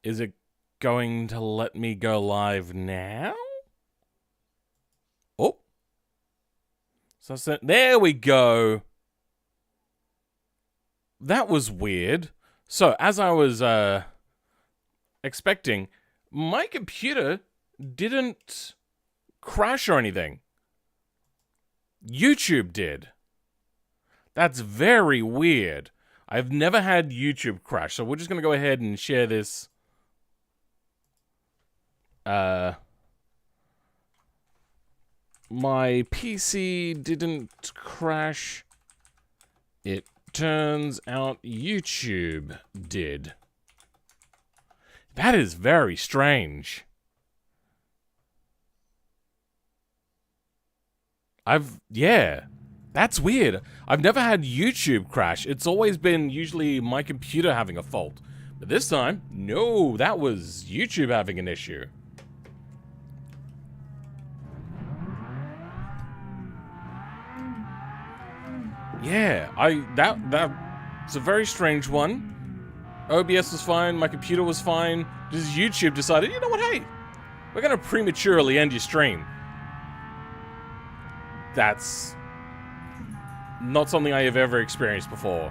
Is it going to let me go live now? Oh. So there we go. That was weird. So, as I was expecting, my computer didn't crash or anything. YouTube did. That's very weird. I've never had YouTube crash, so we're just going to go ahead and share this. My PC didn't crash. It turns out YouTube did. That is very strange. Yeah, that's weird. I've never had YouTube crash. It's always been usually my computer having a fault. But this time, no, that was YouTube having an issue. Yeah, that's a very strange one. OBS was fine, my computer was fine. Just YouTube decided, you know what, hey, we're gonna prematurely end your stream. That's not something I have ever experienced before.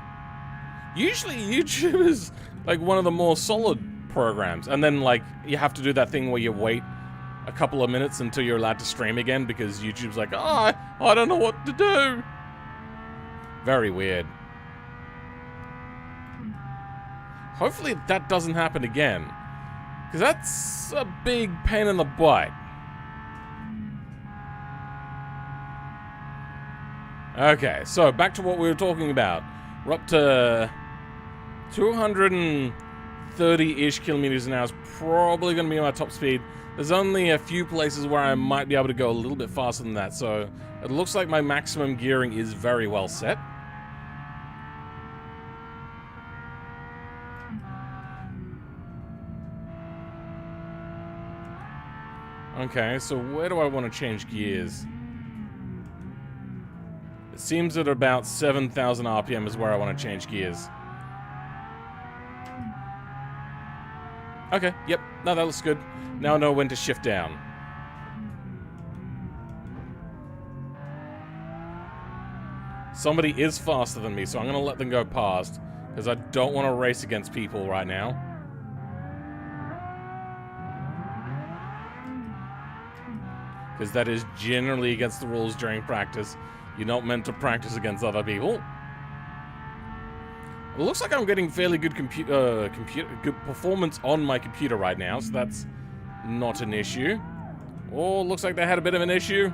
Usually YouTube is like one of the more solid programs, and then like you have to do that thing where you wait a couple of minutes until you're allowed to stream again because YouTube's like, oh, I don't know what to do. Very weird. Hopefully that doesn't happen again, because that's a big pain in the butt. Okay, so back to what we were talking about. We're up to 230-ish kilometers an hour. Is probably going to be my top speed. There's only a few places where I might be able to go a little bit faster than that, so it looks like my maximum gearing is very well set. Okay, so where do I want to change gears? It seems that about 7,000 RPM is where I want to change gears. Okay, yep, no, that looks good. Now I know when to shift down. Somebody is faster than me, so I'm going to let them go past, because I don't want to race against people right now. Because that is generally against the rules during practice. You're not meant to practice against other people. It looks like I'm getting fairly good good performance on my computer right now, so that's not an issue. Oh, looks like they had a bit of an issue.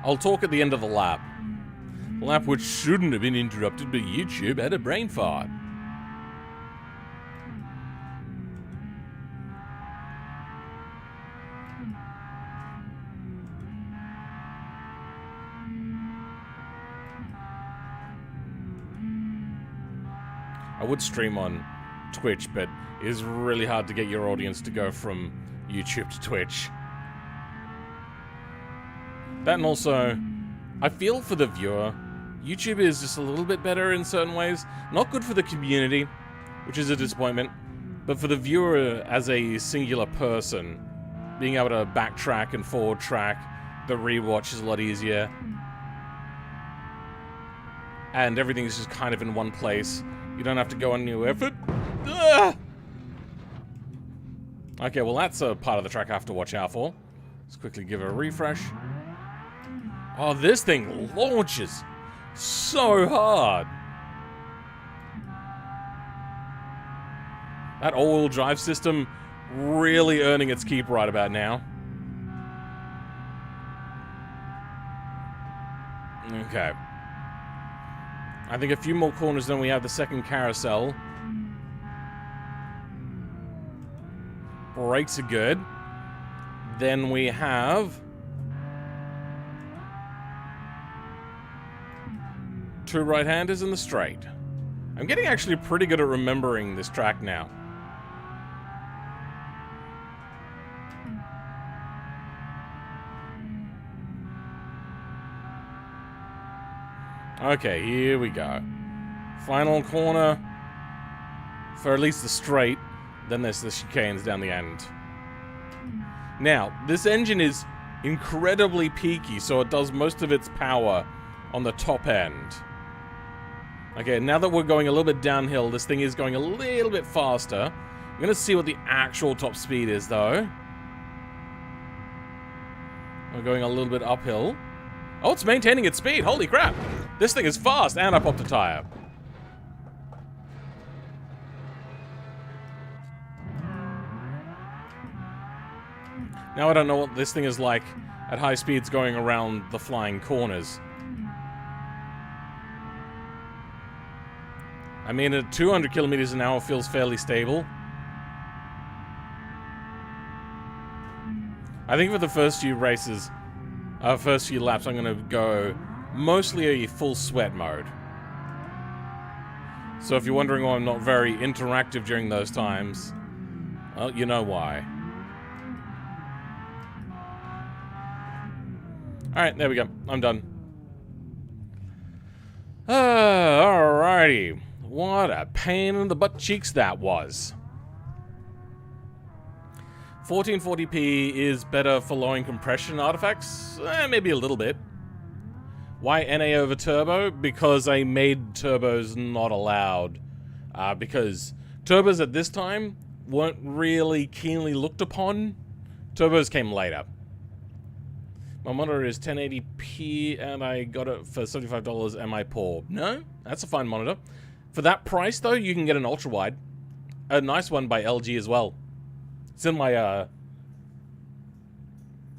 I'll talk at the end of the lap. The lap which shouldn't have been interrupted, but YouTube had a brain fart. I would stream on Twitch, but it is really hard to get your audience to go from YouTube to Twitch. That, and also, I feel for the viewer, YouTube is just a little bit better in certain ways. Not good for the community, which is a disappointment, but for the viewer as a singular person, being able to backtrack and forward track, the rewatch is a lot easier. And everything's just kind of in one place. You don't have to go on new effort. Ugh! Okay, well that's a part of the track I have to watch out for. Let's quickly give it a refresh. Oh, this thing launches so hard. That all-wheel drive system really earning its keep right about now. Okay. I think a few more corners, then we have the second carousel. Brakes are good. Then we have two right-handers in the straight. I'm getting actually pretty good at remembering this track now. Okay, here we go. Final corner for at least the straight. Then there's the chicanes down the end. Now, this engine is incredibly peaky, so it does most of its power on the top end. Okay, now that we're going a little bit downhill, this thing is going a little bit faster. I'm going to see what the actual top speed is, though. We're going a little bit uphill. Oh, it's maintaining its speed. Holy crap. This thing is fast, and I popped a tire. Now I don't know what this thing is like at high speeds going around the flying corners. I mean, at 200 kilometers an hour feels fairly stable. I think for the first few races, first few laps, I'm going to go mostly a full sweat mode. So if you're wondering why I'm not very interactive during those times, well, you know why. Alright, there we go. I'm done. Alrighty. What a pain in the butt cheeks that was. 1440p is better for lowering compression artifacts? Maybe a little bit. Why NA over turbo? Because I made turbos not allowed. Because turbos at this time weren't really keenly looked upon. Turbos came later. My monitor is 1080p and I got it for $75. Am I poor? No, that's a fine monitor. For that price, though, you can get an ultra-wide. A nice one by LG as well. It's in my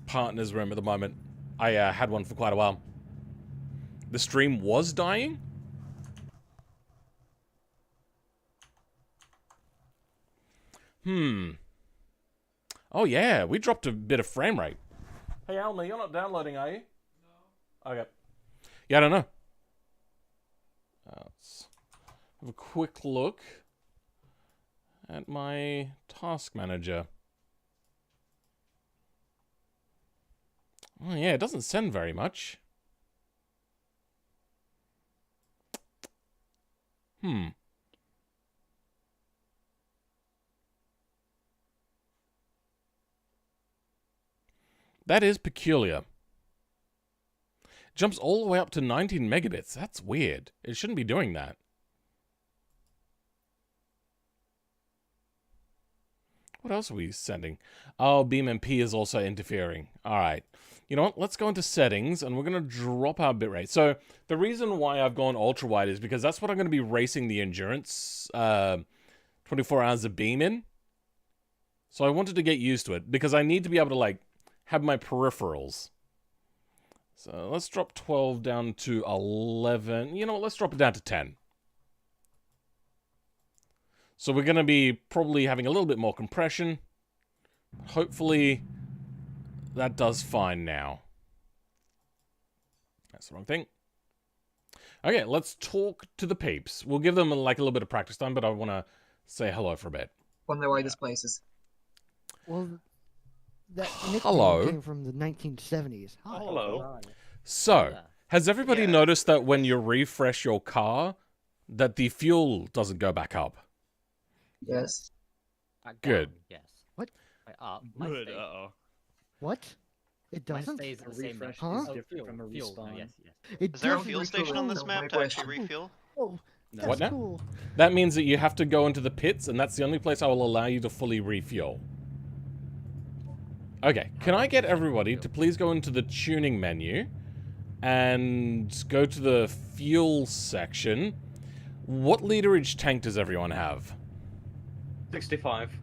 partner's room at the moment. I had one for quite a while. The stream was dying? Oh, yeah, we dropped a bit of frame rate. Hey, Alma, you're not downloading, are you? No. Okay. Yeah, I don't know. Let's have a quick look at my task manager. Oh, yeah, it doesn't send very much. That is peculiar. Jumps all the way up to 19 megabits. That's weird. It shouldn't be doing that. What else are we sending? Oh, BeamMP is also interfering. Alright. You know what? Let's go into settings, and we're going to drop our bitrate. So, the reason why I've gone ultra-wide is because that's what I'm going to be racing the Endurance 24 hours of beam in. So, I wanted to get used to it, because I need to be able to, like, have my peripherals. So let's drop 12 down to 11. You know what? Let's drop it down to 10. So we're going to be probably having a little bit more compression. Hopefully that does fine now. That's the wrong thing. Okay, let's talk to the peeps. We'll give them like a little bit of practice time, but I want to say hello for a bit. One of the widest places. Well, that hello came from the 1970s. Hi. Hello. So, has everybody noticed that when you refresh your car, that the fuel doesn't go back up? Yes. Good. Yes. What? Good. What? It Mine doesn't? stays the same. Huh? Different from a respawn. Yes, yes. It Is there a doesn't fuel station on this map to actually refuel? Oh, that's What now? cool. That means that you have to go into the pits, and that's the only place I will allow you to fully refuel. Okay, can I get everybody to please go into the tuning menu and go to the fuel section? What literage tank does everyone have? 65.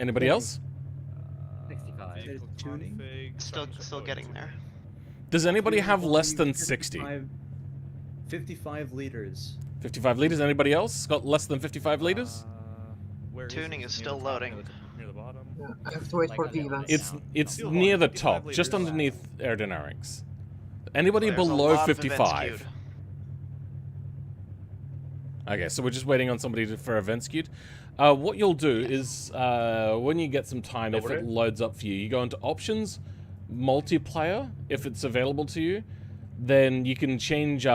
Anybody else? 65. Tuning? Still getting there. Does anybody have less than 60? 55 liters. 55 liters. Anybody else got less than 55 liters? Tuning is still loading. Near the bottom. Yeah, I have to wait for the event. It's near the top, just underneath aerodynamics. Anybody There's a below lot of events 55? queued. Okay, so we're just waiting on somebody for events queued. What you'll do is, when you get some time, if it loads up for you, you go into options, multiplayer, if it's available to you. then you can change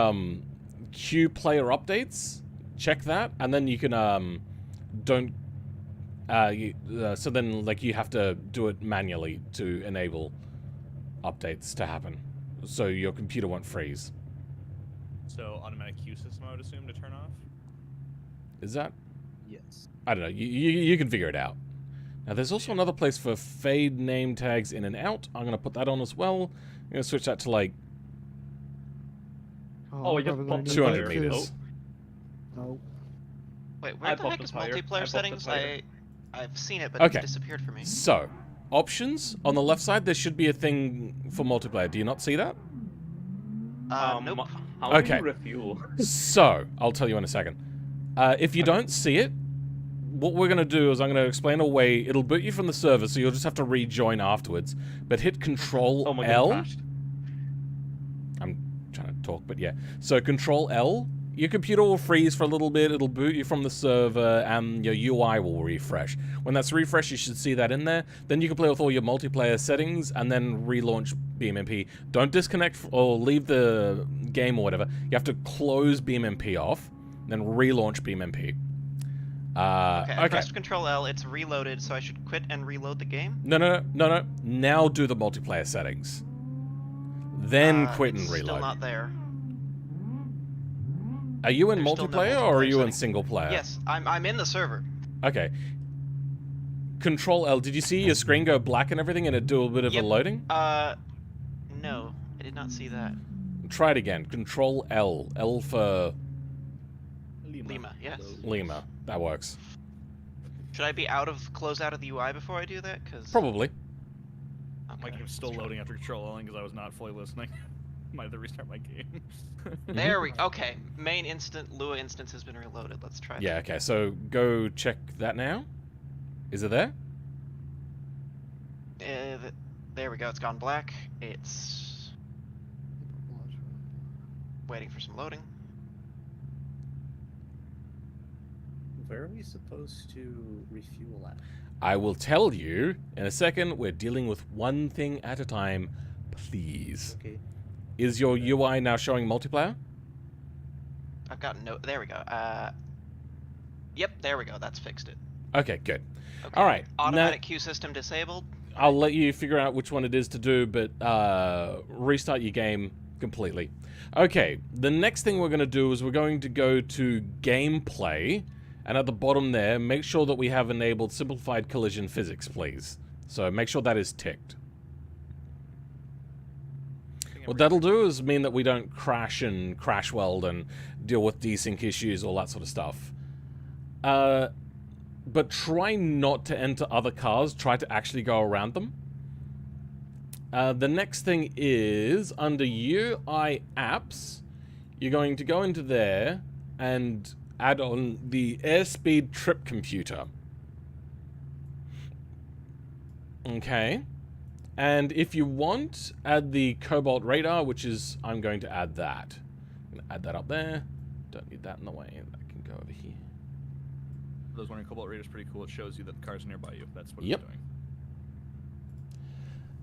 queue player updates. Check that, and then you can don't. So then, like, you have to do it manually to enable updates to happen, so your computer won't freeze. So automatic queue system, I would assume, to turn off. Is that? Yes. I don't know. You can figure it out. Now, there's also another place for fade name tags in and out. I'm going to put that on as well. I'm going to switch that to, like, Oh, I'm you probably gonna bumped need 200 that too. meters. Oh, Wait, I where the bumped heck the is tire. I multiplayer bumped the settings? tire. I've seen it, but Okay. it's disappeared for me. So, options. On the left side, there should be a thing for multiplayer. Do you not see that? Nope. How Okay. do you refuel? So, I'll tell you in a second. If you don't see it, what we're going to do is I'm going to explain a way. It'll boot you from the server, so you'll just have to rejoin afterwards. But hit Control Oh my L. god, crashed. I'm trying to talk, but yeah. So Control L. Your computer will freeze for a little bit. It'll boot you from the server, and your UI will refresh. When that's refreshed, you should see that in there. Then you can play with all your multiplayer settings, and then relaunch BeamMP. Don't disconnect or leave the game or whatever. You have to close BeamMP off, then relaunch BeamMP. Okay, I Okay. pressed Control L. It's reloaded, so I should quit and reload the game. No. Now do the multiplayer settings. Then quit and It's reload. Still not there. Are you in There's still no multiplayer or are multiplayer you in settings. single player? Yes, I'm in the server. Okay. Control L. Did you see your screen go black and everything and it do a bit of Yep. a loading? No, I did not see that. Try it again. Control L. L for Lima, yes. Lima. That works. Should I be close out of the UI before I do that? Cause Probably. My Okay, game's still let's try. loading after controlling because I was not fully listening. Might have to restart my game. There we okay. Main Lua instance has been reloaded. Let's try Yeah, okay. So go check that now. Is it there? that. There we go. It's gone black. It's waiting for some loading. Where are we supposed to refuel at? I will tell you in a second. We're dealing with one thing at a time. Please. Okay. Is your UI now showing multiplayer? I've got no. There we go. Yep. There we go. That's fixed it. Okay, good. Okay. All right. Automatic queue system disabled. I'll let you figure out which one it is to do, but restart your game completely. Okay, the next thing we're going to do is we're going to go to gameplay, and at the bottom there, make sure that we have enabled simplified collision physics, please. So make sure that is ticked. What that'll do is mean that we don't crash and crash weld and deal with desync issues, all that sort of stuff. But try not to enter other cars. Try to actually go around them. The next thing is, under UI apps, you're going to go into there and add on the airspeed trip computer. Okay. And if you want, add the cobalt radar, which is, I'm going to add that. I'm going to add that up there. Don't need that in the way. That can go over here. For those wondering, Cobalt Radar's pretty cool. It shows you that the cars are nearby you. That's what Yep. it's doing.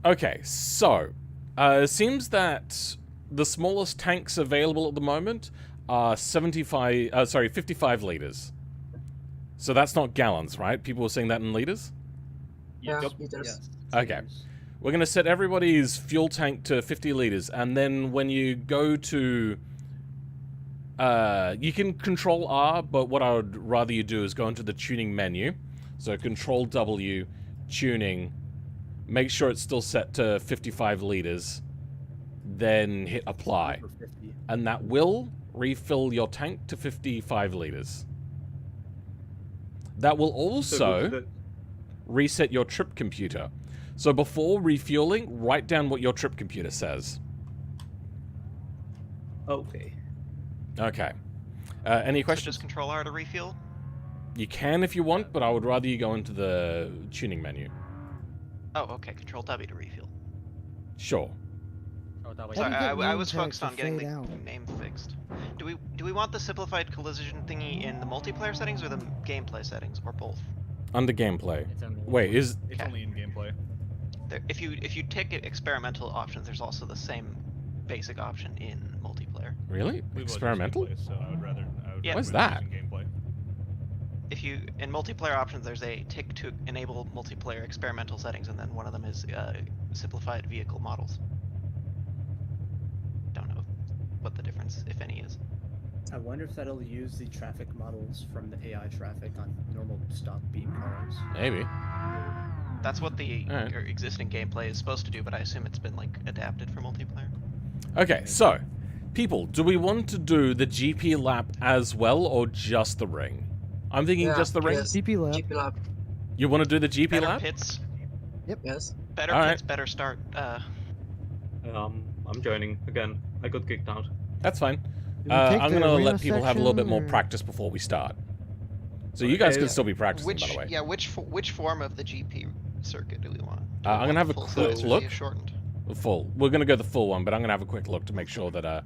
Okay, so it seems that the smallest tanks available at the moment are 55 liters. So that's not gallons, right? People were saying that in liters? Yeah, Yep. liters. Yes. Okay. Liters. We're going to set everybody's fuel tank to 50 liters, and then when you go to... you can Control R, but what I would rather you do is go into the tuning menu. So Control W, tuning, make sure it's still set to 55 liters, then hit apply. For 50. And that will refill your tank to 55 liters. That will also reset your trip computer. So before refueling, write down what your trip computer says. Okay. Okay. Any So questions? just Control R to refuel. You can if you want, but I would rather you go into the tuning menu. Oh, okay. Control W to refuel. Sure. Oh, that way. Sorry, do you get I name was tags focused to on getting fade the out? name fixed. Do we want the simplified collision thingy in the multiplayer settings or the gameplay settings, or both? Under gameplay. It's only Wait, is... It's Okay. only in gameplay. If you tick experimental options, there's also the same basic option in multiplayer. Really? We've always used Experimental? gameplay, so I would Yeah. What's recommend that? using gameplay. If you in multiplayer options, there's a tick to enable multiplayer experimental settings, and then one of them is simplified vehicle models. Don't know what the difference, if any, is. I wonder if that'll use the traffic models from the AI traffic on normal stock beam cars. Maybe. That's what the Alright. existing gameplay is supposed to do, but I assume it's been like adapted for multiplayer. Okay, so, people, do we want to do the GP lap as well, or just the ring? I'm thinking Yeah, just the ring. yes. GP lap. GP lap. You want to do the GP Better lap? pits, Yes. better Alright. pits, better start. I'm joining again. I got kicked out. That's fine. Do we take I'm the gonna arena let people have a little bit section, more or- practice before we start. So you guys Okay. can still be practicing, Which by the way. yeah, which form of the GP circuit do we want? Do we I'm want gonna have a full quick size or look. the shortened. Full. We're gonna go the full one, but I'm gonna have a quick look to make sure that I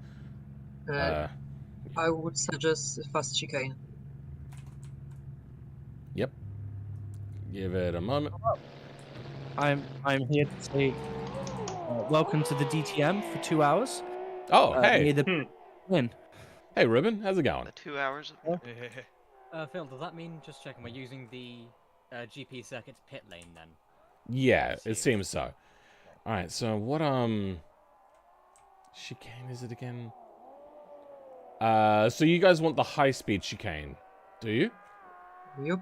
would suggest fast chicane. Yep. Give it a moment. I'm here to say welcome to the DTM for 2 hours. Oh, hey. Near the win. Hey, Ruben. How's it going? The 2 hours. Of... Phil, does that mean, just checking, we're using the GP circuit's pit lane then? Yeah, it seems so. Alright, so what, chicane is it again? So you guys want the high-speed chicane, do you? Yup.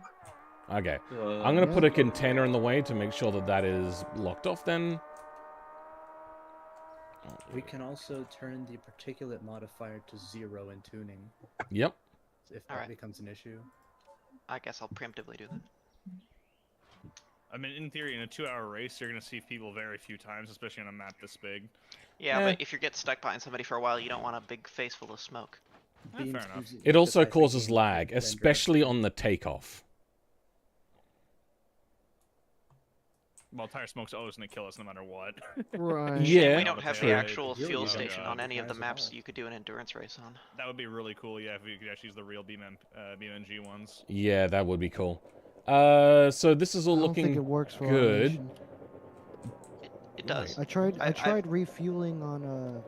Okay. I'm gonna put a container in the way to make sure that that is locked off then. We can also turn the particulate modifier to 0 in tuning, Yep. if that Alright. becomes an issue. I guess I'll preemptively do that. I mean, in theory, in a 2-hour race, you're gonna see people very few times, especially on a map this big. Yeah, Eh. but if you get stuck behind somebody for a while, you don't want a big face full of smoke. Beams fair enough. use It also the type of causes beam lag, to render. especially on the takeoff. Well, tire smoke's always gonna kill us no matter what. Right. Yeah. We don't have true. the actual Really fuel don't station have on any of the tires at maps all. you could do an endurance race on. That would be really cool, yeah, if we could actually use the real BMG ones. Yeah, that would be cool. So this is all I don't looking think it works for good. automation. It does. I tried I- refueling on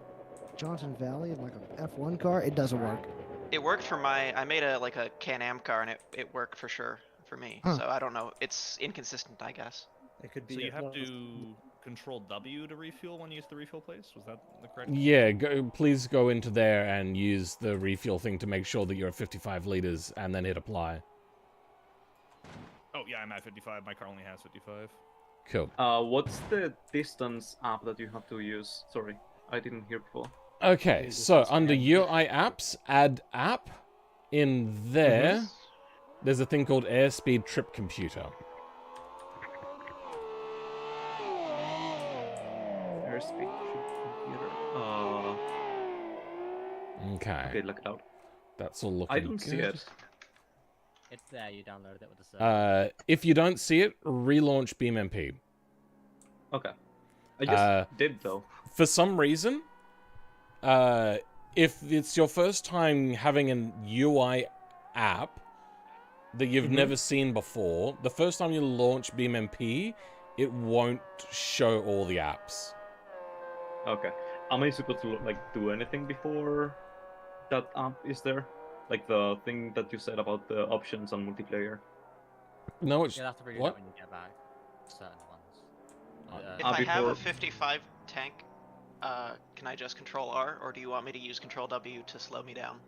Johnson Valley in like a F1 car. It doesn't work. It worked for my. I made a like a Can-Am car, and it worked for sure for me. Huh. So I don't know. It's inconsistent, I guess. It could be So you as have well as- to control W to refuel when you use the refuel place? Was that the correct? Yeah, please go into there and use the refuel thing to make sure that you're at 55 liters and then hit apply. Oh, yeah, I'm at 55. My car only has 55. Cool. What's the distance app that you have to use? Sorry, I didn't hear before. Okay, so under UI apps, add app. In there, there's a thing called Airspeed Trip Computer. Airspeed computer. Okay, Okay, look it out. that's all looking I don't see good. it. It's there, you download it with the server. If you don't see it, relaunch BeamMP. Okay. I just did though. For some reason, if it's your first time having an UI app that you've never seen before, the first time you launch BeamMP, it won't show all the apps. Okay. Am I supposed to like do anything before that app is there? Like the thing that you said about the options on multiplayer. No, it's You'll have to read it what? out when you get back. Certain ones. If I have a before- 55 tank, can I just control R, or do you want me to use control W to slow me down?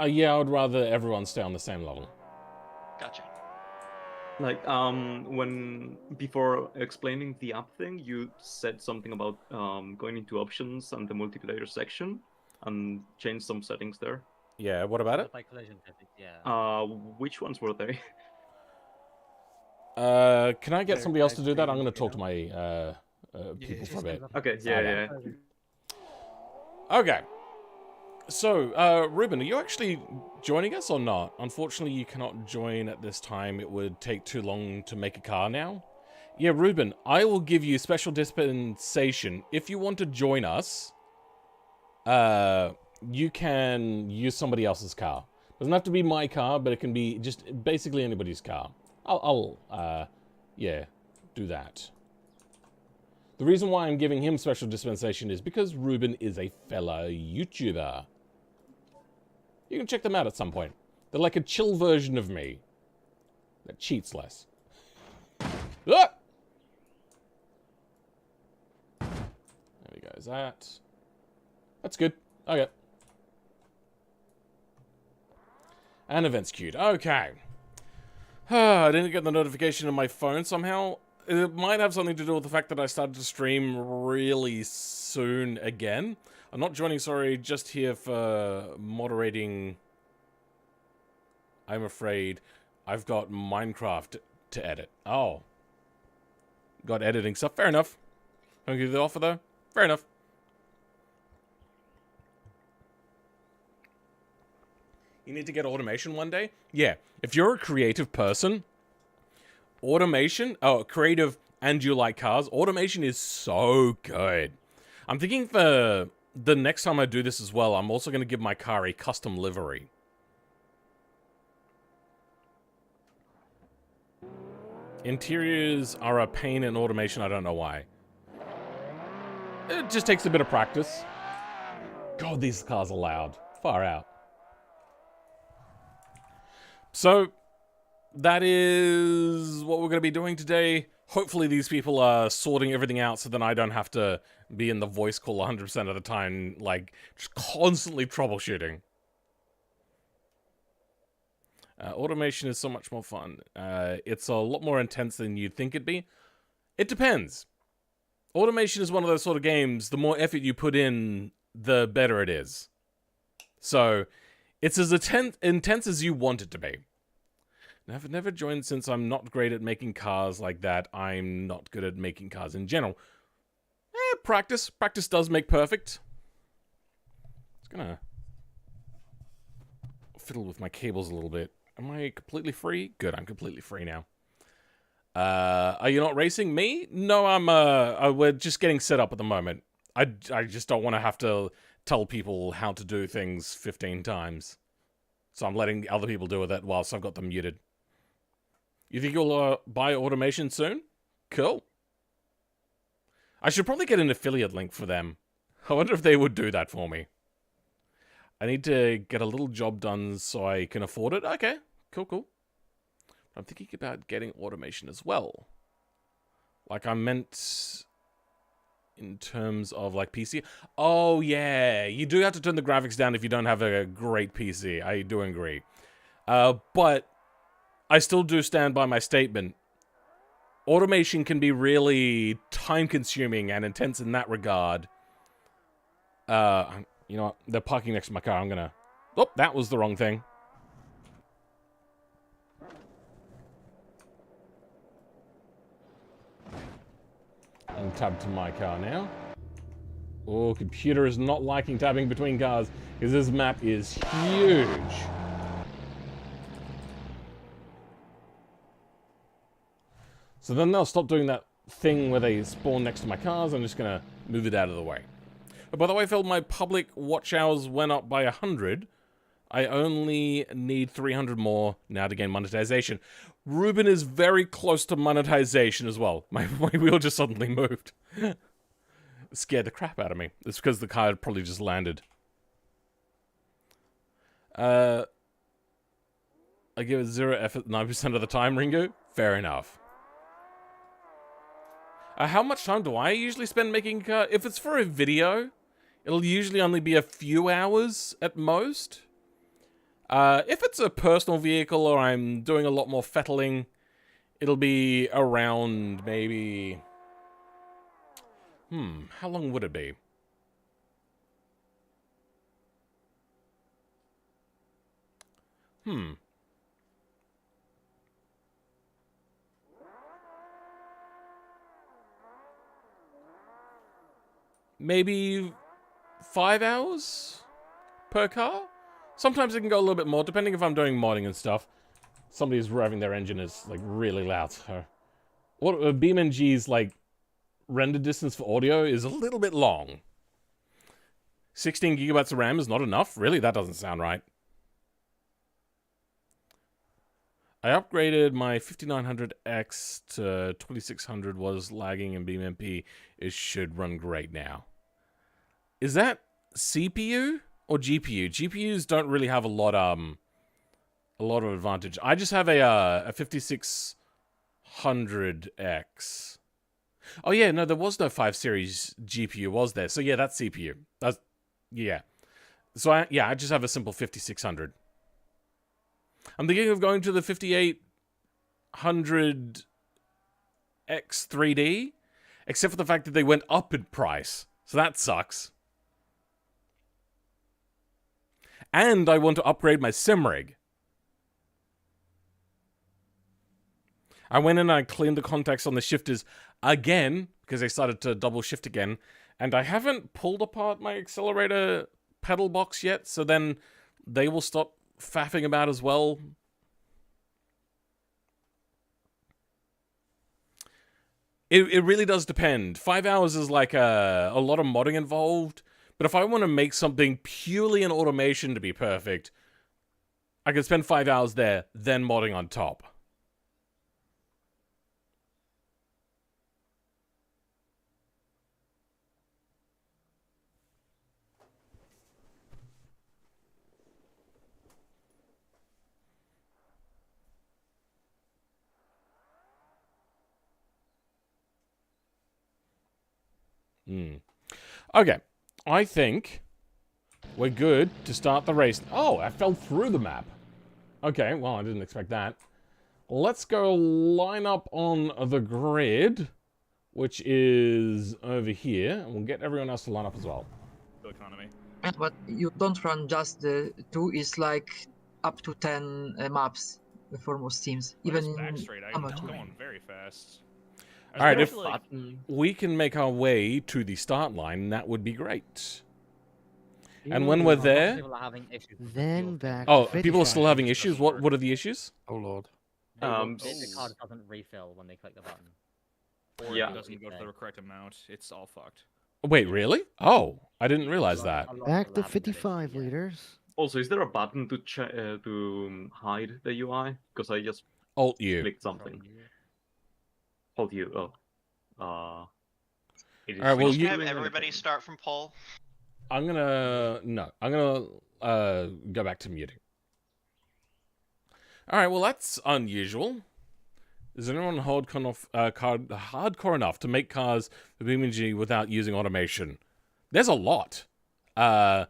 Yeah, I would rather everyone stay on the same level. Gotcha. Like when before explaining the app thing, you said something about going into options and the multiplayer section and change some settings there. Yeah, what about it? Like collision physics, yeah. Which ones were they? Can I get They're somebody else to do that? I'm going to you talk to know? my people for a bit. Okay, yeah. Okay. So, Ruben, are you actually joining us or not? Unfortunately, you cannot join at this time. It would take too long to make a car now. Yeah, Ruben, I will give you special dispensation. If you want to join us, you can use somebody else's car. Doesn't have to be my car, but it can be just basically anybody's car. I'll yeah, do that. The reason why I'm giving him special dispensation is because Ruben is a fellow YouTuber. You can check them out at some point. They're like a chill version of me that cheats less. Ah! There we go. Is that? That's good. Okay. And events queued. Okay. I didn't get the notification on my phone somehow. It might have something to do with the fact that I started to stream really soon again. I'm not joining, sorry, just here for moderating. I'm afraid I've got Minecraft to edit. Oh. Got editing stuff. Fair enough. Don't give you the offer, though. Fair enough. You need to get automation one day? Yeah. If you're a creative person, automation, creative and you like cars, automation is so good. I'm thinking for the next time I do this as well, I'm also going to give my car a custom livery. Interiors are a pain in automation, I don't know why. It just takes a bit of practice. God, these cars are loud. Far out. So, that is what we're going to be doing today. Hopefully these people are sorting everything out so then I don't have to be in the voice call 100% of the time, like, just constantly troubleshooting. Automation is so much more fun. It's a lot more intense than you'd think it'd be. It depends. Automation is one of those sort of games, the more effort you put in, the better it is. So, it's as intense as you want it to be. I've never joined since I'm not great at making cars like that. I'm not good at making cars in general. Practice. Practice does make perfect. Just gonna fiddle with my cables a little bit. Am I completely free? Good, I'm completely free now. Are you not racing? Me? No, we're just getting set up at the moment. I just don't want to have to tell people how to do things 15 times. So I'm letting other people do with it whilst I've got them muted. You think you'll buy automation soon? Cool. I should probably get an affiliate link for them. I wonder if they would do that for me. I need to get a little job done so I can afford it. Okay, cool. I'm thinking about getting automation as well. Like I meant in terms of like PC. Oh yeah, you do have to turn the graphics down if you don't have a great PC. I do agree. But I still do stand by my statement. Automation can be really time-consuming and intense in that regard. You know what? They're parking next to my car. I'm gonna... Oh, that was the wrong thing. And tab to my car now. Oh, computer is not liking tabbing between cars because this map is huge. So then they'll stop doing that thing where they spawn next to my cars. I'm just going to move it out of the way. But by the way, Phil, my public watch hours went up by 100. I only need 300 more now to gain monetization. Ruben is very close to monetization as well. My wheel just suddenly moved. It scared the crap out of me. It's because the car had probably just landed. I give it 0 effort 9% of the time, Ringo. Fair enough. How much time do I usually spend making a car? If it's for a video, it'll usually only be a few hours at most. If it's a personal vehicle or I'm doing a lot more fettling, it'll be around maybe... how long would it be? Maybe 5 hours per car? Sometimes it can go a little bit more, depending if I'm doing modding and stuff. Somebody's revving their engine is, like, really loud. BeamNG's, like, render distance for audio is a little bit long. 16 gigabytes of RAM is not enough? Really? That doesn't sound right. I upgraded my 5900X to 2600 was lagging in BeamNP. It should run great now. Is that CPU or GPU? GPUs don't really have a lot of advantage. I just have a 5600X. Oh yeah, no, there was no 5 series GPU, was there? So yeah, that's CPU. That's yeah. So I just have a simple 5600. I'm thinking of going to the 5800X 3D, except for the fact that they went up in price. So that sucks. And I want to upgrade my sim rig. I went in and I cleaned the contacts on the shifters again, because they started to double shift again, and I haven't pulled apart my accelerator pedal box yet, so then they will stop faffing about as well. It really does depend. 5 hours is like a lot of modding involved, but if I want to make something purely in automation to be perfect, I can spend 5 hours there, then modding on top. Okay, I think we're good to start the race. Oh, I fell through the map. Okay, well, I didn't expect that. Let's go line up on the grid, which is over here, and we'll get everyone else to line up as well. Economy. Yeah, but you don't run just the 2, it's like up to 10 maps for most teams. Even in back straight, I'm amateur. going very fast. All right, if Like, we can make our way to the start line, that would be great. And when we're there... People are having issues with Then fuel. back. Oh, to people are still 55. having issues? What are the issues? Oh lord. The card doesn't refill when they click the button. or Yeah. it doesn't go to the correct amount. It's all fucked. Wait, really? Oh, I didn't realize that. A lot of Back people to are having that issue, 55 yeah. liters. Also, is there a button to hide the UI? Because I just Alt U. clicked something. Hold you. Oh. It is Alright, We well, just you- have everybody start from pole. I'm gonna go back to muting. Alright, well that's unusual. Is anyone hardcore enough to make cars for BeamNG without using automation? There's a lot. I've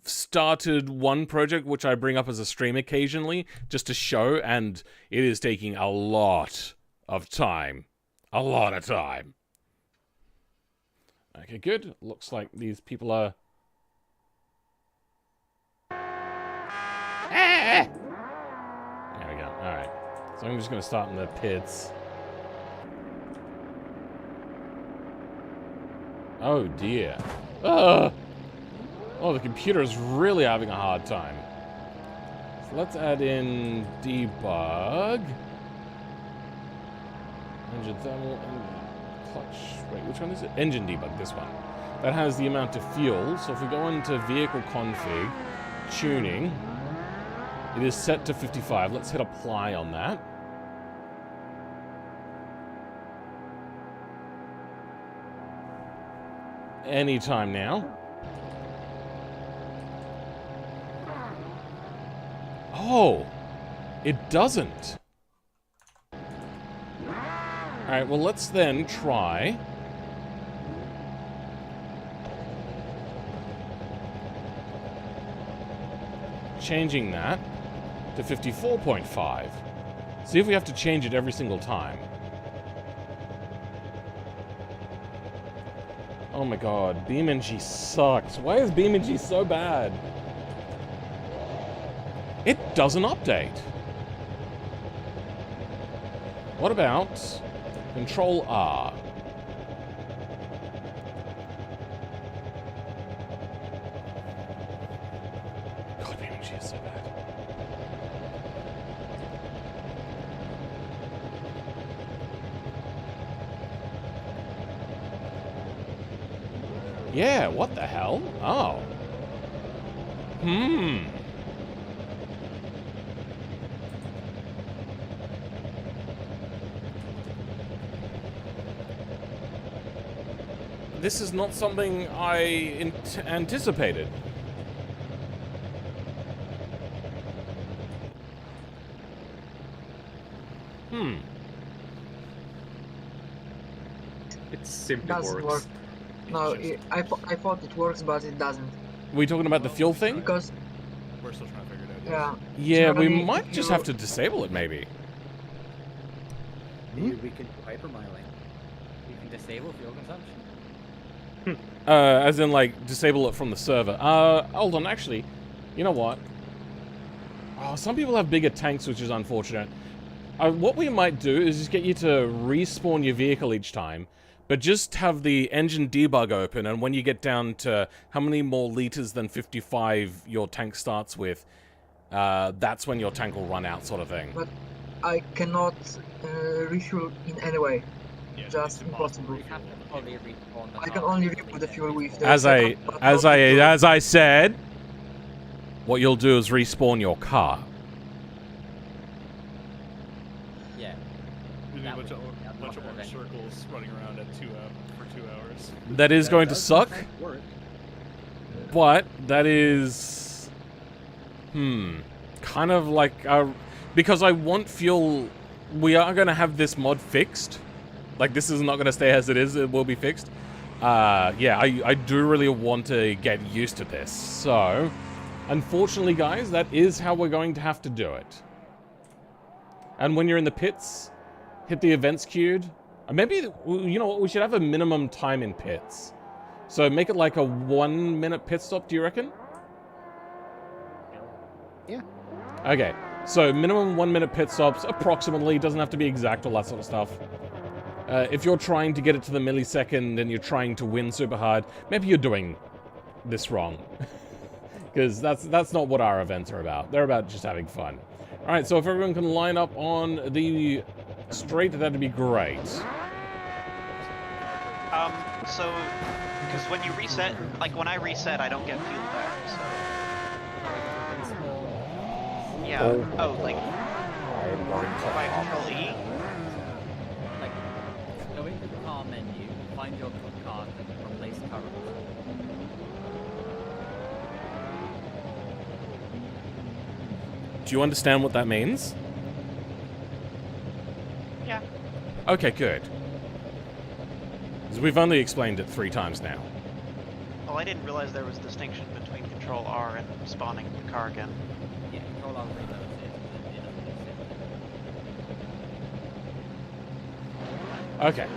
started one project which I bring up as a stream occasionally just to show, and it is taking a lot of time. A lot of time. Okay, good. Looks like these people are... There we go. Alright. So I'm just going to start in the pits. Oh, dear. Oh, the computer is really having a hard time. So let's add in debug. Engine thermal, clutch. Wait, which one is it? Engine debug, this one. That has the amount of fuel. So if we go into vehicle config, tuning, it is set to 55. Let's hit apply on that. Anytime now. Oh, it doesn't. Alright, well let's then try... changing that to 54.5. See if we have to change it every single time. Oh my god, BeamNG sucks. Why is BeamNG so bad? It doesn't update. What about Control R? God, BeamNG is so bad. Yeah, what the hell? Oh. this is not something I anticipated. It simply Doesn't works. work. No, I thought it works, but it doesn't. Are we talking about the fuel thing? Because, We're still trying to figure it out. yeah. Yeah, we Generally, might if just you- have to disable it, maybe. Maybe we can do hypermiling. You can disable fuel consumption. As in, like, disable it from the server. Hold on, actually. You know what? Oh, some people have bigger tanks, which is unfortunate. What we might do is just get you to respawn your vehicle each time, but just have the engine debug open, and when you get down to how many more liters than 55 your tank starts with, that's when your tank will run out, sort of thing. But I cannot refuel in any way. Yeah, Just it's impossible impossible. to You have to refuel fully respawn the I car can only before refuel the fuel leaving with the As I second, but not the fuel. as I said, what you'll do is respawn your car. Yeah. We do a That bunch would- of, that'd bunch of work orange circles running around at for 2 hours. That is going to does suck, in fact work. but that is... kind of like... because I want fuel... We are going to have this mod fixed. Like, this is not going to stay as it is. It will be fixed. Yeah, I do really want to get used to this. So, unfortunately, guys, that is how we're going to have to do it. And when you're in the pits, hit the events queued. Maybe, you know what, we should have a minimum time in pits. So make it like a 1 minute pit stop, do you reckon? Yeah. Okay, so minimum 1 minute pit stops, approximately, doesn't have to be exact, all that sort of stuff. If you're trying to get it to the millisecond and you're trying to win super hard, maybe you're doing this wrong. Because that's not what our events are about. They're about just having fun. Alright, so if everyone can line up on the straight, that'd be great. So, because when you reset, like when I reset, I don't get fuel back, so... Yeah, like... If I control E? Like, go into the car menu, find your car, and replace current. Do you understand what that means? Yeah. Okay, good. 'Cause we've only explained it 3 times now. Well, I didn't realize there was a distinction between Control R and spawning the car again. Yeah, control R reloads it, and it doesn't reset. Okay.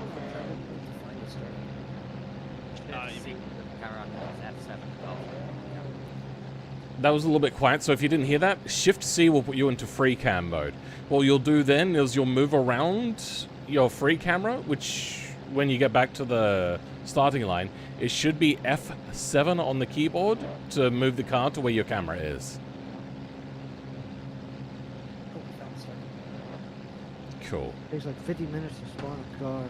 That was a little bit quiet, so if you didn't hear that, Shift C will put you into free cam mode. What you'll do then is you'll move around your free camera, which, when you get back to the starting line, it should be F7 on the keyboard to move the car to where your camera is. Oh, we found the start. Cool. Takes like 50 minutes to spawn a car.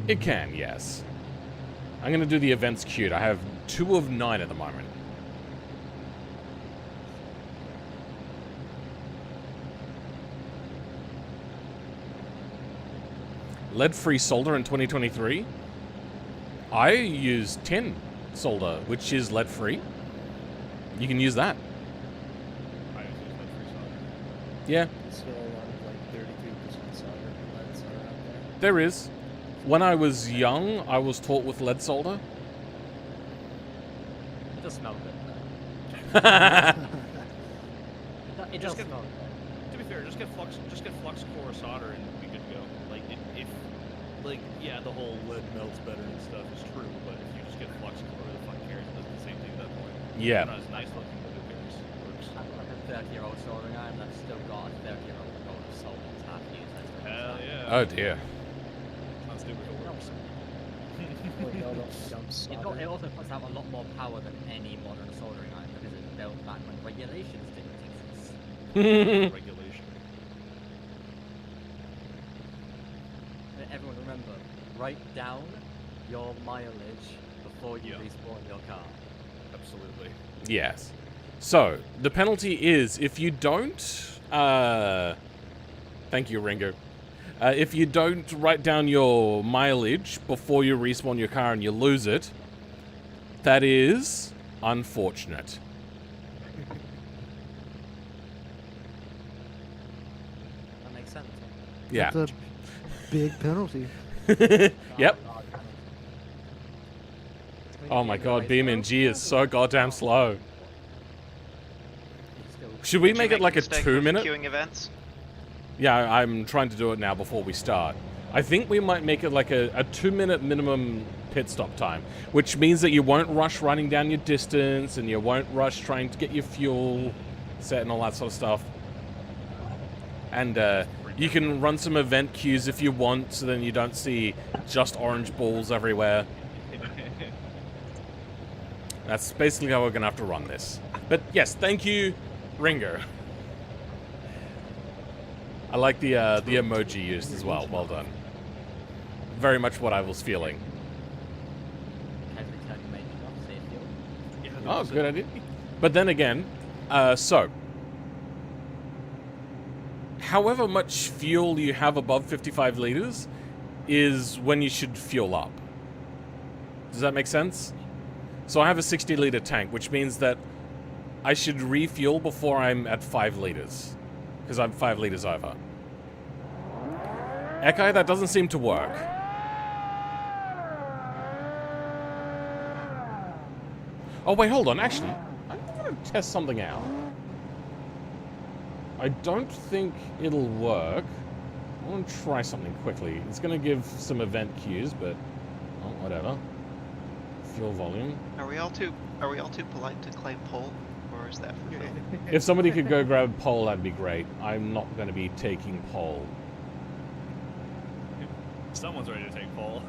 It can, yes. I'm going to do the events queued. I have 2 of 9 at the moment. Lead-free solder in 2023. I use tin solder, which is lead-free. You can use that. I was using that free solder. Yeah, Still a lot of like 32% solder and lead solder out there. there is. When I was young, I was taught with lead solder. It does smell good. It does Just get- smell good. To be fair, just get flux core solder and be good to go. Like if like yeah, the whole lead melts better and stuff is true, but if you just get flux core, the fuck cares? It does the same thing at that point. Yeah. It's not as nice looking, but who cares? It works. I've got like a 30-year-old soldering iron that's still got a 30-year-old roll of solder that's half used. Hell yeah. Oh dear. It's not stupid, it works. Well, y'all don't dump solder. It also puts out a lot more power than any modern soldering iron because it's built back when regulations didn't exist. Regulation. And everyone remember, write down your mileage before you Yeah. respawn your car. Absolutely. Yes. So, the penalty is if you don't... Thank you, Ringo. If you don't write down your mileage before you respawn your car and you lose it, that is unfortunate. That makes sense. Yeah. That's a big penalty. Yep. Oh my god, BeamNG is so goddamn slow. Should we make it like a 2-minute? Queuing events. Yeah, I'm trying to do it now before we start. I think we might make it like a 2-minute minimum pit stop time, which means that you won't rush running down your distance and you won't rush trying to get your fuel set and all that sort of stuff. And you can run some event queues if you want, so then you don't see just orange balls everywhere. That's basically how we're going to have to run this. But yes, thank you, Ringo. I like the emoji used as well. Well done. Very much what I was feeling. Oh, good idea. But then again, so however much fuel you have above 55 liters is when you should fuel up. Does that make sense? So I have a 60-liter tank, which means that I should refuel before I'm at 5 liters, because I'm 5 liters over. Ekai, that doesn't seem to work. Oh, wait, hold on. Actually, I'm going to test something out. I don't think it'll work. I want to try something quickly. It's going to give some event queues, but oh, whatever. Fuel volume. Are we all too polite to claim pole, or is that for Phil? If somebody could go grab pole, that'd be great. I'm not going to be taking pole. Someone's ready to take pole.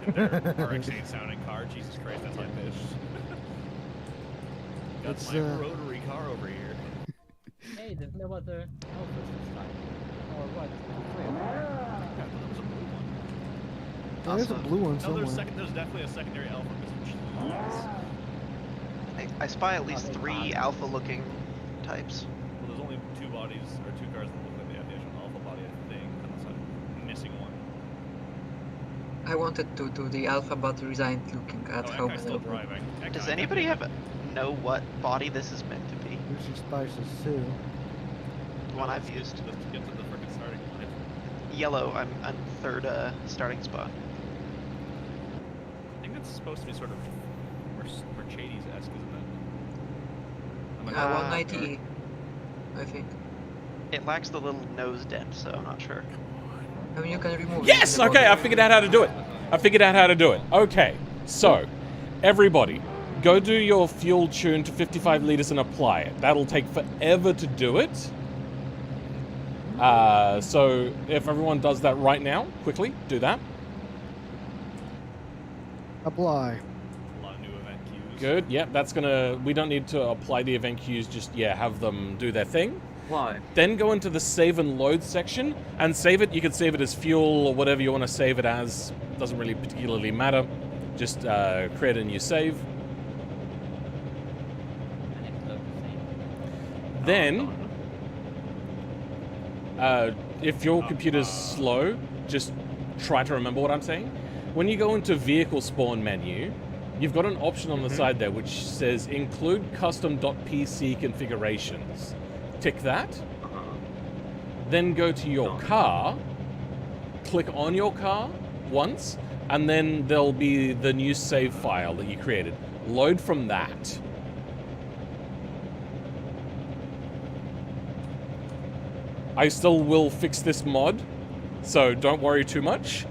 Their RX-8 sounding car. Jesus Christ, that's like this. Got It's, my rotary car over here. Hey, there's no other alphas this time. Oh, right, there's There's a blue one No, somewhere. there's definitely a secondary alpha. I spy at least 3 alpha-looking types. Well, there's only 2 bodies, or 2 cars that look like they have the actual alpha body, I think, unless I'm missing one. I wanted to do the alpha, but resigned looking at how Ekai's still many. driving. Does anybody know what body this is meant to be? There's some spices too. The one I've used. Let's get to the freaking starting line. Yellow, I'm 3rd starting spot. I think it's supposed to be sort of Mercedes-esque, isn't it? 190E, I think. It lacks the little nose dent, so I'm not sure. I mean, you can remove Yes! it. Okay, I figured out how to do it. I figured out how to do it. Okay, so, everybody, go do your fuel tune to 55 liters and apply it. That'll take forever to do it. So, if everyone does that right now, quickly, do that. Apply. A lot of new event queues. Good, yep, that's gonna... We don't need to apply the event queues, just, yeah, have them do their thing. Why? Then go into the save and load section and save it. You can save it as fuel or whatever you want to save it as. Doesn't really particularly matter. Just create a new save. Then, if your computer's slow, just try to remember what I'm saying. When you go into vehicle spawn menu, you've got an option on the side there which says include custom.pc configurations. Tick that. Then go to your car, click on your car once, and then there'll be the new save file that you created. Load from that. I still will fix this mod, so don't worry too much.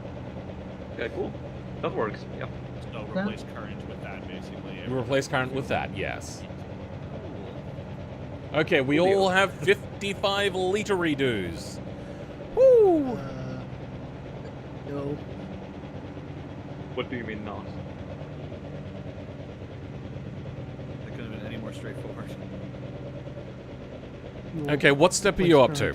Okay, cool. That works. Yeah. So replace current with that, basically. You replace current with that, yes. Okay, we all have 55 liter redos. Woo! No. What do you mean not? That couldn't have been any more straightforward. Okay, what step are you up to?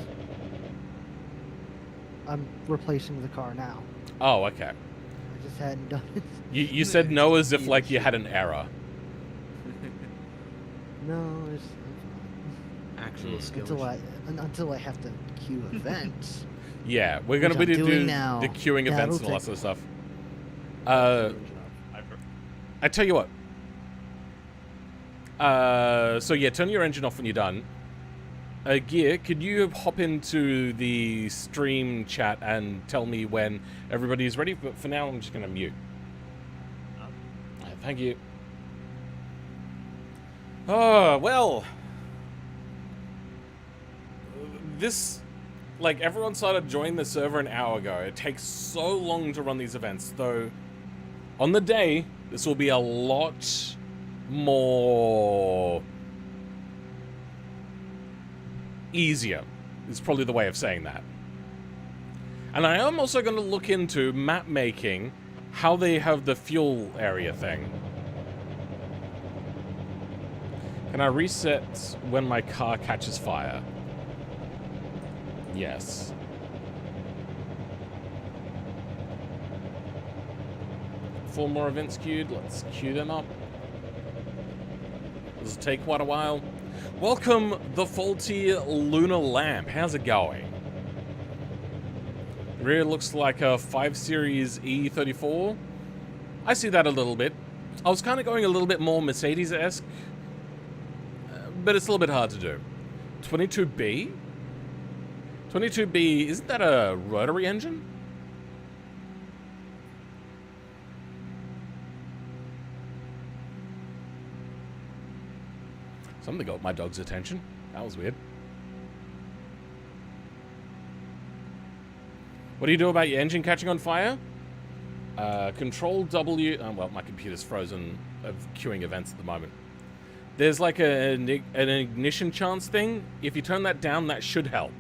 I'm replacing the car now. Oh, okay. I just hadn't done it. You said no as if like you had an error. No, it's Actual skill. until I have to queue events. Yeah, we're gonna Which be I'm to doing do now. the queuing events and all that That'll sort of stuff. I tell you what. So yeah, turn your engine off when you're done. Gear, could you hop into the stream chat and tell me when everybody's ready? But for now, I'm just gonna mute. Thank you. Oh, well. This, like, everyone started joining the server an hour ago. It takes so long to run these events, though. On the day, this will be a lot more easier, is probably the way of saying that. And I am also going to look into map making, how they have the fuel area thing. Can I reset when my car catches fire? Yes. Four more events queued. Let's queue them up. This will take quite a while. Welcome, the faulty lunar lamp. How's it going? Rear looks like a 5 Series E34. I see that a little bit. I was kind of going a little bit more Mercedes-esque, but it's a little bit hard to do. 22B? 22B, isn't that a rotary engine? Something got my dog's attention. That was weird. What do you do about your engine catching on fire? Control W... Oh, well, my computer's frozen of queuing events at the moment. There's like an ignition chance thing. If you turn that down, that should help.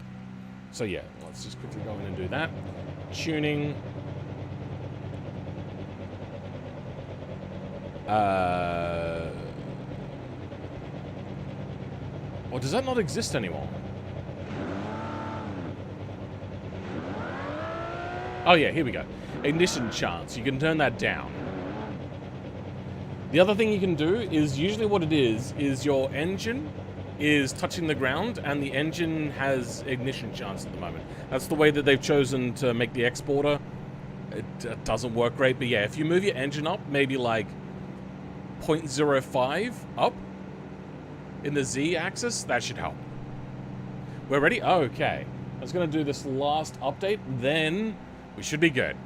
So yeah, let's just quickly go in and do that. Tuning. Or does that not exist anymore? Oh yeah, here we go. Ignition chance. You can turn that down. The other thing you can do is usually what it is your engine is touching the ground and the engine has ignition chance at the moment. That's the way that they've chosen to make the exporter. It doesn't work great, but yeah, if you move your engine up, maybe like 0.05 up in the Z axis, that should help. We're ready? Okay. I was going to do this last update, then we should be good.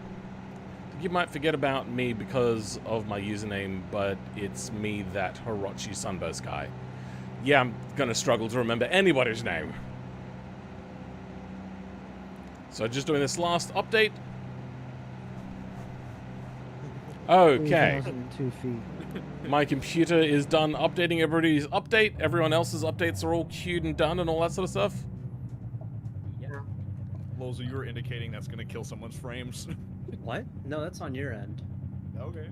You might forget about me because of my username, but it's me, that Hirochi Sunburst guy. Yeah, I'm gonna struggle to remember anybody's name. So just doing this last update. Okay. 3,002 feet. My computer is done updating everybody's update. Everyone else's updates are all queued and done and all that sort of stuff. Yeah. Loza, you were indicating that's gonna kill someone's frames. What? No, that's on your end. Okay.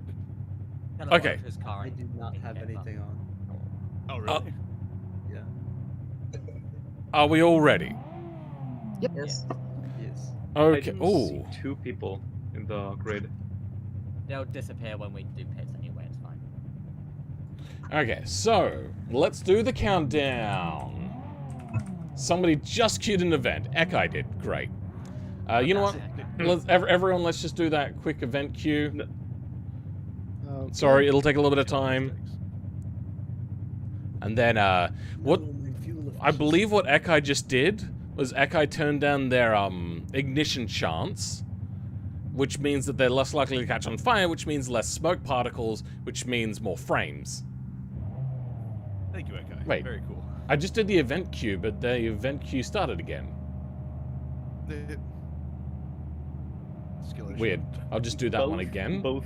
Hello, Okay. his car I do not have anything on. Oh, really? Yeah. Are we all ready? Yes. Yes. I Okay. didn't Oh. see 2 people in the grid. They'll disappear when we do pits anyway, it's fine. Okay, so let's do the countdown. Somebody just queued an event. Ekai did. Great. You know what? Everyone, let's just do that quick event queue. No. Okay. Sorry, it'll take a little bit of time. And then, what I believe what Ekai just did was Ekai turned down their ignition chance, which means that they're less likely to catch on fire, which means less smoke particles, which means more frames. Thank you, Ekai. Wait. Very cool. I just did the event queue, but the event queue started again. Skill issue. Weird. I'll just do that one again. Both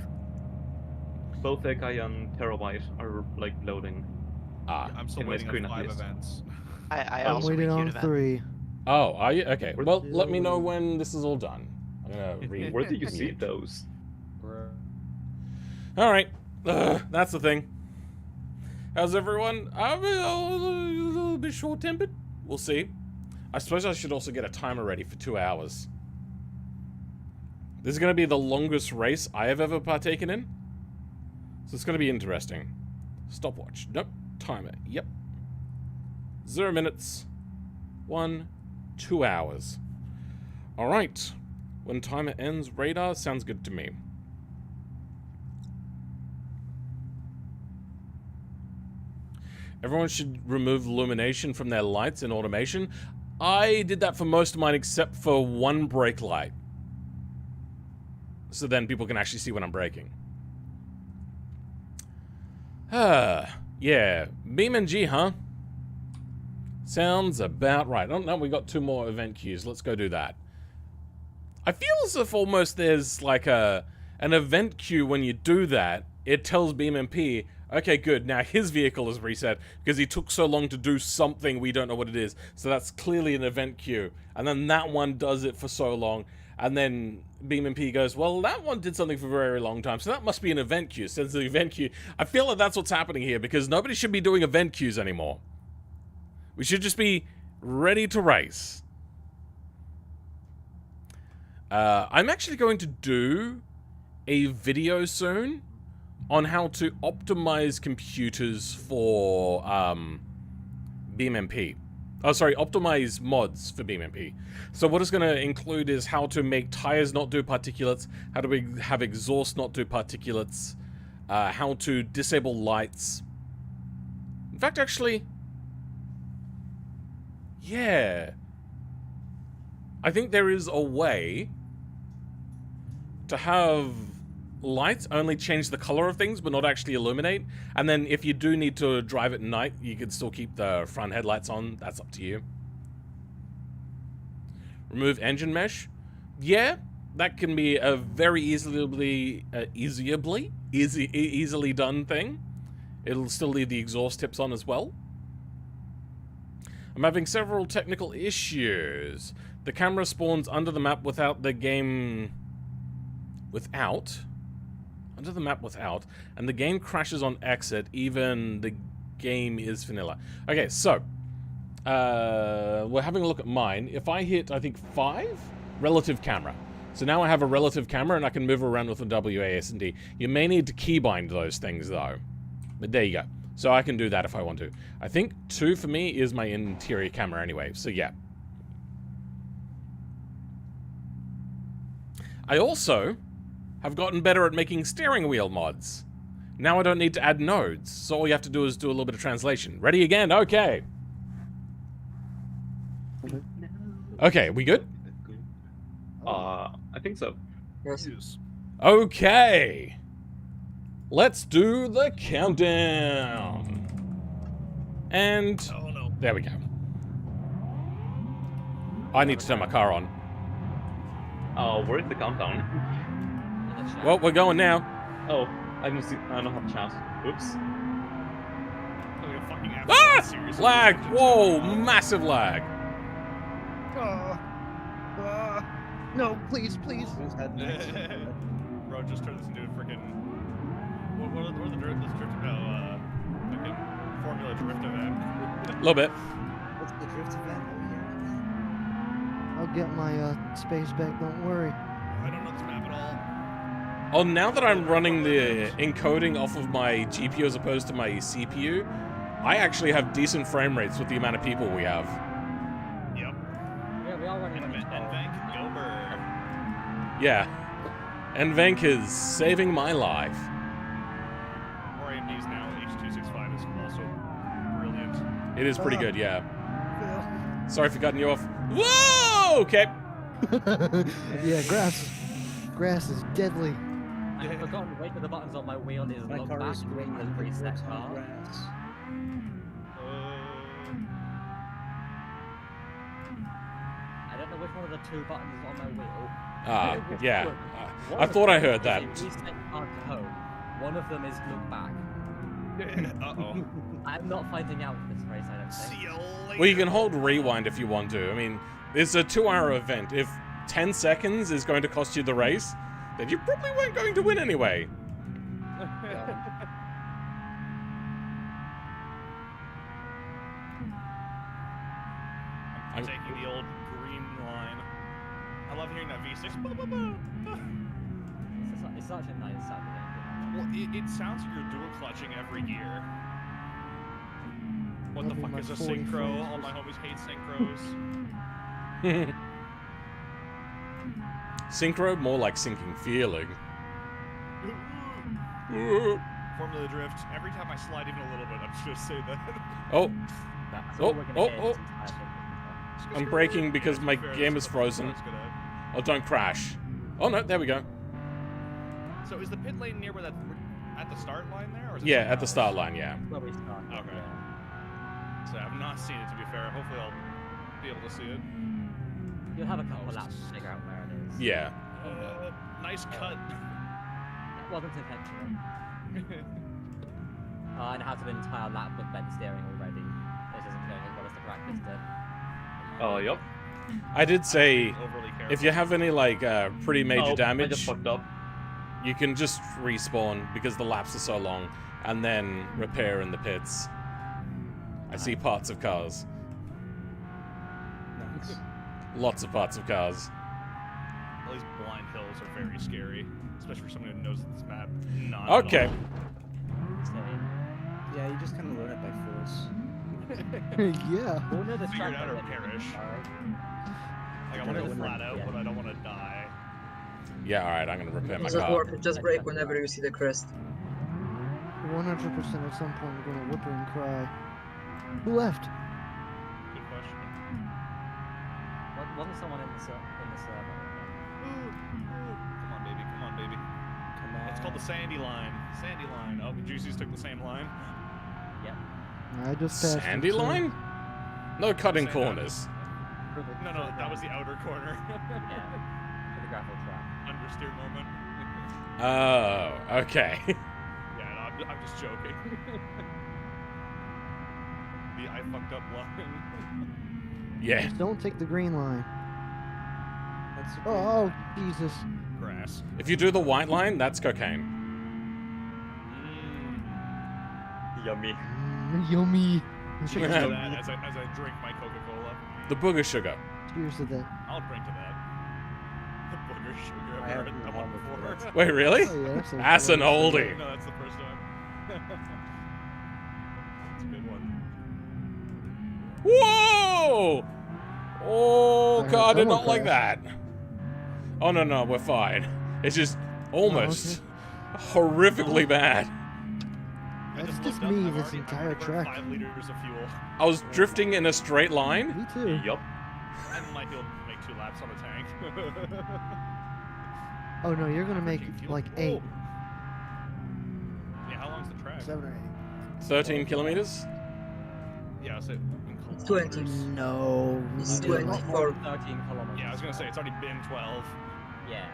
Ekai and Terabyte are like loading. Ah. I'm still in my waiting screen on at 5 least. events. I I'm also waiting reviewed on event. 3. Oh, are you? Okay. Well, let me know when this is all done. I'm gonna read. Where did you see those? Alright. That's the thing. How's everyone? I'm a little bit short-tempered. We'll see. I suppose I should also get a timer ready for 2 hours. This is going to be the longest race I have ever partaken in. So it's going to be interesting. Stopwatch. Nope. Timer. Yep. 0 minutes. 2 hours. All right. When timer ends, radar sounds good to me. Everyone should remove illumination from their lights in automation. I did that for most of mine except for one brake light. So then people can actually see when I'm braking. Yeah. BeamNG, huh? Sounds about right. Oh, no, we got 2 more event queues. Let's go do that. I feel as if almost there's like an event queue when you do that. It tells BeamNP, okay, good, now his vehicle is reset because he took so long to do something we don't know what it is. So that's clearly an event queue. And then that one does it for so long. And then BeamNP goes, well, that one did something for a very long time, so that must be an event queue. Sends the event queue. I feel like that's what's happening here because nobody should be doing event queues anymore. We should just be ready to race. I'm actually going to do a video soon on how to optimize computers for BeamNP. Oh, sorry, optimize mods for BeamNP. So what it's going to include is how to make tires not do particulates, how to have exhaust not do particulates, how to disable lights. In fact, actually, yeah. I think there is a way to have lights only change the color of things but not actually illuminate, and then if you do need to drive at night you can still keep the front headlights on. That's up to you. Remove engine mesh. Yeah, that can be a very easily done thing. It'll still leave the exhaust tips on as well. I'm having several technical issues. The camera spawns under the map without the game under the map without, and the game crashes on exit, even the game is vanilla. Okay, so, we're having a look at mine. If I hit, I think 5, relative camera. So now I have a relative camera and I can move around with the WASD. You may need to keybind those things though. But there you go. So I can do that if I want to. I think 2 for me is my interior camera anyway, so yeah. I also have gotten better at making steering wheel mods. Now I don't need to add nodes, so all you have to do is do a little bit of translation. Ready again? Okay. Okay, we good? I think so. Yes. Okay. Let's do the countdown. And Oh no. there we go. I need to turn my car on. Where's the countdown? Well, we're going now. Oh, I don't have chat. Oops. Like a fucking Ah! seriously. Lag! Whoa, massive lag. No, please, please. Who's had an accident? Bro, just turned this into a freaking. What are the drift? This drift? No, fucking Formula Drift event. A little bit. What's the drift event? I'll get my space back, don't worry. I don't know this map at all. Oh, now that I'm running the encoding off of my GPU as opposed to my CPU, I actually have decent frame rates with the amount of people we have. Yep. Yeah, we are running on And Vank Gilbert. Yeah. And Venk is saving my life. Or AMD's now H265 is also brilliant. It is pretty good, yeah. Sorry for cutting you off. Whoa! Okay. Yeah, grass is deadly. I've forgotten which of the buttons on my wheel is My look car back is and green the and preset works on car. grass. I don't know which one of the 2 buttons is on my wheel. Yeah. One I of thought I them heard is that. a reset car to home. One of them is look back. Uh-oh. I'm not finding out this race, I don't See think. you later. Well, you can hold rewind if you want to. I mean, it's a 2-hour event. If 10 seconds is going to cost you the race, then you probably weren't going to win anyway. I'm taking the old green line. I love hearing that V6. Bah, bah, bah. It's such a nice sounding engine. Well, it sounds like you're dual clutching every gear. What the That'll be fuck my is a 40 synchro? frames All per my homies hate synchros. Synchro, more like sinking feeling. Formula drift. Every time I slide even a little bit, I'm just gonna say that. Oh, That's Oh, all we're gonna oh, hear oh. this entire thing. I'm braking because Yeah, my to be fair, game this is what the frozen. car's good at. Oh, don't crash. Oh no, there we go. So is the pit lane near where that at the start line there, or is it Yeah, somewhere at the else? start line, yeah. Where we start. Okay. Yeah. So I've not seen it, to be fair. Hopefully I'll be able to see it. You'll have a couple of laps to figure out where it is. Yeah. Nice cut. That wasn't intentional. And I have an entire lap with bent steering already. This isn't going as well as the practice did. Oh, yep. I did say, Overly careful. if you have any, like, pretty major Oh, I just damage, fucked up. you can just respawn because the laps are so long, and then repair in the pits. I see parts of cars. Nice. Lots of parts of cars. All these blind hills are very scary, especially for someone who knows this map. Not Okay. At all. Yeah, you just kind of learn it by force. Yeah. We'll know the Figure it track out or by the end of the perish. game, alright? Like I want to go flat out, but I don't want to die. Yeah, alright, I'm gonna repair my It's just car. worth it. Just brake whenever you see the crest. 100% at some point I'm gonna whimper and cry. Who left? Good question. Wasn't someone in the server? Come on, baby. Come on, baby. Come on. It's called the Sandy Line. Sandy Line. Oh, Juicy's took the same line. Yep. I just passed. Sandy it, so- line? No cutting Sandy line. corners. No, that was the outer corner. Yeah. For the gravel track. Understeer moment. Oh, okay. Yeah, no, I'm just joking. The I fucked up line. Yeah. Just don't take the green line. That's Oh, Jesus. Grass. If you do the white line, that's cocaine. Yummy. Yummy. Cheers to that as I drink my Coca-Cola. The booger sugar. Cheers to that. I'll drink to that. The booger sugar. I I've haven't heard that had one it before. before. Wait, really? Oh, yeah, that's, That's an oldie. No, that's the first time. That's a good one. Whoa! Oh, I heard God, I did someone not like crash. that. Oh, no, we're fine. It's just almost horrifically bad. I That's just just looked up, me I've this already entire burned track. 5 liters of fuel. I was drifting in a straight line. Me too. Yup. I might be able to make 2 laps on the tank. Oh no, you're gonna make Averaging fuel. like Whoa. 8, Yeah, how long's the track? 7 or 13 kilometers? Yeah, I'll say in It's kilometers. 20. 8. No. It's no. 24. 13 kilometers. Yeah, I was gonna say it's already been 12. Yeah.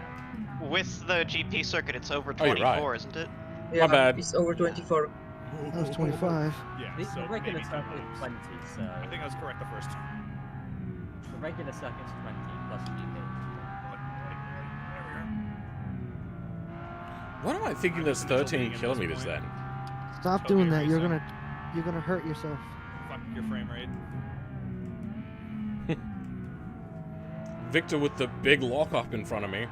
With the GP circuit, it's over Oh, you're 24, right. isn't it? Yeah, bad. it's over 24. That was 25. Yeah, The, so the regular maybe 2 circuit is laps. 20, so I think I was correct the first time. the regular circuit's 20 plus GP. What am I thinking there's 13 kilometers then? Stop Totally doing that. You're reset. gonna hurt yourself. Fuck your frame rate. Victor with the big lock-up in front of me.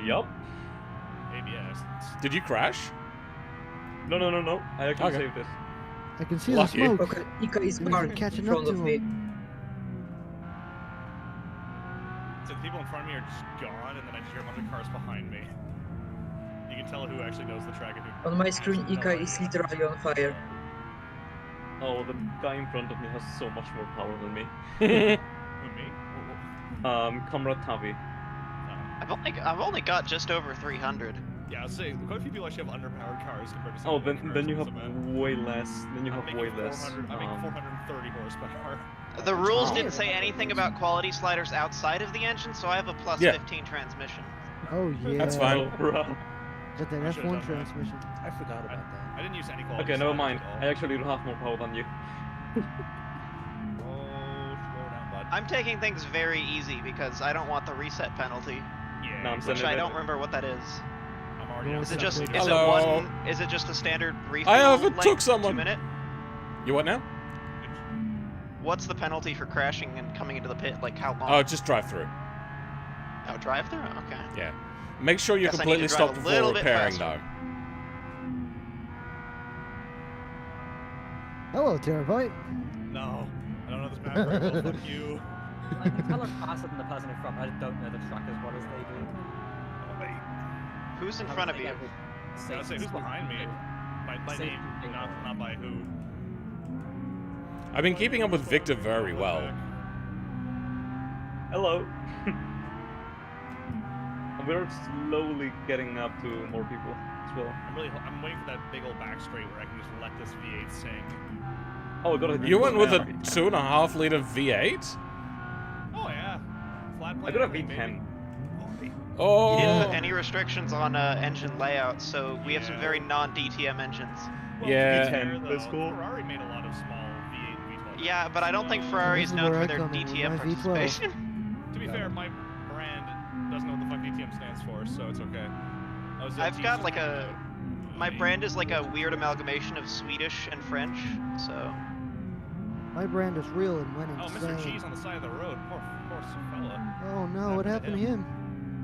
Yup. ABS. Did you crash? No. I actually Okay. saved this. I can see Lucky. the smoke. Okay, Ika is Maybe parked in catching up front to of him. me. So the people in front of me are just gone, and then I just hear a bunch of cars behind me. You can tell who actually knows the track and who On my screen, absolutely Ika no is idea. literally on fire. Oh, the guy in front of me has so much more power than me. Who, me? Comrade Tavi. I've only got just over 300. Yeah, I'll say quite a few people actually have underpowered cars compared to some Oh, of the then you cars have in this event. way less. Then you I'm have way making less. 400 I'm making 430 horsepower. The rules Oh. didn't say anything about quality sliders outside of the engine, so I have a plus Yeah. 15 transmission. Oh yeah. That's fine. Oh, bruh. Got that I should've F1 done that. transmission. I forgot about that. I didn't use any quality Okay, never sliders mind. at all. I actually do have more power than you. Oh, slow down, bud. I'm taking things very easy because I don't want the reset penalty, Yeah, No, I'm which sending I it- don't remember what that is. I'm already Is on Is it just 7 is liters. it Hello. one? Is it just a standard refill? I overtook length, someone. 2 minute? You what now? What's the penalty for crashing and coming into the pit? Like how long? Oh, just drive through. Oh, drive through. Okay. Yeah. Make sure you're Guess I need to completely drive stopped a before little bit repairing, faster. though. Hello, Terabyte. No, I don't know this map very well. Fuck you. I can tell I'm faster than the person in front, but I just don't know the track as well as they do. Who's in I front of think you? I would I say was say, who's behind me? By Safety name, thing. not by who. I've been keeping up with Victor very well. Hello. We're slowly getting up to more people as well. I'm waiting for that big old back straight where I can just let this V8 sing. Oh, I got a You went with a V10. 2.5 liter V8? Oh yeah. Flat I plate got a everything, V10. baby. Oh. You didn't put any restrictions on engine layout, so we have some very non-DTM engines. Well, Yeah. to be fair, V10, though, that's cool. Ferrari made a lot of small V8 and V12. Yeah, but I don't think Ferrari is This is known where for I their come in with DTM my V12. participation. To be fair, my brand doesn't know what the fuck DTM stands for, so it's okay. I've got like my brand is like a weird amalgamation of Swedish and French, so. My brand is real and went Oh, insane. Mr. Cheese on the side of the road. Poor fella. Oh no, what happened to him?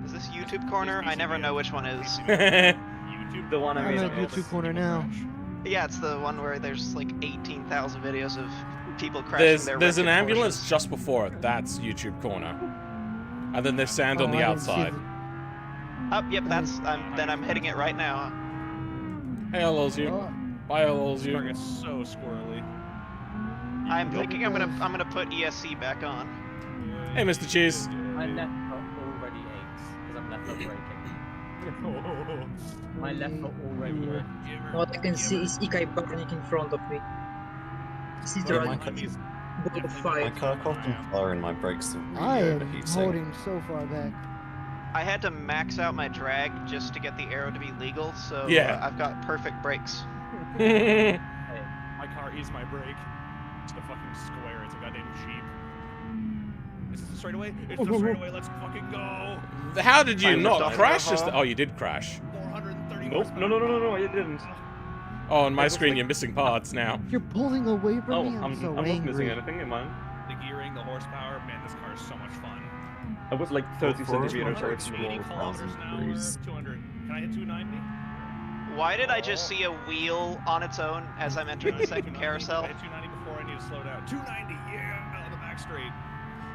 Is this YouTube corner? I never know which one is. YouTube. The one I I'm made. at YouTube corner now. Yeah, it's the one where there's like 18,000 videos of people crashing their There's an wrecked ambulance Porsches. just before it. That's YouTube corner. And then there's sand Oh, on the I didn't see outside. Oh, yep, that's. Then I'm hitting it right now. Hey, hello's you. Oh, Bye, hello's you. Target's so squirrely. I'm thinking I'm gonna put ESC back on. Hey, Mr. Cheese. My left foot already aches because I'm left foot braking. My left foot already aches. What I can see is Ikai burning in front of me. It's literally my ball of My fire. car caught on fire and my brakes are I really am overheating. holding so far back. I had to max out my drag just to get the arrow to be legal, so Yeah. I've got perfect brakes. My car is my brake. It's the fucking square. It's a goddamn Jeep. Is this the straightaway? It's the straightaway. Let's fucking go. How did you Find the not dog crash in the this? hall. Oh, you did crash. 430 Nope. No, I didn't. Oh, on my That was screen like- you're missing parts now. You're pulling away from Oh, me. I'm so I'm not angry. missing anything in mine. The gearing, the horsepower. Man, this car is so much fun. I was like 30 for centimeters away 280 from explore the kilometers an hour. degrees. 200. Can I hit 290? Why did I just see a wheel on its own as I'm entering the second 290? carousel? I hit 290 before I need to slow down. 290, yeah, on the back straight.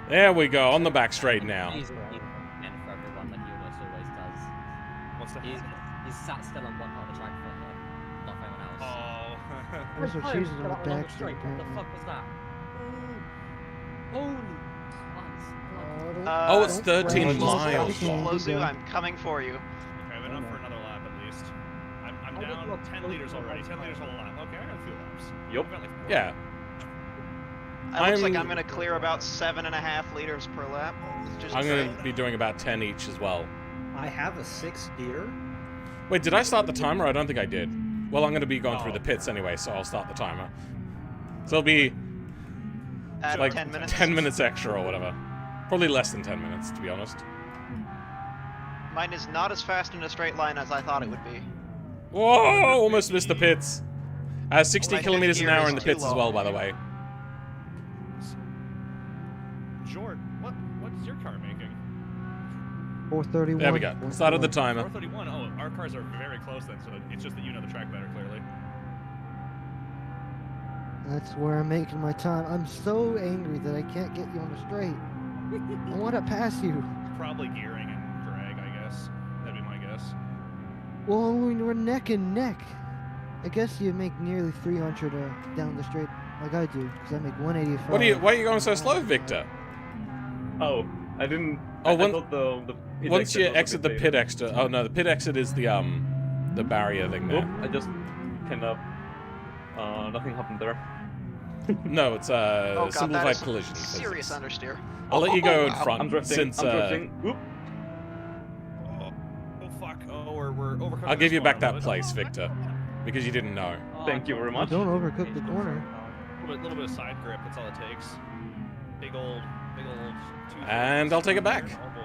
There we go, on the back straight now. He's again for everyone like he almost always does. What's the He's sat still on one part of the track for him, not for anyone else. Oh. Also, Oh, cheese is got on out the along back straight. straight. What the fuck was that? Holy Christ. Oh, it's don't 13 crash. miles. Lozu, I'm coming for you. Okay, I have enough for another lap at least. I'm Oh, down look, 10 look, liters look, already. look, 10 look, liters a look. lap. Okay, I got a few laps. Yup. I've got like 4. Yeah. It looks like I'm- I'm gonna clear about 7.5 liters per lap. Just I'm going to be doing about 10 each as well. I have a 6-gear. Wait, did I start the timer? I don't think I did. Well, I'm going to be going through Oh. the pits anyway, so I'll start the timer. So it'll be at like 10 minutes. 10 minutes extra or whatever. Probably less than 10 minutes, to be honest. Mine is not as fast in a straight line as I thought it would be. Whoa! Almost missed the pits. 60 My fifth kilometers an gear hour is in the too pits as low. well, by the way. Jord, what's your car making? 431. There we go. Started the 431. timer. 431. Oh, our cars are very close then, so it's just that you know the track better, clearly. That's where I'm making my time. I'm so angry that I can't get you on the straight. I want to pass you. Probably gearing and drag, I guess. That'd be my guess. Well, we're neck and neck. I guess you make nearly 300 down the straight like I do, because I make 185. Why are you going so slow, Victor? Oh, I didn't. Oh, I one- thought the pit Once you exit was a exit the bit pit later. exit, oh no, the pit exit is the barrier thing Nope, there. I just kind of. Nothing happened there. No, it's Oh god, that simplified is some collision. serious physics. understeer. I'll let you go in wow. front I'm drifting. since I'm drifting. Oop. Oh fuck. Oh, we're overcoming. I'll give this you back corner, that boys. place, Victor, because you didn't know. Thank you very much. Don't overcook the corner. Little bit of side grip. That's all it takes. Big old. 2 And I'll take it back. Oh boy.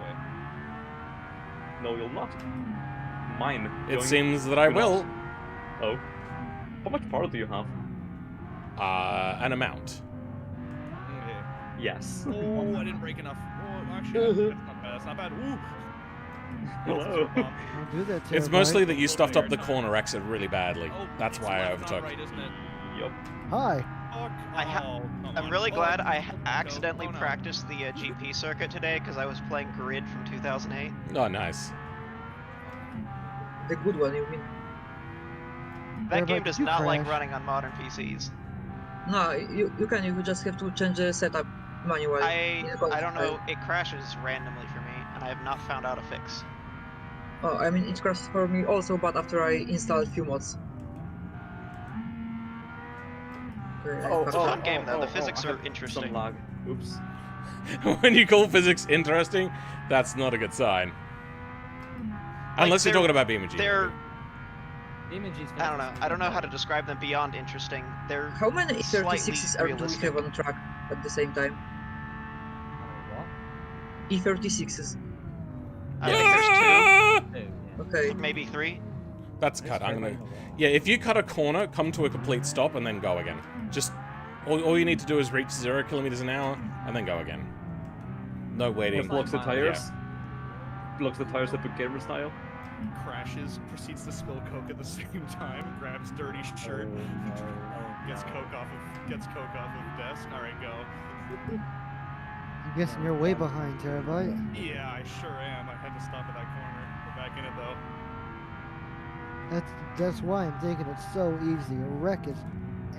No, you'll not. Mine. It Going seems that I to will. not. Oh. How much power do you have? An amount. Okay. Yes. Oh, I didn't break enough. Oh, actually, that's not bad. That's not bad. Ooh. Hello. Don't do that to It's her, mostly Mike. that you stuffed up the corner exit really badly. Oh, That's it's why I left, not overtook. right, isn't it? Yup. Hi. fuck? I'm really glad I accidentally practiced the GP circuit today because I was playing Grid from 2008. Oh, nice. The good one, you mean? That game does not like running on modern PCs. No, you can. You just have to change the setup manually. I don't know. It crashes randomly for me, and I have not found out a fix. Oh, I mean, it crashed for me also, but after I installed a few mods. Okay, It's a fun game though. The physics are interesting. Some lag. Oops. When you call physics interesting, that's not a good sign. Unless you're talking about BeamNG. I don't know. I don't know how to describe them beyond interesting. They're how many E36s do we realistic. have on track at the same time? E36s. I think there's Okay. two. Maybe three. That's cut. I'm gonna. Yeah, if you cut a corner, come to a complete stop and then go again. Just all you need to do is reach 0 kilometers an hour and then go again. No waiting. Blocks the tires. Blocks the tires at the gamer style. Crashes, proceeds to spill coke at the same time, grabs dirty shirt, gets coke off of desk. All right, go. I'm guessing you're way behind, Terabyte. Yeah, I sure am. I had to stop at that corner. We're back in it though. That's why I'm thinking it's so easy. A wreck is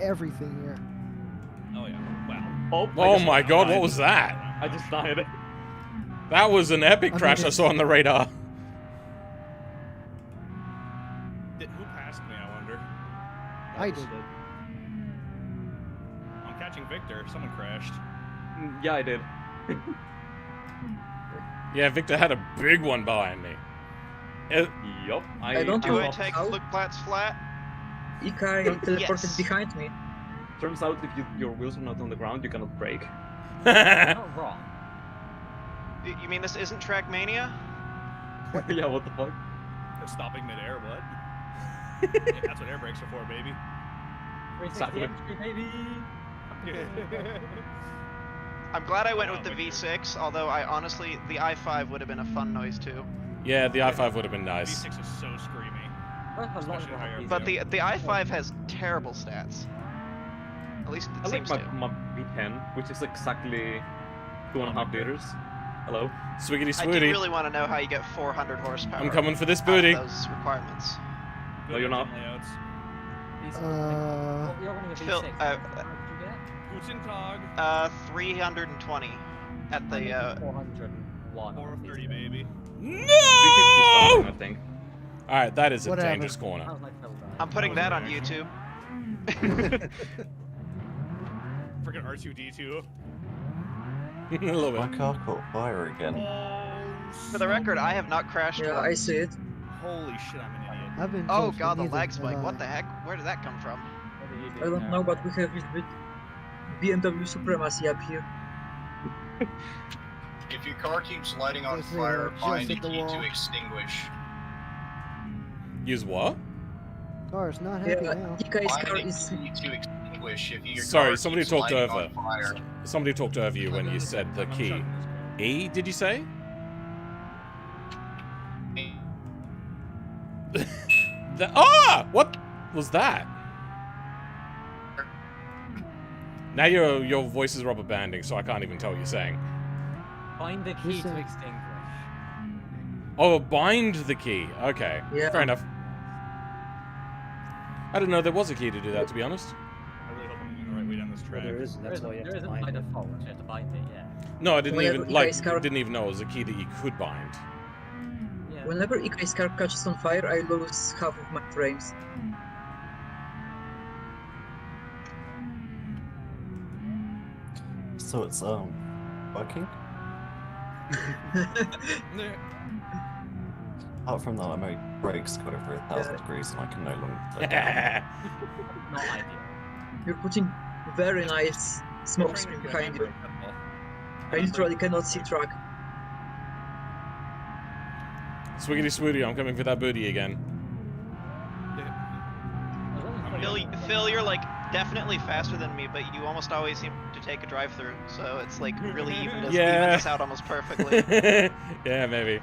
everything here. Oh yeah. Wow. Oh my god, what was that? I just died. That was an epic crash I saw on the radar. Who passed me, I wonder? I did. I'm catching Victor. Someone crashed. Yeah, I did. Yeah, Victor had a big one behind me. Yup. I don't Do know I take how. flats flat? Ikai teleported Yes. behind me. Turns out if your wheels are not on the ground, you cannot brake. Not wrong. You mean this isn't Trackmania? Yeah, what the fuck? They're stopping midair, what? Yeah, that's what air brakes are for, baby. 360 entry, baby. I'm glad I went with the V6, although I honestly, the i5 would have been a fun noise too. Yeah, the i5 would have been nice. V6 is so screamy. Especially higher. But the i5 has terrible stats. At least it I like seems my, to. my V10, which is exactly 2.5 liters. Hello? Swiggity I do swooty. really want to know how you get 400 horsepower. I'm coming for this out of booty. Those requirements. No, you're not. Layouts. You're running a V6. Phil, How much did you get? Hoots and Tog. 320 at the 401. 430, baby. No! I think. Alright, that is a Whatever. dangerous corner. That was like Phil died. I'm putting that on actually. YouTube. Freaking R2D2. A little My bit. car caught fire again. For the record, I have not crashed Yeah, once. I see it. Holy shit, I'm an idiot. I've been Oh close, god, but the neither lag have spike. I. What the heck? Where did that come from? What did you do I don't there? know, but we have a bit BMW supremacy up here. If your car keeps lighting on Guess they fire, just find the hit the key wall. to extinguish. Use what? Car's not Yeah, happy now. Ikai's car Find the is. key to extinguish if your Sorry, car somebody keeps talked lighting over. on fire. Somebody talked over you when you said the key. E, did you say? What was that? Now your voice is rubber banding, so I can't even tell what you're saying. Find the key Listen. to extinguish. Oh, bind the key. Okay, Yeah. fair enough. I didn't know there was a key to do that, to be honest. I really hope I'm going the right way down this track. There isn't. That's why you have There to isn't by find it. default. You have to bind it, yeah. No, I didn't Whenever even Ikai's car- didn't even know it was a key that you could bind. Yeah. Whenever Ikai's car catches on fire, I lose half of my frames. So it's working. Apart from that, my brakes go over 1,000 degrees and I can no longer slow down. Not ideal. You're putting very nice smoke screen behind you. I literally cannot see track. Swiggity swooty, I'm coming for that booty again. Phil, you're like definitely faster than me, but you almost always seem to take a drive-through, so it's like really even this out almost perfectly. Yeah, maybe.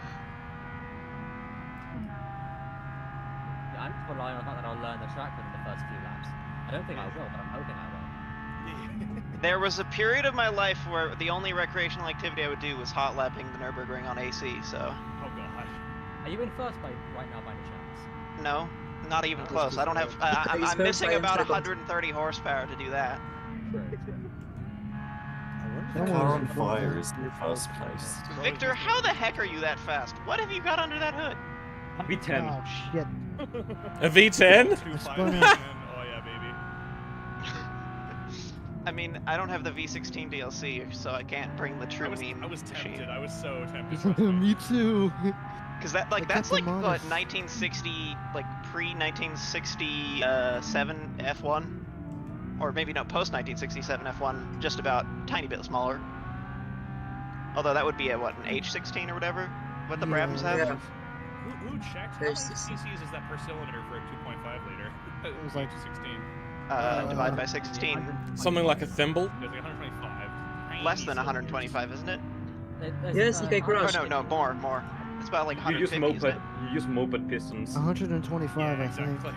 Yeah, I'm just relying on the fact that I'll learn the track within the first few laps. I don't think I will, but I'm hoping I will. There was a period of my life where the only recreational activity I would do was hot lapping the Nürburgring on AC, so... Oh god. Are you in first right now by any chance? No, not even That's close. I don't have... I'm first, missing I am about second. 130 horsepower to do that. The car on fire is in first place. Victor, how the heck are you that fast? What have you got under that hood? V10. Oh shit. A V10? 2.5 Spun and out. oh yeah, baby. I mean, I don't have the V16 DLC, so I can't bring the true I was meme tempted. machine. I was so tempted. Me too. Because that, like, I that's kept like, them what, honest. 1960, like, pre-1967 F1? Or maybe no, post-1967 F1, just about a tiny bit smaller. Although that would be a, what, an H16 or whatever? What the Brabhams have? Yeah. Who checked? How many cc's is that per cylinder for a 2.5 liter? It was like 16. Divide by 16. Something like a thimble? It was like 125. Less than 125, isn't it? Yes, EK Oh, Crush. no, more. It's about like You use 150, isn't it? moped. You use moped pistons. 125, Yeah, I exactly. think.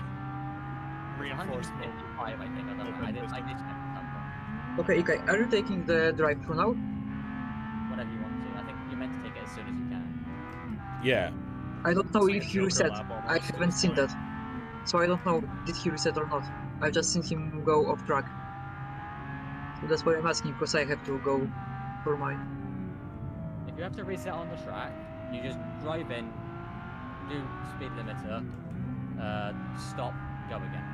Reinforced mode. 155, I think. I don't know. I did check that. Okay, EK, are you taking the drive-through now? Whatever you want to. I think you're meant to take it as soon as you can. Yeah. I don't know It's like if a he Joker reset. lap almost I at haven't this seen point. that. So I don't know, did he reset or not? I've just seen him go off track. So that's why I'm asking, because I have to go for mine. If you have to reset on the track, you just drive in, do speed limiter, stop, go again.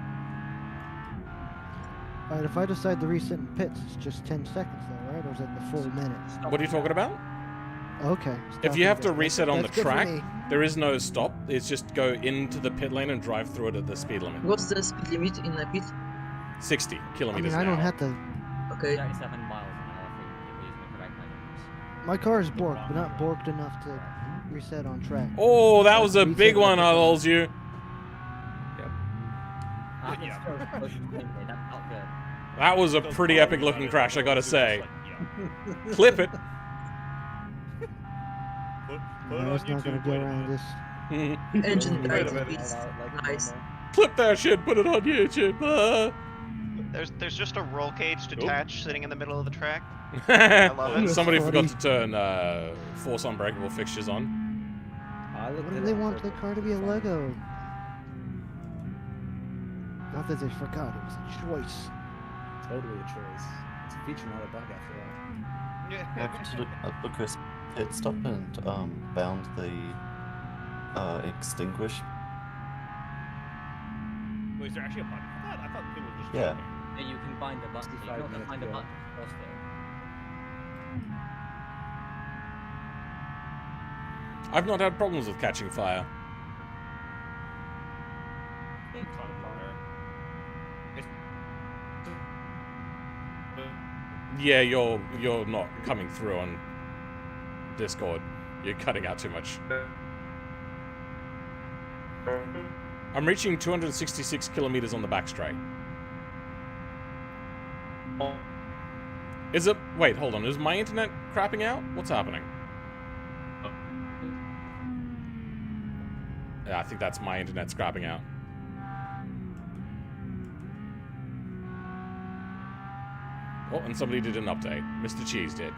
Alright, if I decide to reset in pits, it's just 10 seconds though, right? Or is it the full minute? Stop What are you talking about? Okay. If you have to reset on the That's good for track, me. there is no stop. It's just go into the pit lane and drive through it at the speed limit. What's the speed limit in a pit? 60 I kilometers mean, I an don't hour. have to. Okay. 37 miles an hour if you're using the correct measurements. My car is borked, but not borked enough to reset on track. Oh, that was a Reset big on one, pit I lane. loves you. That's so close to the limit, that's not good. That was a pretty epic looking crash, I gotta say. Clip it. No, it's not gonna go around this. Engine Wait a died. minute. It's nice. Clip that shit, put it on YouTube. There's just a roll cage detached sitting in the middle of the track. love it. Somebody That's forgot funny. to turn force unbreakable fixtures on. What do they want the car to be a Lego? Not that they forgot, it was a choice. Totally a choice. It's a feature, not a bug after all. Actually, Lucas pit stop and bound the extinguish. Wait, is there actually a button for that? I thought people were just Yeah. joking. Yeah, you can bind the button. So you 55 don't have to minutes find a ago. button first though. I've not had problems with catching fire. Yeah, you're not coming through on Discord. You're cutting out too much. I'm reaching 266 kilometers on the back straight. Is it? Wait, hold on. Is my internet crapping out? What's happening? Yeah, I think that's my internet crapping out. Oh, and somebody did an update. Mr. Cheese did.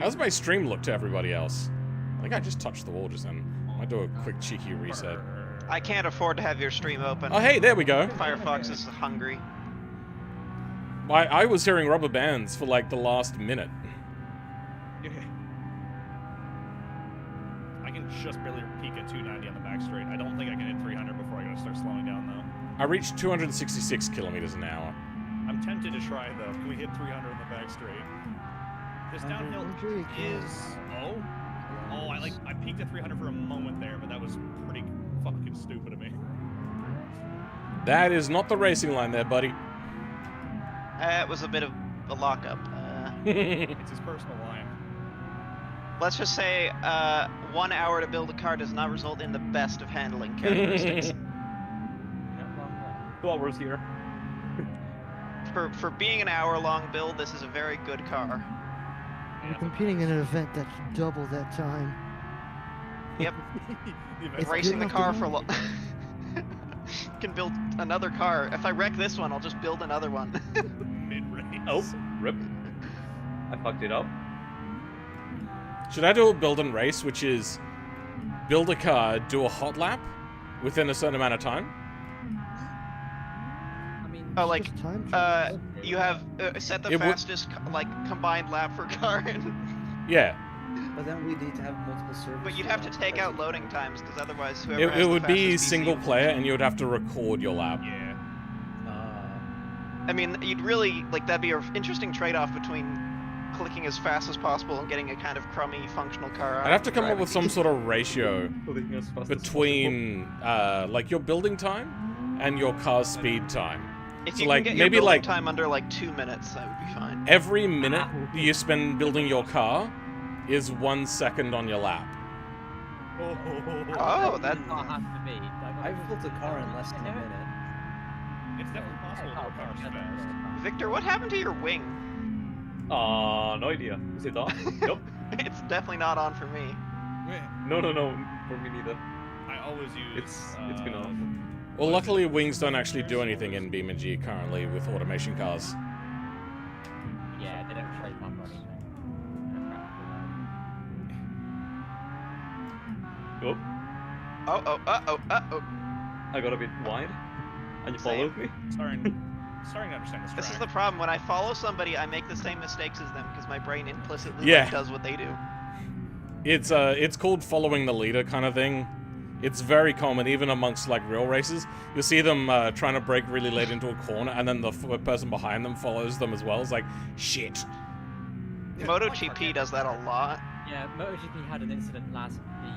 How's my stream look to everybody else? I think I just touched the wall just then. Might do a quick cheeky reset. I can't afford to have your stream open. Oh, hey, there we go. Firefox is hungry. I was hearing rubber bands for like the last minute. I can just barely peak at 290 on the back straight. I don't think I can hit 300 before I gotta start slowing down though. I reached 266 kilometers an hour. I'm tempted to try though. Can we hit 300 on the back straight? This downhill is I peaked at 300 for a moment there, but that was pretty fucking stupid of me. That is not the racing line there, buddy. It was a bit of a lockup. It's his personal line. Let's just say 1 hour to build a car does not result in the best of handling characteristics. 2 hours here. For being an hour-long build, this is a very good car. You're competing in an event that's double that time. Yep. It's Racing the good car enough for to win. can build another car. If I wreck this one, I'll just build another one. Mid-race. Oh, rip. I fucked it up. Should I do a build and race, which is build a car, do a hot lap within a certain amount of time? I mean, Oh, like, Just time trials. you have set the It would- fastest like combined lap for car, Yeah. But then we need to have multiple servers. but you'd for have to that take out every loading time. times because otherwise whoever It has the would be fastest single PC player, and you would have to record your lap. Yeah. I mean, you'd really like that'd be an interesting trade-off between clicking as fast as possible and getting a kind of crummy functional car. I'd have to come up with some sort of ratio Moving as fast as between, like, your building time and your car's speed time. If so, you like, can get your maybe, building like, time under like 2 minutes, that would be fine. every minute you spend building your car is 1 second on your lap. Oh, that. Not have to be. Like, I've built a car in less than a minute. It's definitely possible to build cars fast. Victor, what happened to your wing? No idea. Is it on? Nope. It's definitely not on for me. No, for me neither. I always use. It's been off. Well, luckily, wings don't actually do anything in BeamNG currently with automation cars. yeah, they don't shape up or anything. Oh, Oh. I got a bit wide. And you Same. followed me? Starting to understand this track. This is the problem. When I follow somebody, I make the same mistakes as them because my brain implicitly Yeah. like, does what they do. It's called following the leader kind of thing. It's very common, even amongst like real races. You'll see them trying to brake really late into a corner, and then the person behind them follows them as well. It's like, shit. MotoGP does that a lot. Yeah, MotoGP had an incident the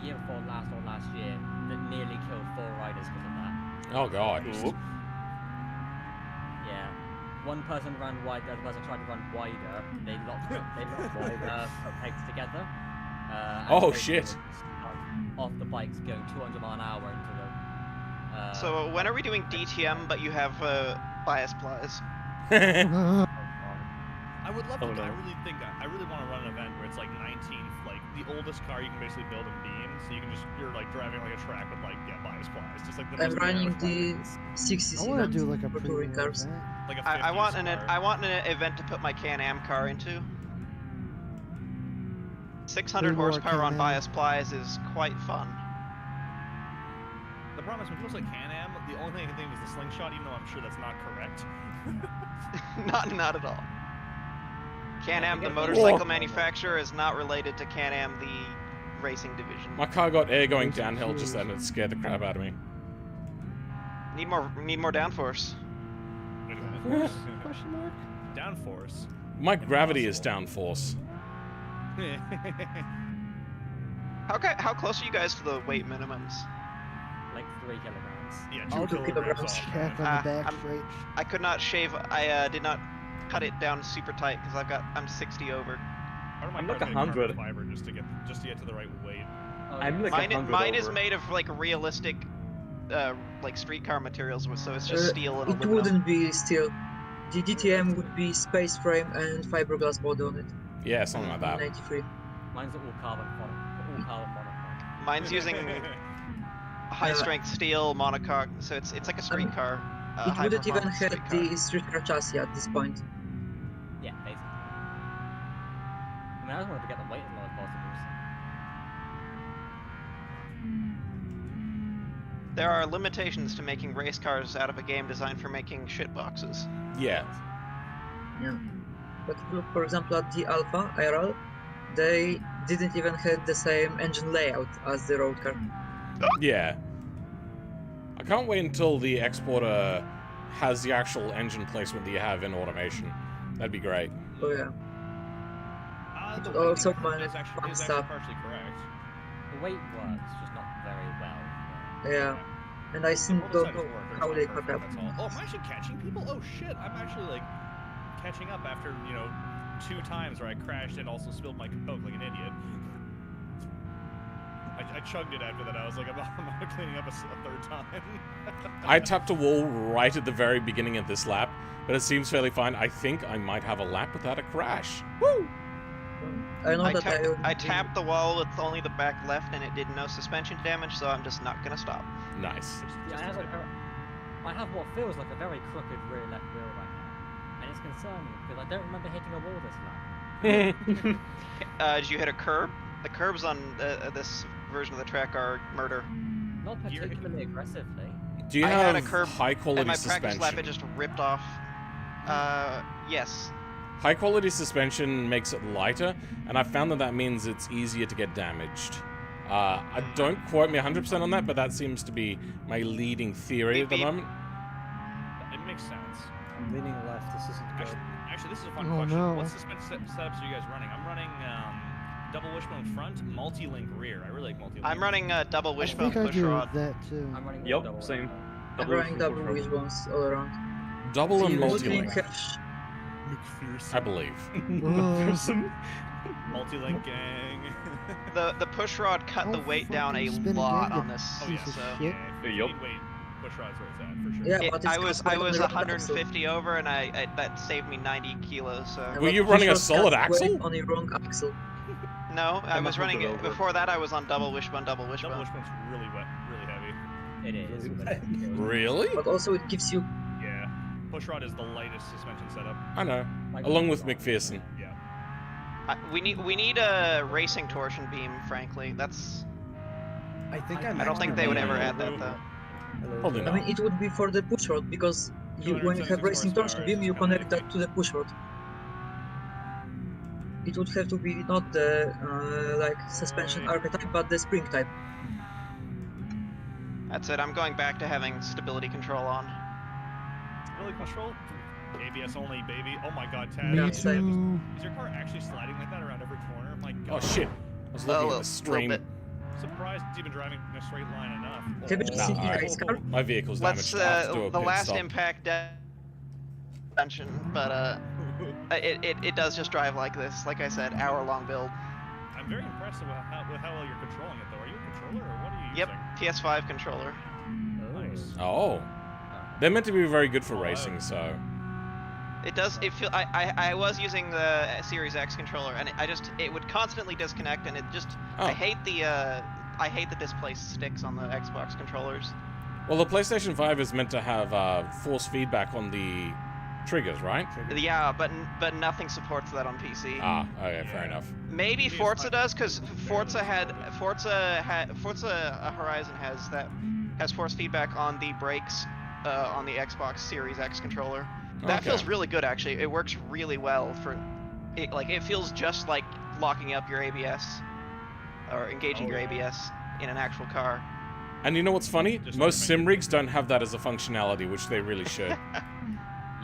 year before last or last year that nearly killed 4 riders because of that. Oh god. Yeah, one person ran wide, the other person tried to run wider. They locked pegs together. And Oh, they shit. were Off the bikes going 200 mile an hour into the. So when are we doing DTM, but you have bias plies? I would love to. Oh, no. I really want to run an event where it's like 19th, like the oldest car you can basically build in Beam, so you're like driving like a track with like bias plies, just like the. I'm most running average the 60 I want to event do like a for touring premium cars. event. Like a I want 50s car. I want an event to put my Can-Am car into. 600 Three more horsepower on Can-Am. bias plies is quite fun. The problem is when people say Can-Am, the only thing I can think of is the slingshot, even though I'm sure that's not correct. Not at all. Can-Am, the Whoa. motorcycle manufacturer, is not related to Can-Am, the racing division. My car got air going downhill just then. It scared the crap out of me. Need more downforce. Wait a Force? minute. Question mark? Downforce. My gravity is downforce. How close are you guys to the weight minimums? Like 3 kilograms. Yeah, Oh, 2 kilograms off. Check on Ah, the back I'm- straight. I could not shave. I did not cut it down super tight because I'm 60 over. Part of my I'm like car's made of carbon 100. fiber just to get to the right weight. Oh, I'm like Mine 100 mine is over. made of like realistic, like streetcar materials, so it's just steel and It aluminum. wouldn't be steel. The DTM would be space frame and fiberglass body on it. Yeah, something like that. 93. Mine's all carbon monocoque. Mine's using high strength steel monocoque, so it's like a streetcar. It high wouldn't even performance have streetcar. the streetcar chassis at this point. Yeah, basically. I mean, I just wanted to get the weight as low as possible. There are limitations to making race cars out of a game designed for making shitboxes. Yeah. Yeah. But look, for example, at the Alpha IRL, they didn't even have the same engine layout as the road car. Yeah. I can't wait until the exporter has the actual engine placement that you have in automation. That'd be great. Oh yeah. The It weight also thing managed is actually fun stuff. partially correct. The weight works, just not very well. Yeah. And I still Both don't sides know work, it's how not they perfect, caught up. that's all. Oh, I'm actually catching people? Oh shit, I'm actually like catching up after, 2 times where I crashed and also spilled my Coke like an idiot. I chugged it after that. I was like, I'm not cleaning up a third time. I tapped a wall right at the very beginning of this lap, but it seems fairly fine. I think I might have a lap without a crash. Woo! I know I, that I tapped the wall with only the back left, and it did no suspension damage, so I'm just not gonna stop. Nice. Yeah, I have what feels like a very crooked rear left wheel right now, and it's concerning because I don't remember hitting a wall this lap. Did you hit a curb? The curbs on this version of the track are murder. Not particularly aggressively. Do you I have had a curb high quality and my suspension? practice lap it just ripped off. Yes. High quality suspension makes it lighter, and I found that means it's easier to get damaged. I don't quote me 100% on that, but that seems to be my leading theory at the moment. It makes sense. I'm leaning left. This isn't good. Actually, this is a fun Oh, question. no. What suspension setups are you guys running? I'm running double wishbone front, multi-link rear. I really like multi-link. I'm running double I wishbone think I push do rod. that too. I'm running Yep, double same. I'm running double wishbones all around. Double and multi-link multi-link, I believe. Multi-link gang. The push rod cut the Oh, weight down a fucking spin lot again, on you this. Oh yeah, piece of so shit. Wait, push rod's where it's at for sure. Yeah, but it's I was cut on the wrong 150 over, and I that saved me 90 kilos. So axle. Were you But running a push rod solid cut weight axle? on the wrong axle. no, I I'm was running 100 over. before that. I was on double wishbone. Double wishbone's really wet, really heavy. It is. Really? But also it gives you. Yeah. Push rod is the lightest suspension setup. I know. Along with McPherson. Yeah. we need a racing torsion beam. Frankly, that's. I think I don't think they would ever add that though. Probably I not. mean, it would be for the push rod because when you have 276 racing torsion beam, you horsepower, connect that to the push rod. It would have to be not the like suspension archetype, but the spring type. That's it. I'm going back to having stability control on. Really control? ABS only, baby. Oh my god, Tad. Yeah, Is same. your car actually sliding like that around every corner? My Oh god. shit. I was looking at the stream. bit. Surprised it's even driving in a straight line enough. Have you just seen Nah, Eric's car? My vehicle's Let's damaged. I have to do a the pit last stop. impact suspension, but it does just drive like this. Like I said, hour-long build. I'm very impressed with how well you're controlling it, though. Are you a controller or what are you Yep, using? PS5 controller. Nice. Oh. They're meant to be very good for racing, so. It does. It feel. I was using the Series X controller, and it would constantly disconnect, and it just. Oh. I hate the displaced sticks on the Xbox controllers. Well, the PlayStation 5 is meant to have force feedback on the triggers, right? Yeah, but nothing supports that on PC. Ah, okay, fair enough. Maybe Forza does, because Forza Horizon has force feedback on the brakes on the Xbox Series X controller. That Okay. feels really good, actually. It works really well for it. Like it feels just like locking up your ABS or engaging your ABS in an actual car. And you know what's funny? Just Most like sim rigs don't have that as a functionality, which they really should. Oh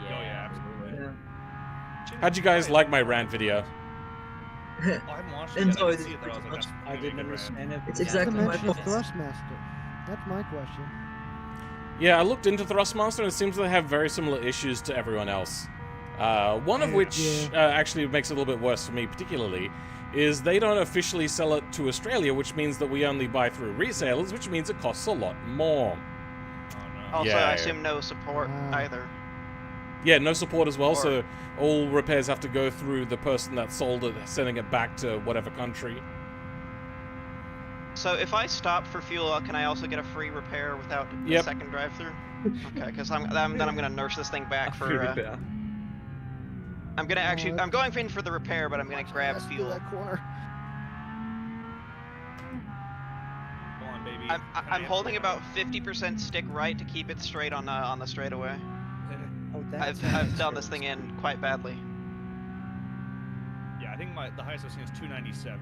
yeah, absolutely. Yeah. How'd you guys like my rant video? Oh, I haven't watched it. yet. I Enjoyed didn't see it it, though. I was pretty like, much. that's I gonna be a didn't good rant. understand it. It's but exactly the my mention of point. Thrustmaster. That's my question. Yeah, I looked into Thrustmaster, and it seems they have very similar issues to everyone else. One of which actually makes it a little bit worse for me, particularly, is they don't officially sell it to Australia, which means that we only buy through resellers, which means it costs a lot more. Oh no. Also, Yeah. I assume no support Wow. either. Yeah, no support as well, Or- so all repairs have to go through the person that sold it, sending it back to whatever country. So if I stop for fuel, can I also get a free repair without a Yep. second drive-through? Okay, because then I'm gonna nurse this thing back for. I'm going in for the repair, but I'm gonna grab Yes, fuel. that corner. Go on, baby. I'm holding about 50% stick right to keep it straight on the straightaway. Oh, that's I've done this thing in quite badly. Yeah, I think the highest I've seen is 297.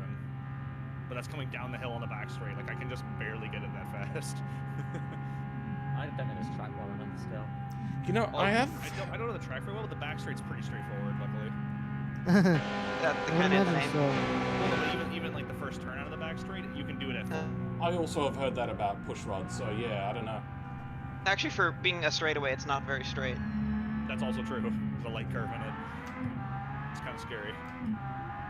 But that's coming down the hill on the back straight. Like I can just barely get it that fast. I don't know this track well enough still. You know, I have... I don't know the track very well, but the back straight's pretty straightforward, luckily. That I kind of imagine so. Well, even like the first turn out of the back straight, you can do it at full. I also have heard that about push rods, so yeah, I don't know. Actually, for being a straightaway, it's not very straight. That's also true. There's a light curve in it. It's kind of scary.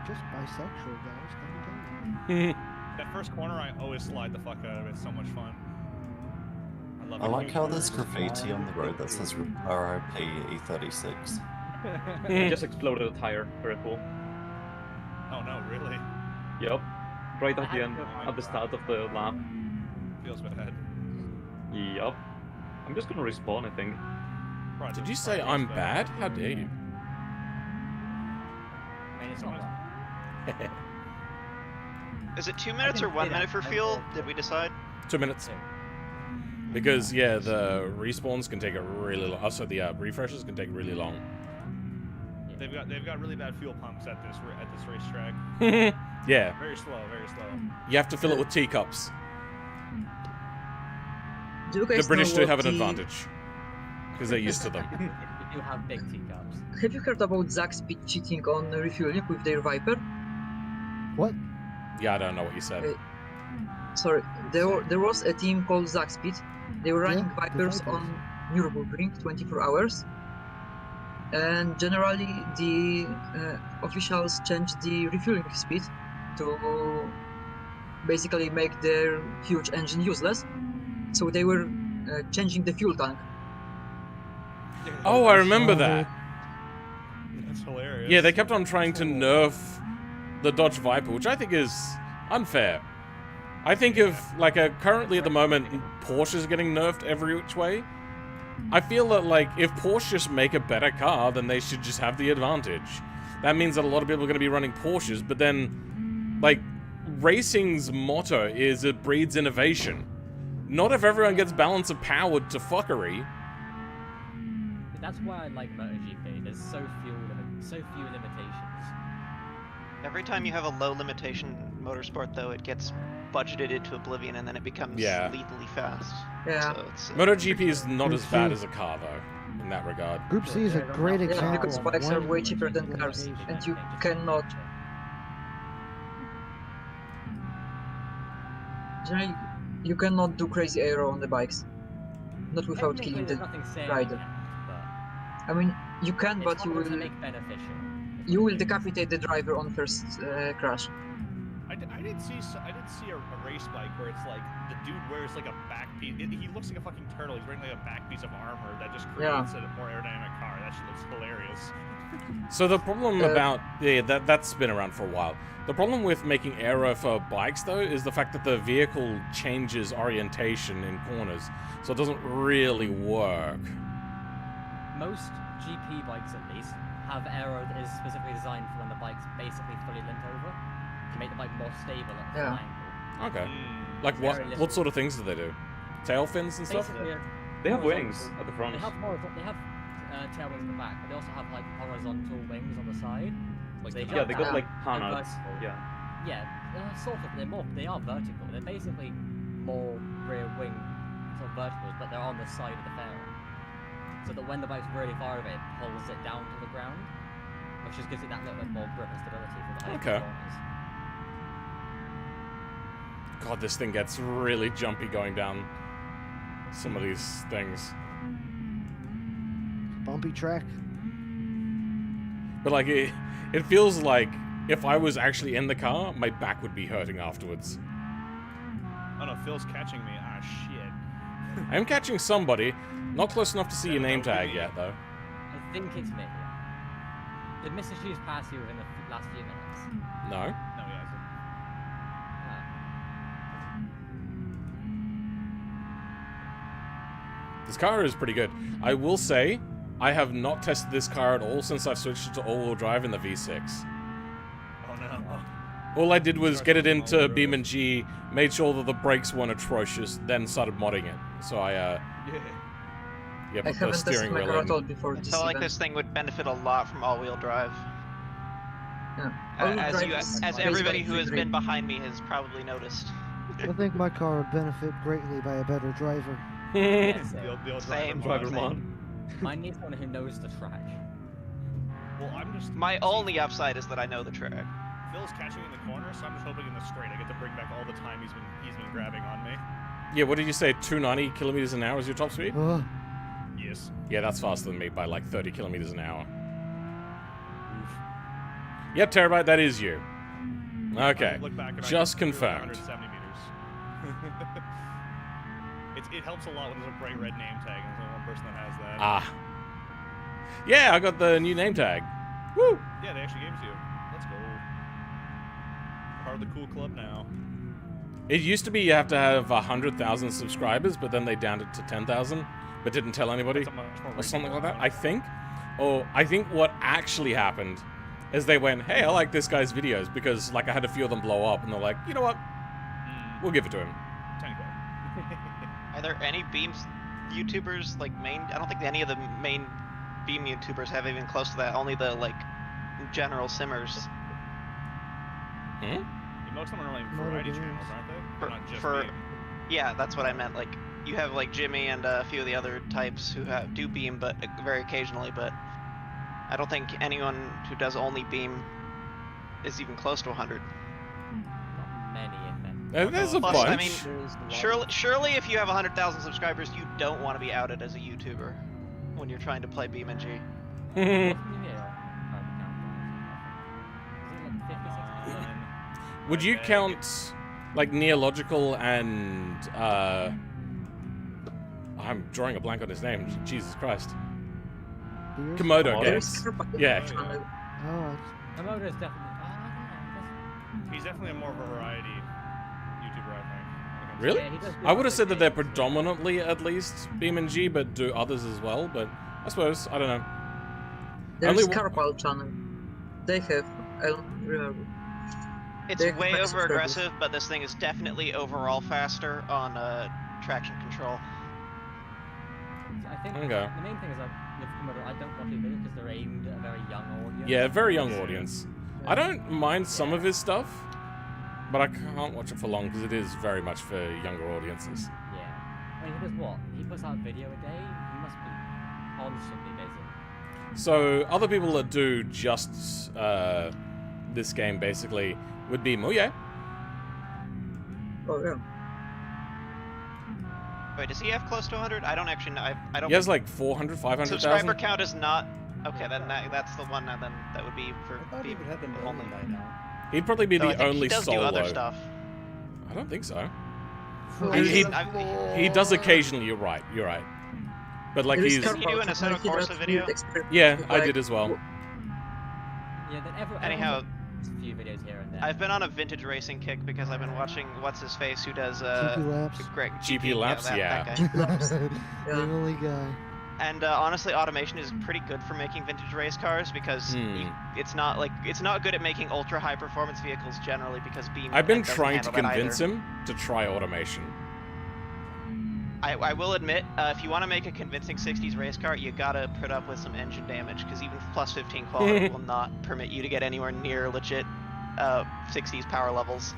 Just bisexual, guys. Come on. That first corner, I always slide the fuck out of it. It's so much fun. I love I it. like how there's graffiti on the road that says RIP E36. I just exploded a tire. Very cool. Oh no, really? Yep. Right I at the had end, to go at the start of the lap. Feels bad. Yep. I'm just gonna respawn, I think. Probably Did you just say probably I'm just bad? How dare you? I mean, it's not wrong. Is it 2 minutes or can 1 see that. minute for I fuel? will- Did we decide? 2 minutes. Two. Because, yeah, the respawns can take a really long... Also, the refreshes can take really long. They've got really bad fuel pumps at this racetrack. Yeah. Very slow, very slow. You have to fill it with teacups. Do you The guys British know do what have an the- advantage. Because they're used to them. You do have big teacups. Have you heard about Zaxby's cheating on refueling with their Viper? What? Yeah, I don't know what you said. Sorry, there was a team called Zaxby's. They were running Yeah, the Vipers Vipers. on Nürburgring 24 hours. And generally, the officials changed the refueling speed to basically make their huge engine useless. So they were changing the fuel tank. Oh, I remember that. That's hilarious. Yeah, they kept on trying to nerf the Dodge Viper, which I think is unfair. I think if, like, currently at the moment, Porsche is getting nerfed every which way. I feel that, like, if Porsche just make a better car, then they should just have the advantage. That means that a lot of people are going to be running Porsches, but then, like, racing's motto is it breeds innovation. Not if everyone gets balance of power to fuckery. That's why I like MotoGP. There's so few limitations. Every time you have a low limitation motorsport, though, it gets budgeted into oblivion, and then it becomes Yeah. lethally fast. Yeah. So it's, MotoGP is not Group as bad C. as a car, though, in that regard. Group C is a great Yeah, example. because of bikes are when way cheaper than cars, and you cannot. Generally, you cannot do crazy aero on the bikes, not without Technically, killing there's the nothing saying rider. you can't, but I mean, you can, it's but harder to make beneficial. you will decapitate the driver on first crash. I did see a race bike where it's like the dude wears like a back piece. He looks like a fucking turtle. He's wearing like a back piece of armor that just creates a more aerodynamic car. That shit looks hilarious. So the problem about... Yeah, that's been around for a while. The problem with making aero for bikes, though, is the fact that the vehicle changes orientation in corners, so it doesn't really work. Most GP bikes, at least, have aero that is specifically designed for when the bike's basically fully linked over to make the bike more stable at a full Yeah. angle. Okay. Like what? Very What little. sort of things do they do? Tail fins and stuff? Basically, They have horizontal- wings at the front. They have tail wings at the back, but they also have like horizontal wings on the side. Like They Yeah, jump they got out like and panels. vertical. Yeah. Yeah, sort of. They are vertical. They're basically more rear wing sort of verticals, but they're on the side of the fairing. So that when the bike's really far away, it pulls it down to the ground, which just gives it that little bit more grip and stability for the high Okay. corners. God, this thing gets really jumpy going down some of these things. Bumpy track. But like, it feels like if I was actually in the car, my back would be hurting afterwards. Oh no, Phil's catching me. Ah shit. I am catching somebody. Not close enough to see your name tag yet, though. I think it's me. Did Mr. Shoes pass you within the last few minutes? No. No, he hasn't. This car is pretty good. I will say, I have not tested this car at all since I've switched to all-wheel drive in the V6. Oh no. All I did was get it into Beam and G, made sure that the brakes weren't atrocious, then started modding it. So I, Yeah. yeah, I put the haven't tested steering my wheel car at all in. before I this felt like event. this thing would benefit a lot from all-wheel drive. Yeah. All-wheel As drive you, is as basically everybody who has free. been behind me has probably noticed. I think my car would benefit greatly by a better driver. Yes, The old Same. driver Driver mod. mod. Mine needs someone who knows the track. Well, I'm just. My only upside is that I know the track. Phil's catching in the corner, so I'm just hoping in the straight I get to bring back all the time he's been grabbing on me. Yeah, what did you say? 290 kilometers an hour is your top speed? Yes. Yeah, that's faster than me by like 30 kilometers an hour. Yep, Terabyte, that is you. Okay, Look back and I just can do confirmed. 170 meters. It helps a lot when there's a bright red name tag, and there's only one person that has that. Ah. Yeah, I got the new name tag. Woo! Yeah, they actually gave it to you. Let's go. Part of the cool club now. It used to be you have to have 100,000 subscribers, but then they downed it to 10,000, but didn't tell anybody, That's a much more or something like that, reasonable I think. Or I think what actually happened is they went, hey, I like this guy's videos, because like I had a few of them blow up, and they're like, you know what, we'll give it to him. Are there any Beams YouTubers, like main? I don't think any of the main Beam YouTubers have even close to that. Only the like general simmers. Hmm? Most of them are like variety channels, aren't they? They're not just Beam. Yeah, that's what I meant. Like you have like Jimmy and a few of the other types who do Beam, but very occasionally. But I don't think anyone who does only Beam is even close to 100. Not many, if that. There's a Plus, bunch. I mean, surely if you have 100,000 subscribers, you don't want to be outed as a YouTuber when you're trying to play BeamNG. Would you count like Neological and I'm drawing a blank on his name. Jesus Christ. Komodo Games. Yeah. Oh, Komodo's definitely. He's definitely a more variety YouTuber, I think. Really? Yeah, he does I would have said that they're games, yeah. predominantly at least BeamNG, but do others as well. But I suppose I don't know. There's Carpal channel. They have, I don't remember. It's They have way max over aggressive, subscribers. but this thing is definitely overall faster on traction control. I think Okay. the main thing is that with Komodo, I don't watch his videos because they're aimed at a very young audience. Yeah, very young audience. I don't mind some of his stuff, but I can't watch it for long because it is very much for younger audiences. Yeah. I mean, he does what? He puts out a video a day? He must be constantly busy. So other people that do just this game basically would be Muye. Oh yeah. Wait, does he have close to 100? I don't actually know. I don't. He has like 400, 500,000. Subscriber count is not. Okay, then that's the one. And then that would be for I thought he Beam would have been only. rolling by now. He'd probably be No, I the think only he does solo. do other stuff. I don't think so. I He does occasionally. You're right. You're right. But like There's he's. Did you do an channel, Assetto he does Corsa video? Yeah, I like- did as well. Yeah, then Anyhow, a few videos here and there. I've been on a vintage racing kick because I've been watching what's his face who does GP laps. Greg GP laps, yeah. that guy. The only guy. And honestly, automation is pretty good for making vintage race cars because it's not good at making ultra high performance vehicles generally because Beam. I've been doesn't trying to handle that convince either. him to try automation. I will admit, if you want to make a convincing 60s race car, you gotta put up with some engine damage because even plus 15 quality will not permit you to get anywhere near legit 60s power levels.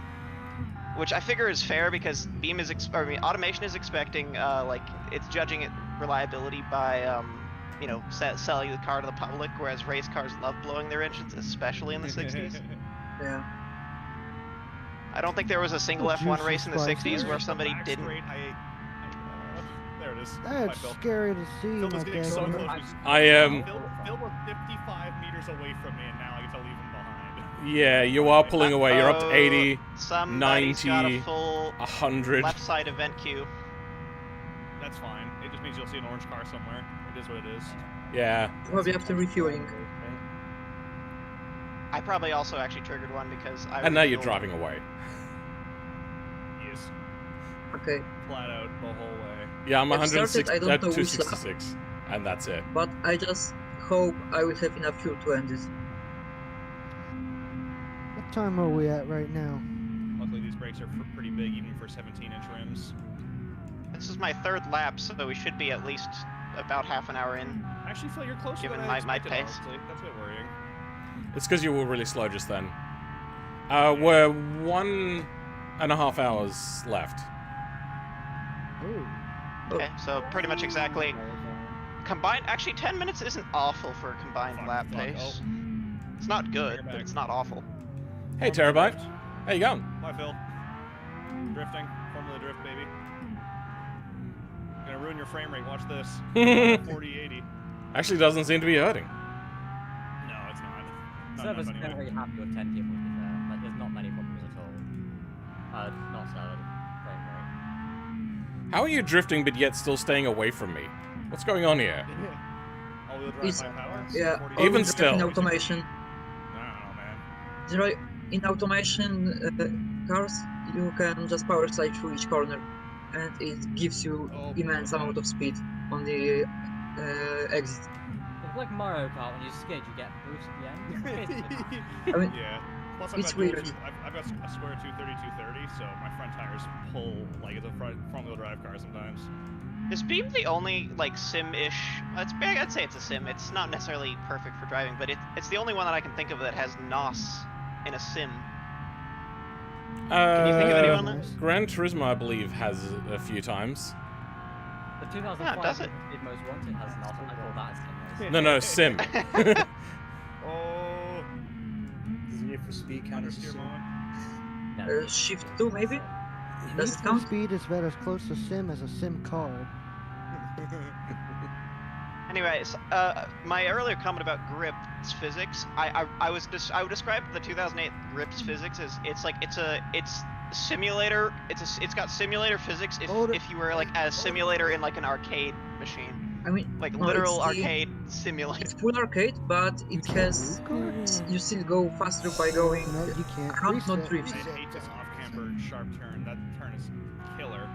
Which I figure is fair because Beam is, automation is expecting, like, it's judging it reliability by, you know, selling the car to the public, whereas race cars love blowing their engines, especially in the 60s. Yeah. I don't think there was a single Oh, F1 Jesus race in the Christ. 60s where somebody didn't. There it is. That's scary to see, Phil my was getting guy. so close. I am. Phil was 55 meters away from me, and now I get to leave him behind. Yeah, you are pulling away. You're up to 80, Somebody's 90, got a full 100. left side event queue. That's fine. It just means you'll see an orange car somewhere. It is what it is. Yeah. Probably after refueling. I probably also actually triggered one because I. And now you're refueled. driving away. Yes. Okay. Flat out the whole way. Yeah, I'm I've 160 started, I don't at know which 266, and that's it. But I just hope I will have enough fuel to end it. What time are we at right now? Luckily, these brakes are pretty big, even for 17-inch rims. This is my third lap, so we should be at least about half an hour in. Actually, Phil, you're closer Given than I my expected, pace. honestly. That's a bit worrying. It's because you were really slow just then. We're 1.5 hours left. Okay, so pretty much exactly. Combined, actually 10 minutes isn't awful for a combined lap pace. It's not good, but it's not awful. Hey, Terabyte. How you going? Bye, Phil. Drifting. Formula drift, baby. Gonna ruin your frame rate. Watch this. 4080. Actually doesn't seem to be hurting. No, it's not. Server's enough generally happy with 10 people, to be fair. Like, there's not many problems at all. Not server frame rate. How are you drifting but yet still staying away from me? What's going on here? All-wheel drive It's- by power? Yeah. 40 all-wheel Even drive still. in automation. I don't know, man. in automation cars, you can just power slide through each corner, and it gives you immense amount of speed on the exit. It's like Mario Kart, when you skid, you get boost at the end. I mean, Yeah. Plus, it's I've got, weird. I've got a square 230, so my front tires pull like it's a front-wheel drive car sometimes. Is Beam the only like sim-ish? I'd say it's a sim. It's not necessarily perfect for driving, but it's the only one that I can think of that has NOS in a sim. Can you think of anyone else? Gran Turismo, I believe, has a few times. The 2005 does it? Need Most Wanted has not. I call that a sim. No, sim. Oh. Does Need for Speed count as a sim? No. Shift 2 maybe? Does Need it for count? Speed is about as close to sim as a sim card. Anyways, my earlier comment about Grip's physics, I would describe the 2008 Grip's physics as it's simulator. It's got simulator physics if you were like a simulator in like an arcade machine. I mean, Like no, literal it's arcade simulator. It's full arcade, but it has. You still go faster by going No, you can't. around, not Reset, drift. I hate this off-camber sharp turn. That turn is killer.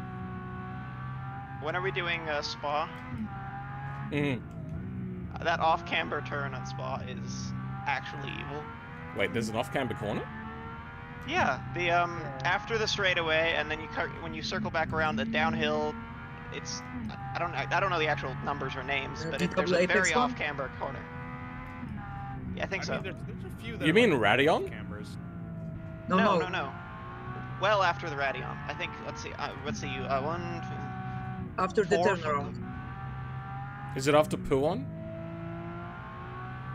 When are we doing Spa? Mhm. That off-camber turn on Spa is actually evil. Wait, there's an off-camber corner? Yeah, the after the straightaway, and then when you circle back around the downhill, it's I don't know the actual numbers or names, but there's a very off-camber corner. Yeah, I think so. Mean, there's a few that You are, mean like, Radion? off-cambers. No. Well after the Radion, I think. Let's see. One, two, After the 4 turnaround. Is it after Puon?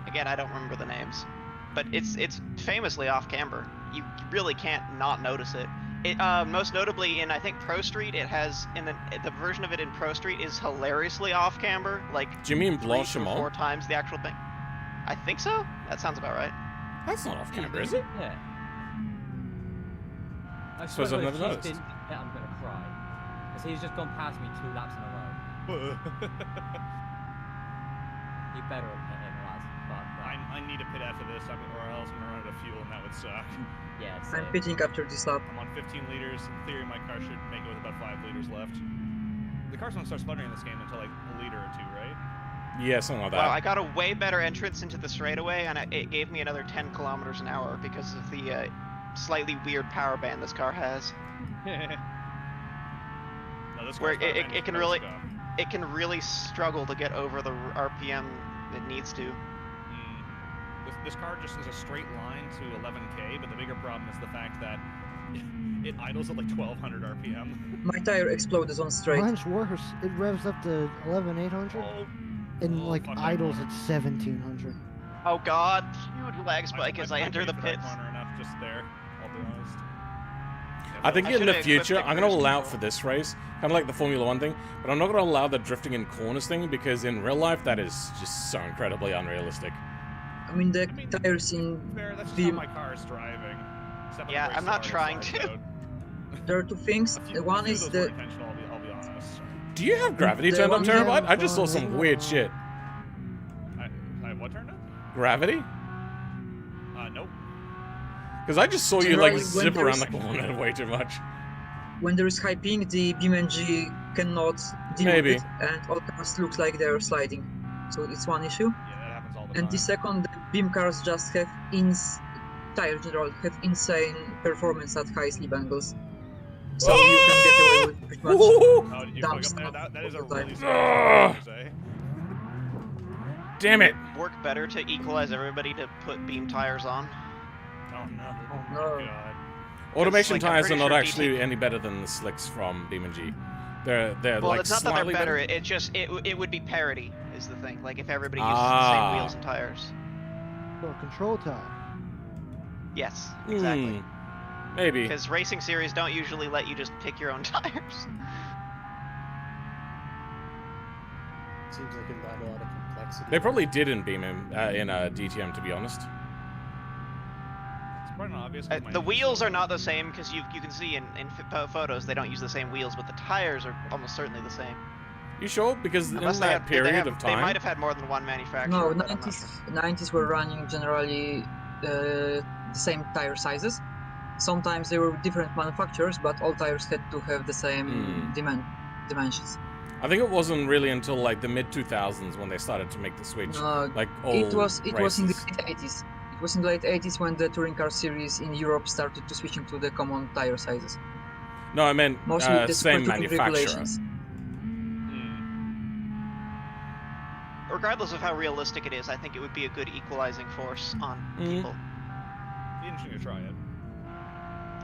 Again, I don't remember the names, but it's famously off-camber. You really can't not notice it. It most notably in I think Pro Street, it has in the version of it in Pro Street is hilariously off-camber, like Do you mean 3 or Blanchiment? 4 times the actual thing. I think so. That sounds about right. That's not off-camber, is it? Yeah. I Suppose swear I've if never she's noticed. didn't do that, I'm gonna cry. Because he's just gone past me 2 laps in a row. You better have hit him, lads. But, I need a pit after this, or else I'm gonna run out of fuel, and that would suck. yeah, it's I'm pitting after this lap. I'm on 15 liters. In theory, my car should make it with about 5 liters left. The cars don't start sputtering in this game until like a liter or 2, right? Yeah, something like that. Well, I got a way better entrance into the straightaway, and it gave me another 10 kilometers an hour because of the slightly weird power band this car has. No, this Where car's power band is it can pro really stuff. it can really struggle to get over the RPM it needs to. This car just is a straight line to 11k, but the bigger problem is the fact that it idles at like 1200 RPM. My tire exploded on straight. Mine's worse. It revs up to 11,800 and like fuck that idles corner. at 1,700. Oh god, huge lag spike as I enter the pit. pits. Corner enough just there, I'll be honest. I think I in the should've equipped future, the I'm going to cruise allow it control. for this race, kind of like the Formula 1 thing, but I'm not going to allow the drifting in corners thing because in real life, that is just so incredibly unrealistic. I mean, the tires in Fair, that's just the. how my car is driving. Except Yeah, brakes I'm not are trying already to. out. There are 2 things. One is those the. were intentional, I'll be honest. Do you have gravity The turned up, one Terabyte? thing- I just saw some weird shit. I what turned up? Gravity? Nope. Because I just saw you like Generally, when zip around the there's- corner way too much. When there is high ping, the BeamNG cannot deal Maybe. with it, and all cars look like they're sliding. So it's one issue. Yeah, that happens all the And time. the second, the beam cars just have tire general have insane performance at high slip angles. So you can get away with pretty much Oh, did you dumb fuck up there? stuff That is a all the time. really serious mistake, eh? Damn it! Work better to equalize everybody to put beam tires on. Oh no. No. God. Automation like, I'm tires are pretty not sure actually any better than the slicks from BeamNG. They're Well, like it's not that they're slightly better. It just it would be parity is the thing. Like if everybody uses the Ah. same wheels and tires. So control tire. Yes, exactly. Maybe. Because racing series don't usually let you just pick your own tires. Seems like it add a lot of complexity. They probably did in DTM, to be honest. It's quite obvious. 'cause my The engine's wheels so are not the same because you can see in photos they don't use the same wheels, but the tires are almost certainly the same. You sure? Because in Unless they that have, period they have, of They might time, have had more than one manufacturer. No, but I'm not 90s were running generally the same tire sizes. Sometimes they were different manufacturers, but all tires had to have the same dimensions. I think it wasn't really until like the mid 2000s when they started to make the switch. Like all it was in the races. late 80s. It was in the late 80s when the touring car series in Europe started to switching to the common tire sizes. No, I meant Mostly the same super touring manufacturer. regulations. Regardless of how realistic it is, I think it would be a good equalizing force on people. Be interesting to try it.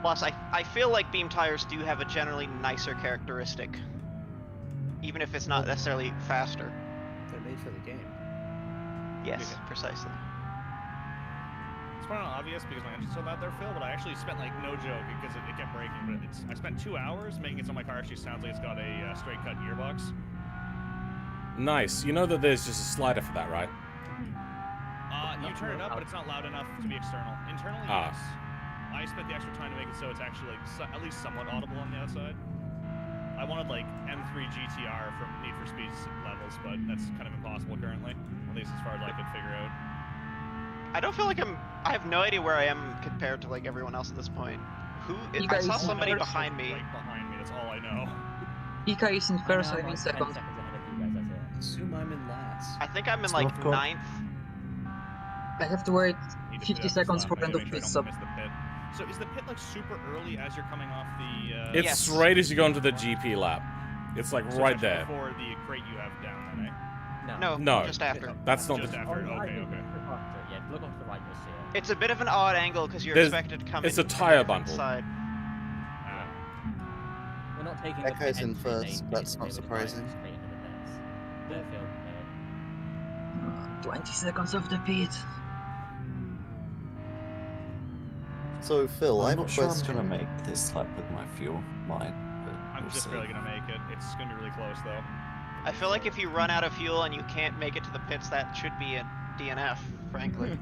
Plus, I feel like beam tires do have a generally nicer characteristic, even if it's not necessarily faster. They're made for the game. Yes, precisely. It's probably not obvious because my engine's so bad there, Phil, but I actually spent, like, no joke, because it kept breaking, but I spent 2 hours making it so my car actually sounds like it's got a straight cut gearbox. Nice. You know that there's just a slider for that, right? You turn it up, but it's not loud enough to be external. Internally, yes. I spent the extra time to make it so it's actually, like, at least somewhat audible on the outside. I wanted, like, M3 GTR from Need for Speed levels, but that's kind of impossible currently, at least as far as I could figure out. I don't feel like I have no idea where I am compared to, like, everyone else at this point. I saw somebody behind me. Right behind me, that's all I know. Ika is in first, I'm in second. Assume I'm in last. I think I'm in, like, 9th. I have to wait 50 seconds for end of pit stop. So is the pit, like, super early as you're coming off the... It's right as you go into the GP lap. It's, like, right there. Before the crate you have down then, eh? No, just after. That's not just after. Okay. Yeah, look off the right, you'll see it. It's a bit of an odd angle because you're expected to come in. It's a tire bundle. Side. We're not taking That guy's the in first, that's not surprising. 20 seconds of the pit. So, Phil, I I'm have a not sure I'm question. gonna make this lap with my fuel line. But I'm we'll just see. barely gonna make it. It's gonna be really close, though. I feel like if you run out of fuel and you can't make it to the pits, that should be a DNF, frankly.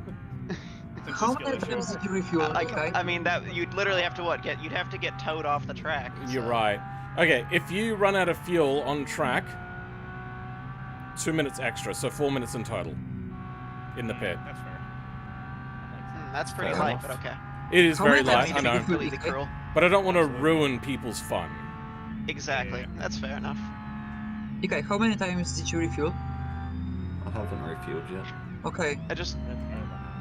How many times did you refuel, Ika? I mean, that you'd literally have to you'd have to get towed off the track. You're right. Okay, if you run out of fuel on track, 2 minutes extra, so 4 minutes in total in the pit. That's fair. That's pretty Fair light, enough. but okay. It is How very many times light, I did you know. refuel, Completely Ika? cruel. But I don't want to ruin people's fun. Exactly. That's fair enough. Ika, how many times did you refuel? I haven't refueled yet. Okay.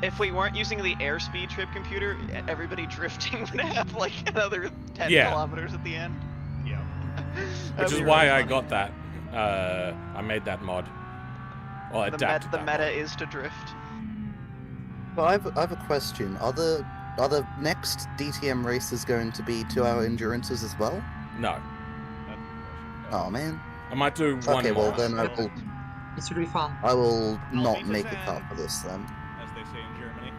If we weren't using the airspeed trip computer, everybody drifting would have like another 10 Yeah. kilometers at the end. Yeah. Which is why I got that. I made that mod. Well, I adapted The that meta mod. is to drift. But I have a question. Are the next DTM races going to be 2-hour endurances as well? No. Oh man. I might do one Okay, more. well then It's really fun. I will not beat make his a car hand. for this then. As they say in Germany.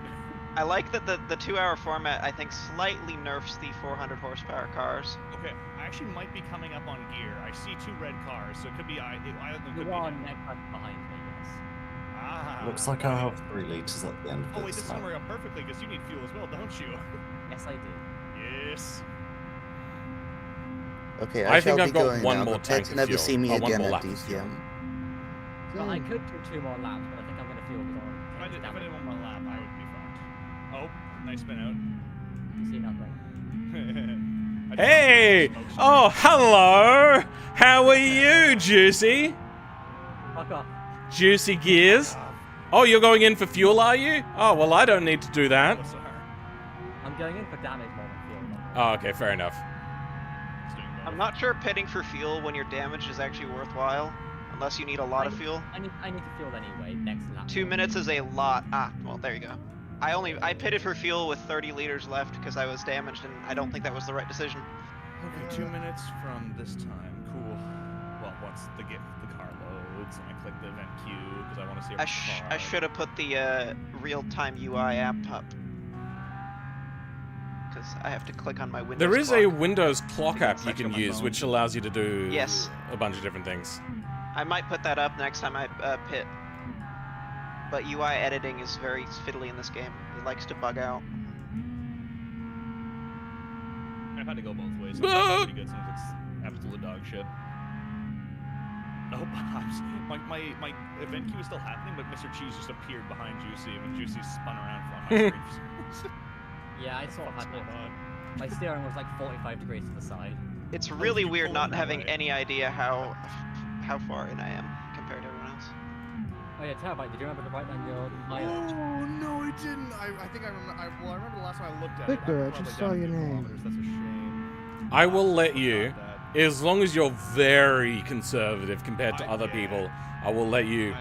I like that the 2-hour format, I think, slightly nerfs the 400 horsepower cars. Okay, I actually might be coming up on gear. I see 2 red cars, so it could be either of them could You be... are neck behind me, yes. Ah. Looks like I have 3 liters at the end Oh of wait, this this is gonna lap. work out perfectly because you need fuel as well, don't you? Yes, I do. Yes. Okay, I I shall think I've be got going one now. more Prepare tank to of never fuel. see me Oh, one again more at lap of fuel. DTM. Well, I could do 2 more laps, but I think I'm going to fuel because If I did one more lap, I would be fucked. Oh, nice spin out. You see nothing. Hey! Oh, hello! How are you, Juicy? Fuck off. Juicy Gears? Oh, you're going in for fuel, are you? Oh, well, I don't need to do that. I'm going in for damage more than fuel. Oh, okay, fair enough. I'm not sure pitting for fuel when you're damaged is actually worthwhile, unless you need a lot of fuel. I need to fuel anyway, next lap. 2 minutes is a lot. Ah, well, there you go. I pitted for fuel with 30 liters left because I was damaged, and I don't think that was the right decision. Okay, 2 minutes from this time. Cool. Well, once the car loads and I click the event queue because I want to see. I should have put the real-time UI app up because I have to click on my Windows. There is clock. a Windows clock app you can use, phone. which allows you to do Yes. a bunch of different things. I might put that up next time I pit. But UI editing is very fiddly in this game. It likes to bug out. I've had to go both ways. So it's pretty good since it's absolute dog shit. Nope. My event queue is still happening, but Mr. Cheese just appeared behind Juicy when Juicy spun around from my screen. Yeah, I sort of had that. My steering was like 45 degrees to the side. It's really weird not having any idea how far in I am compared to everyone else. Oh yeah, Terabyte, did you remember to write down your mileage? Oh no, I didn't. I think I remember. Well, I remember the last time I looked at Victor, it. I just saw your name. That's a shame. I will let you, as long as you're very conservative compared to other people, I will let you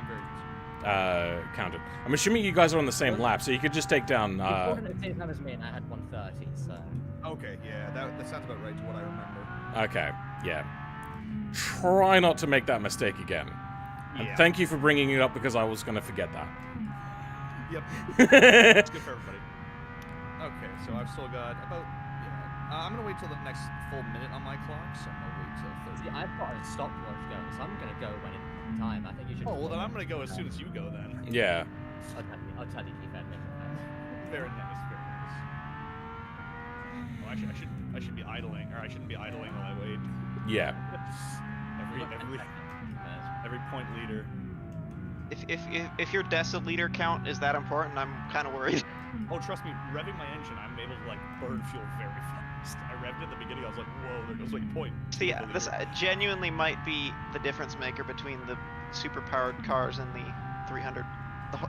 count it. I'm assuming you guys are on the same lap, so you could just take down. You called it at the same time as me, and I had 130, so. Okay, yeah, that sounds about right to what I remember. Okay, yeah. Try not to make that mistake again. And thank you for bringing it up because I was going to forget that. Yep. It's good for everybody. Okay, so I've still got about. I'm gonna wait till the next full minute on my clock, so I'm gonna wait till 30. See, I've got a stopwatch going, so I'm gonna go when it's time. I think you should. Oh well, then I'm gonna go as soon as you go then. Yeah. I'll tell you, keep that making Very nice, very nice. Oh, actually, I should be idling, or I shouldn't be idling while I wait. Yeah. every point leader. If your deciliter count is that important, I'm kind of worried. Oh, trust me, revving my engine, I'm able to like burn fuel very fast. I revved at the beginning, I was like, whoa, there goes my point. See, this genuinely might be the difference maker between the super powered cars and the 300,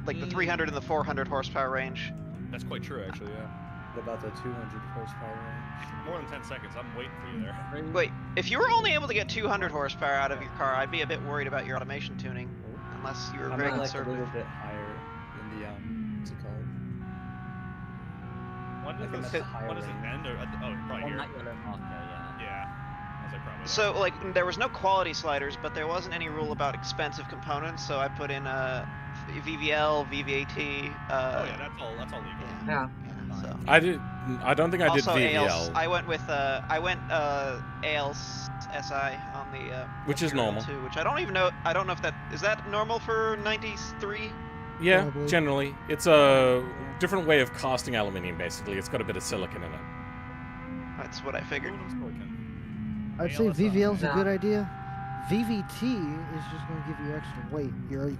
like the 300 and the 400 horsepower range. That's quite true, actually, yeah. What about the 200 horsepower range? More than 10 seconds, I'm waiting for you there. Wait, if you were only able to get 200 horsepower out of your car, I'd be a bit worried about your automation tuning, unless you were very like conservative. a little bit higher than the what's it called? When does it end? Or, oh, probably here. Yeah. As I probably So, like, there was no quality sliders, but there wasn't any rule about expensive components, so I put in VVL, VVAT. Oh yeah, that's all legal. Yeah. So. I don't think I did also VVL. ALS, I went with ALS SI on the which is normal. Too, which I don't even know. I don't know if that is that normal for 93. Yeah, Probably. generally. It's a different way of casting aluminium, basically. It's got a bit of silicon in it. That's what I figured. I'd say VVL's a good idea. VVT is just going to give you extra weight.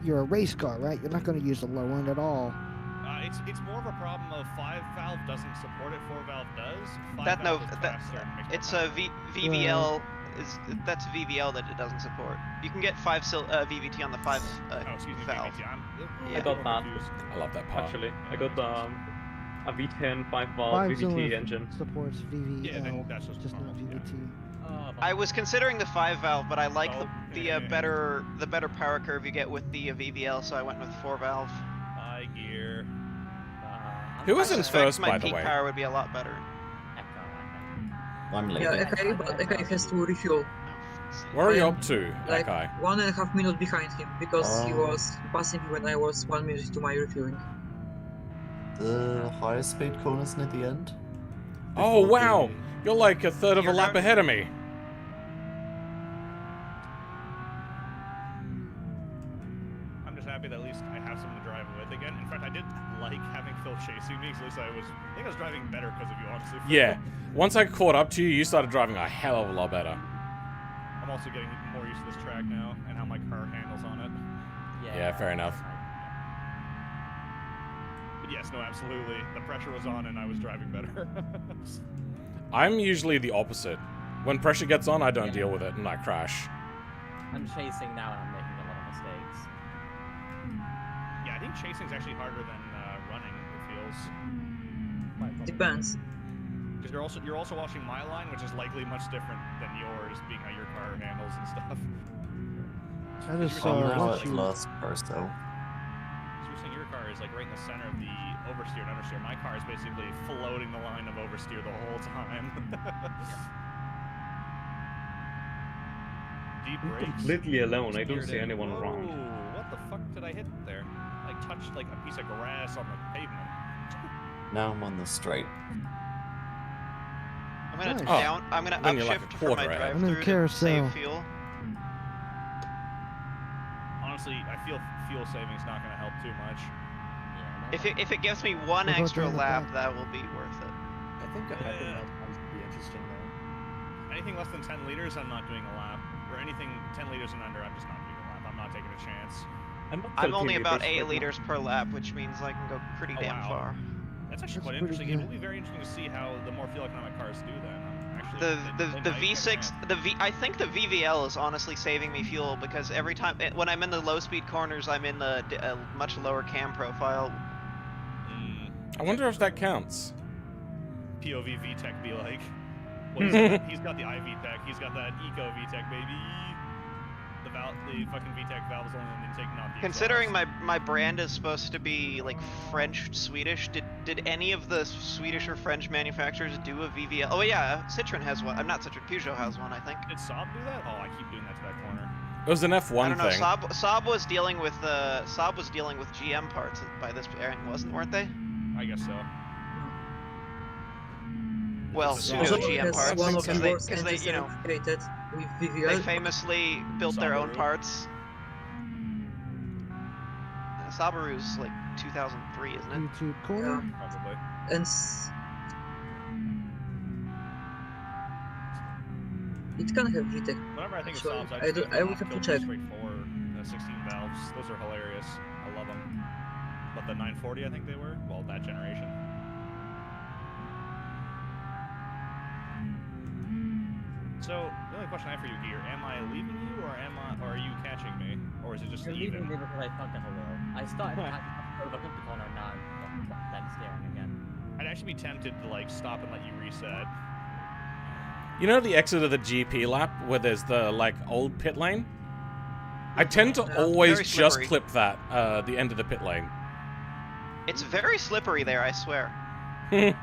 You're a race car, right? You're not going to use the low end at all. It's more of a problem of 5-valve doesn't support it, 4-valve does. It's a VVL. That's VVL that it doesn't support. You can get VVT on the 5 valve. I got that. I love that part. Actually, I got a V10 5-valve 5's only VVT engine. Supports VVL, Yeah, that's just not VVT. I was considering the 5 valve, but I like the better power curve you get with the VVL, so I went with 4 valve. High gear. Who was in first, by the my way? peak power would be a lot better. I'm leaving. Yeah, Ekai, but Ekai has to refuel. Where are you I'm up to, like Ekai? 1.5 minutes behind him because he was passing me when I was 1 minute to my refueling. The highest speed corner's near the end. Oh, wow! You're like a third of a lap ahead of me. I'm just happy that at least I have someone to drive with again. In fact, I did like having Phil chasing me, because at least I think I was driving better because of you, honestly. Phil. Yeah. Once I caught up to you, you started driving a hell of a lot better. I'm also getting more used to this track now and how my car handles on it. Yeah, fair enough. But yes, no, absolutely. The pressure was on and I was driving better. I'm usually the opposite. When pressure gets on, I don't deal with it and I crash. I'm chasing now and I'm making a lot of mistakes. Yeah, I think chasing's actually harder than running, it feels. Depends. Because you're also watching my line, which is likely much different than yours, being how your car handles and stuff. I just I'm now watch at you. last first though. So you're saying your car is like right in the center of the oversteer and understeer. My car is basically floating the line of oversteer the whole time. Deep I'm brakes. completely alone. I don't Steered see in. anyone around. Whoa, what the fuck did I hit there? I touched like a piece of grass on the pavement. Now I'm on the straight. I'm gonna Nice. I'm gonna Then you're like upshift a for my quarter ahead. I'm in drive-through to carousel. save fuel. Honestly, I feel fuel saving's not gonna help too much. If it gives me one What about extra down the lap, back? that will be worth it. I think a hybrid might be interesting though. Anything less than 10 liters, I'm not doing a lap. Or anything 10 liters and under, I'm just not doing not taking a chance. I'm only about 8 liters per lap, which means I can go pretty Oh, damn wow. far. That's actually That's quite pretty interesting. It good. will be very interesting to see how the more fuel economic cars do then. Actually, The V6, I think the VVL is honestly saving me fuel because every time when I'm in the low speed corners, I'm in the much lower cam profile. I wonder if that counts. POV VTEC be like. Well, he's got the iVTEC. He's got that Eco VTEC, baby. The fucking VTEC valve is only in the intake, not the Considering exhaust. my brand is supposed to be like French Swedish, did any of the Swedish or French manufacturers do a VVL? Oh yeah, Citroen has one. I'm not Citroen. Peugeot has one, I think. Did Saab do that? Oh, I keep doing that to that corner. It was an F1 I don't know. thing. Saab was dealing with GM parts by this point, weren't they? I guess so. Well, Peugeot pseudo GM has parts one of the worst because they engines you know ever created with VVL. they famously built their own Subaru. parts. Subaru's like 2003, isn't it? YouTube corner. Probably. And it can have VTEC. Whenever I think of Actually, Saabs, I just do- think I of would have to Kill check. Straight 4, 16 valves. Those are hilarious. I love them. But the 940, I think they were. Well, that generation. So the only question I have for you, Gear, am I leaving you, or are you catching me, or is it just You're even? leaving me because I fucked up a wheel. I started overtook the corner and now I'm then steering again. I'd actually be tempted to like stop and let you reset. You know the exit of the GP lap where there's the like old pit lane? I tend to always Very just slippery. clip that, the end of the pit lane. It's very slippery there, I swear. It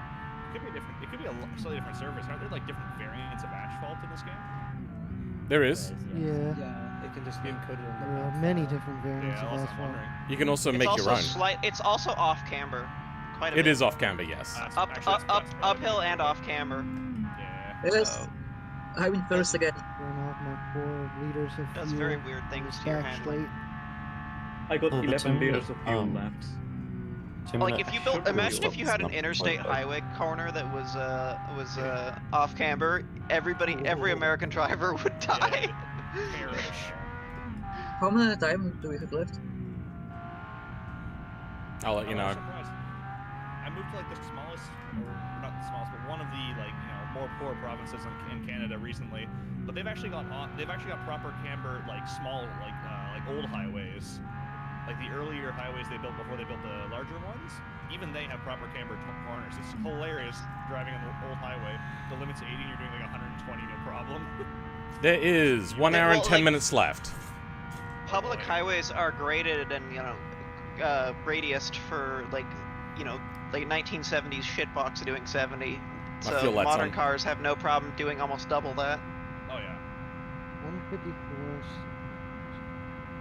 could be different. It could be a slightly different surface. Aren't there like different variants of asphalt in this game? There is. Yeah. Yeah, it can just be encoded in There are many different variants Yeah, of also I'm asphalt. wondering. You can also It's make also your own. It's also off camber. Quite a It bit. is off camber, yes. That's Uphill and off camber. Yeah. Yes, So I'm in first again. Burn off my 4 liters of does fuel. very weird things Just to your back handling. straight. I got Oh, but 11 Tim, liters of fuel um, left. Like if you built, imagine if you had an interstate highway corner that was off camber, every American driver would die. Perish. How many time do we have left? I'll let you Oh, I'm know. surprised. I moved to like the smallest, or not the smallest, but one of the like more poor provinces in Canada recently. But they've actually got proper camber like small like old highways, like the earlier highways they built before they built the larger ones. Even they have proper camber corners. It's hilarious driving on the old highway. The limit's 80, and you're doing like 120, no problem. There is 1 hour and 10 minutes left. Public highways are graded and radiused for like 1970s shitbox doing 70. I So feel that's modern on. cars have no problem doing almost double that. Oh yeah. 154.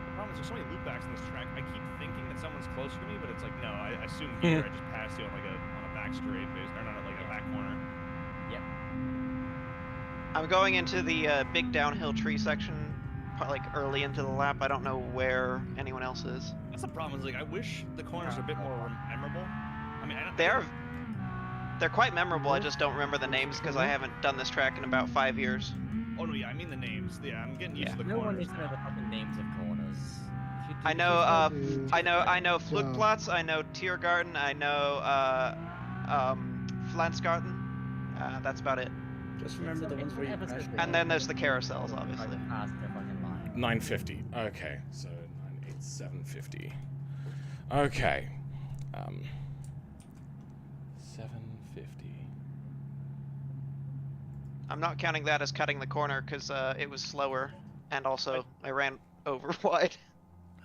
The problem is there's so many loopbacks in this track. I keep thinking that someone's closer to me, but it's like no. I assume here I just passed you on a back straight, or not like a back corner. Yep. I'm going into the big downhill tree section, like early into the lap. I don't know where anyone else is. That's the problem. Is like I wish the corners are a bit more memorable. I mean, They're quite memorable. I just don't remember the names because I haven't done this track in about 5 years. Oh no, yeah, I mean the names. Yeah, I'm getting used to the No one corners needs to know now. the fucking names of corners. If you do I know, just- I know Flugplatz, I know Tiergarten, I know, Flansgarten. That's about it. Just remember the ones where you crash. And then there's the carousels, obviously. Past the fucking line. 950. Okay, so 98750. Okay. 750. I'm not counting that as cutting the corner because it was slower, and also I ran over wide.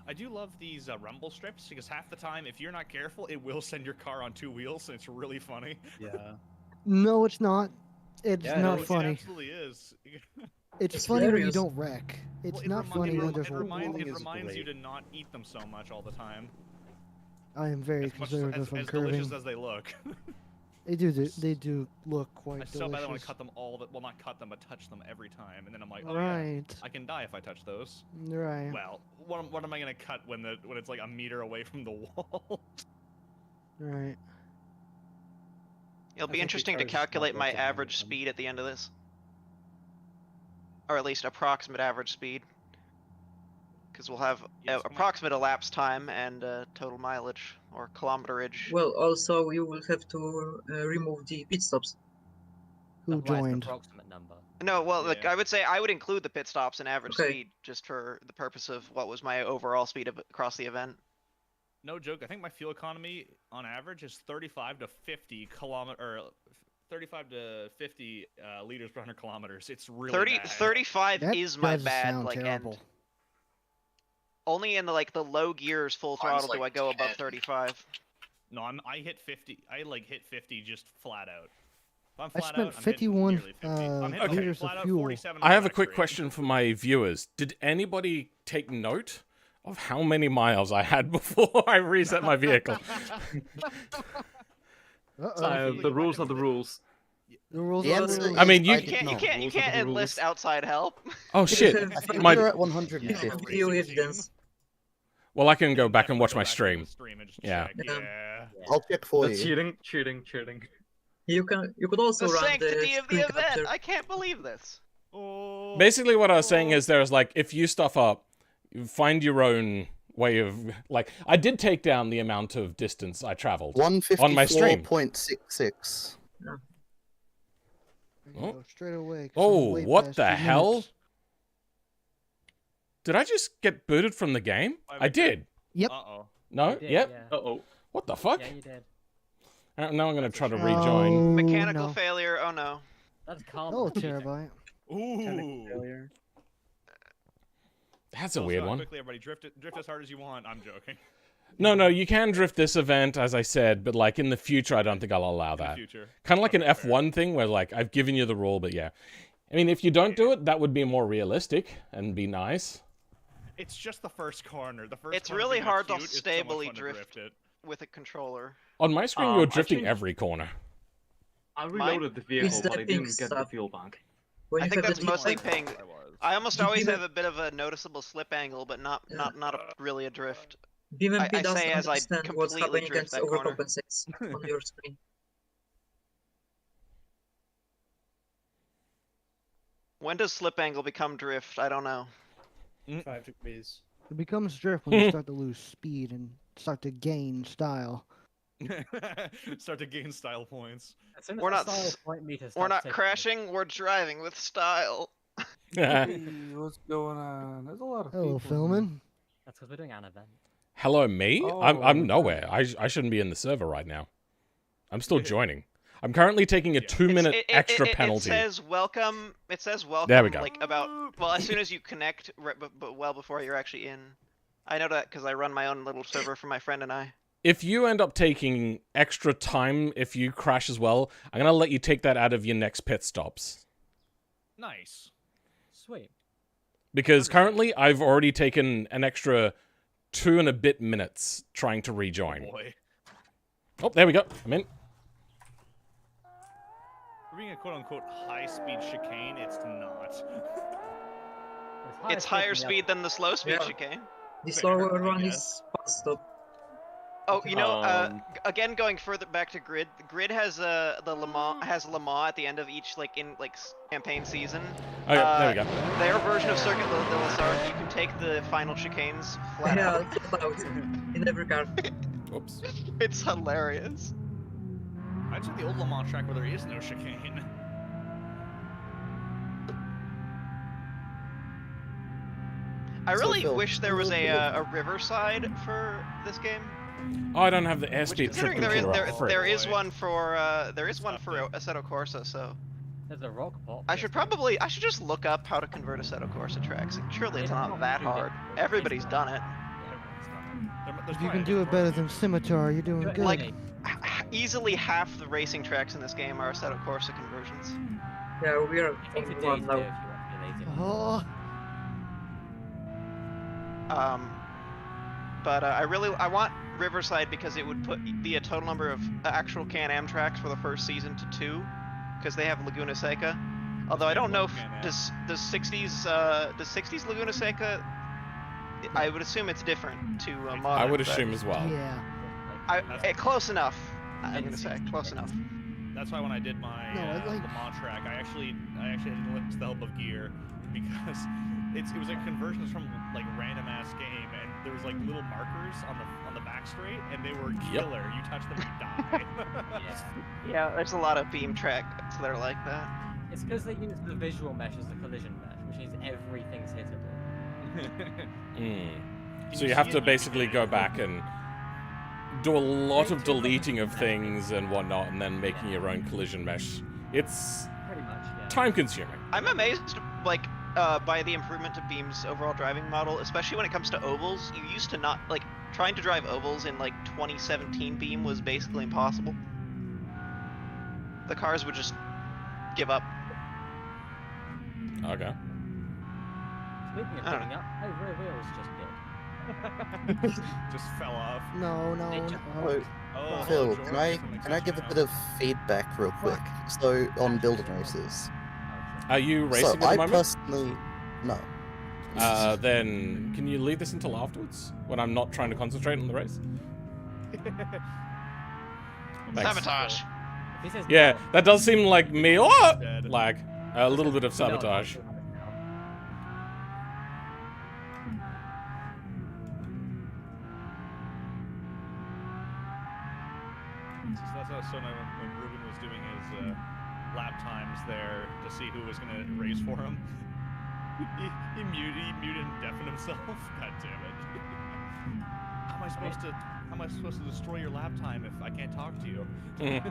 I do love these rumble strips because half the time, if you're not careful, it will send your car on 2 wheels, and it's really funny. Yeah. No, it's not. It's Yeah, not It funny. absolutely is. It's funny when you hilarious. don't wreck. It's Well, not funny when there's it reminds great. you to not eat them so much all the time. I am very As much conservative on as curving. delicious as they look. They do look quite I so badly want delicious. to cut them all, well, not cut them, but touch them every time, and then I'm like, oh Right. yeah, I can die if I touch those. Right. Well, what am I gonna cut when it's like a meter away from the wall? Right. It'll I be think interesting to your car's not calculate my built to handle average them. speed at the end of this. Or at least approximate average speed. because we'll have approximate elapsed time and total mileage or kilometerage. Well, also you will have to remove the pit stops. Who That's why it's an joined? approximate number. No, well, like Yeah. I would say I would include the pit stops and average Okay. speed just for the purpose of what was my overall speed across the event. No joke. I think my fuel economy on average is 35 to 50 liters per 100 kilometers. It's really bad. 35 That is my does bad sound like terrible. end. Only in the low gears full Mine's throttle do I like go above 10. 35. No, I hit 50. I like hit 50 just flat out. If I'm I flat spent out, I'm hitting 51 nearly 50. I'm hitting liters flat of out fuel. 47 on I the have a back quick straight. question for my viewers. Did anybody take note of how many miles I had before I reset my vehicle? Uh-oh. The rules are the rules. The rules The are answer rules. I mean, is you- I You did can't not. Rules are the enlist rules. outside help. Oh shit! I think My you're at 150. Video evidence. well, I can go back and Definitely watch go my back to stream. the stream and just Yeah. check. Yeah. Yeah. I'll check for That's you. cheating. You could also The run sanctity the of the screen event. capture. I can't believe this. Oh. Basically, what I was saying is there's like, if you stuff up, you find your own way of like. I did take down the amount of distance I traveled. 154.66. Go straight away. 'cause Oh, I'm way what past the 2 hell? minutes. Did I just get booted from the game? I did. Yep. Uh-oh. No? You did, Yep. Yeah. Uh-oh. What the fuck? Yeah, you did. Now I'm gonna try to Oh, rejoin. Mechanical no. failure. Oh no. That's calm. Oh, terabyte. Ooh. That's a Well, weird Scott, one. Quickly, everybody, drift as hard as you want. I'm joking. No, you can drift this event, as I said, but like in the future, I don't think I'll allow In the that. future. Kind of like an Okay, F1 thing where like I've given you the rule, but yeah. I mean, if you don't do it, that would be more realistic and be nice. It's just the first corner. The first. It's corner really being hard to acute, it's so much stably fun to drift it. with a controller. On my screen, I you're drifting think- every corner. I reloaded the vehicle, It's but I the didn't pink get the stuff. fuel back. When I you think have that's the mostly deep- paying. I was. I almost You always give have a bit of a noticeable slip angle, but not really a drift. BMP I doesn't say as I understand what's completely happening and drift that corner. overcompensates on your screen. When does slip angle become drift? I don't know. 5 degrees. It becomes drift when you start to lose speed and start to gain style. Start to gain style points. As soon as We're the not style s- point meter We're starts not ticking, crashing. We're driving with style. What's going on? There's a lot of Hello, people. filming. That's because we're doing an event. Hello, me? Oh, I'm nowhere. I shouldn't be in the server right now. I'm still joining. I'm currently taking a 2-minute extra penalty. It says welcome. It says welcome. There we go. Like well, as soon as you connect, but well before you're actually in. I know that because I run my own little server for my friend and I. If you end up taking extra time if you crash as well, I'm gonna let you take that out of your next pit stops. Nice. Sweet. Because currently I've already taken an extra 2 and a bit minutes trying to rejoin. Boy. Oh, there we go. I'm in. For being a quote-unquote high-speed chicane, it's not. It's higher speed than the slow speed Yeah. chicane. The Fair, slower I one guess. is fast stop. Oh, you know, Um, going further back to Grid. Grid has the Le Mans at the end of each campaign season. Okay, there we go. Their version of Circuit de la Sarthe, you can take the final chicanes flat Yeah, out. flat out in every car. Oops. It's hilarious. I'd say the old Le Mans track where there is no chicane. I So, really Phil, wish there was a riverside for this game. Oh, I don't have the Which, airspeed trip considering there is computer up. Frick. there is Boy. one for Something. Assetto Corsa, so There's a rock pop. I should just look up how to convert Assetto Corsa tracks. Surely it's Yeah, not that probably hard. do. Everybody's done it. There's If you probably can a do it different better version. than Scimitar, you're doing Do it good. Like- anyway. Easily half the racing tracks in this game are Assetto Corsa conversions. Yeah, we are It's a on day one to do now. if you want to be lazy. Oh, But I want Riverside because it would put the total number of actual Can-Am tracks for the first season to 2, because they have Laguna Seca. Although I don't know if Can-Am. does 60s Laguna Seca. I would assume it's different to modern. I would but assume as well. yeah. close enough. I'm gonna say close enough. That's why when I did my No, I like- Le Mans track, I actually had to enlist the help of gear because it was like conversions from like random ass game, and there was like little markers on the back straight, and they were killer. You touch them, you die. Yeah, there's a lot of beam tracks that are like that. It's because they use the visual mesh as the collision mesh, which means everything's hittable. So you have to basically go back and do a lot of deleting of things and whatnot, and then making your own collision mesh. It's Pretty much, yeah. time consuming. I'm amazed, like, by the improvement to Beam's overall driving model, especially when it comes to ovals. You used to not, like, trying to drive ovals in, like, 2017 Beam was basically impossible. The cars would just give up. Okay. Speaking of giving up, my rear wheels just did. Just fell off. No. Oh, Phil, George, can I give a bit of feedback real quick? So on building races. Are you racing So at the I moment? personally no. Then can you leave this until afterwards when I'm not trying to concentrate on the race? Thanks. Sabotage. This is Yeah, that does seem like me. Oh, Dead. like a little bit of sabotage. So that's so when Ruben was doing his lap times there to see who was going to race for him, he muted and deafened himself. God damn it! How am I supposed to destroy your lap time if I can't talk to you? I think the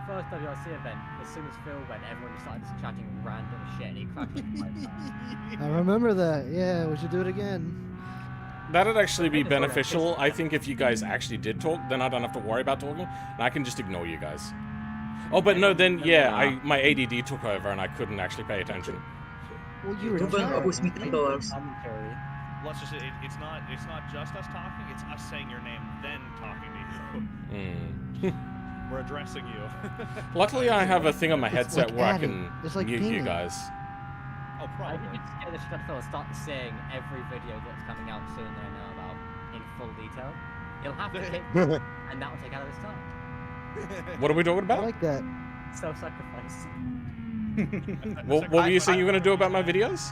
first WRC event, as soon as Phil went, everyone just started just chatting random shit, and he crashed into my I remember that. Yeah, we should do it again. That'd actually be beneficial. I think if you guys actually did talk, then I don't have to worry about talking, and I can just ignore you guys. Oh, but no, then yeah, my ADD took over, and I couldn't actually pay attention. Well, you were Ruben tired. owes me $10. Let's just say it's not just us talking. It's us saying your name then talking to you. We're addressing you. Luckily, I have a thing on my headset like where I adding. can It's like mute you pinging. guys. Oh, I probably. think it's get the shit Phil start saying every video that's coming out soon that I know about in full detail. He'll have to hit, and that will take out of his time. What are we talking I about? like that. Self-sacrifice. What were you saying you were going to do about my videos?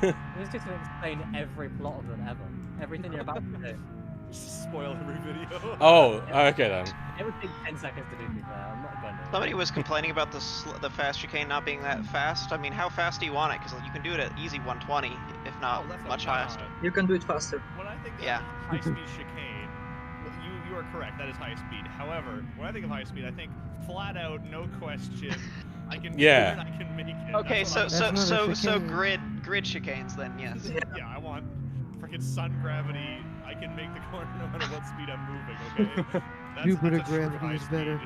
It was just to explain every plot of them ever. Everything you're about to do. Spoil every video. Oh, okay then. It would take 10 seconds to do, to be fair. I'm not gonna. Somebody was complaining about the fast chicane not being that fast. I mean, how fast do you want it? Because you can do it at easy 120, if not much faster. You can do it faster. When I think of Yeah. high-speed chicane, you are correct. That is high speed. However, when I think of high speed, I think flat out, no question. I can do Yeah. it, I can make it. Okay, That's so what I'm- so grid chicanes then, yes. Yeah, I want freaking sun gravity. I can make the corner no matter what speed I'm moving. Okay. Jupiter that's a true gravity is high-speed better.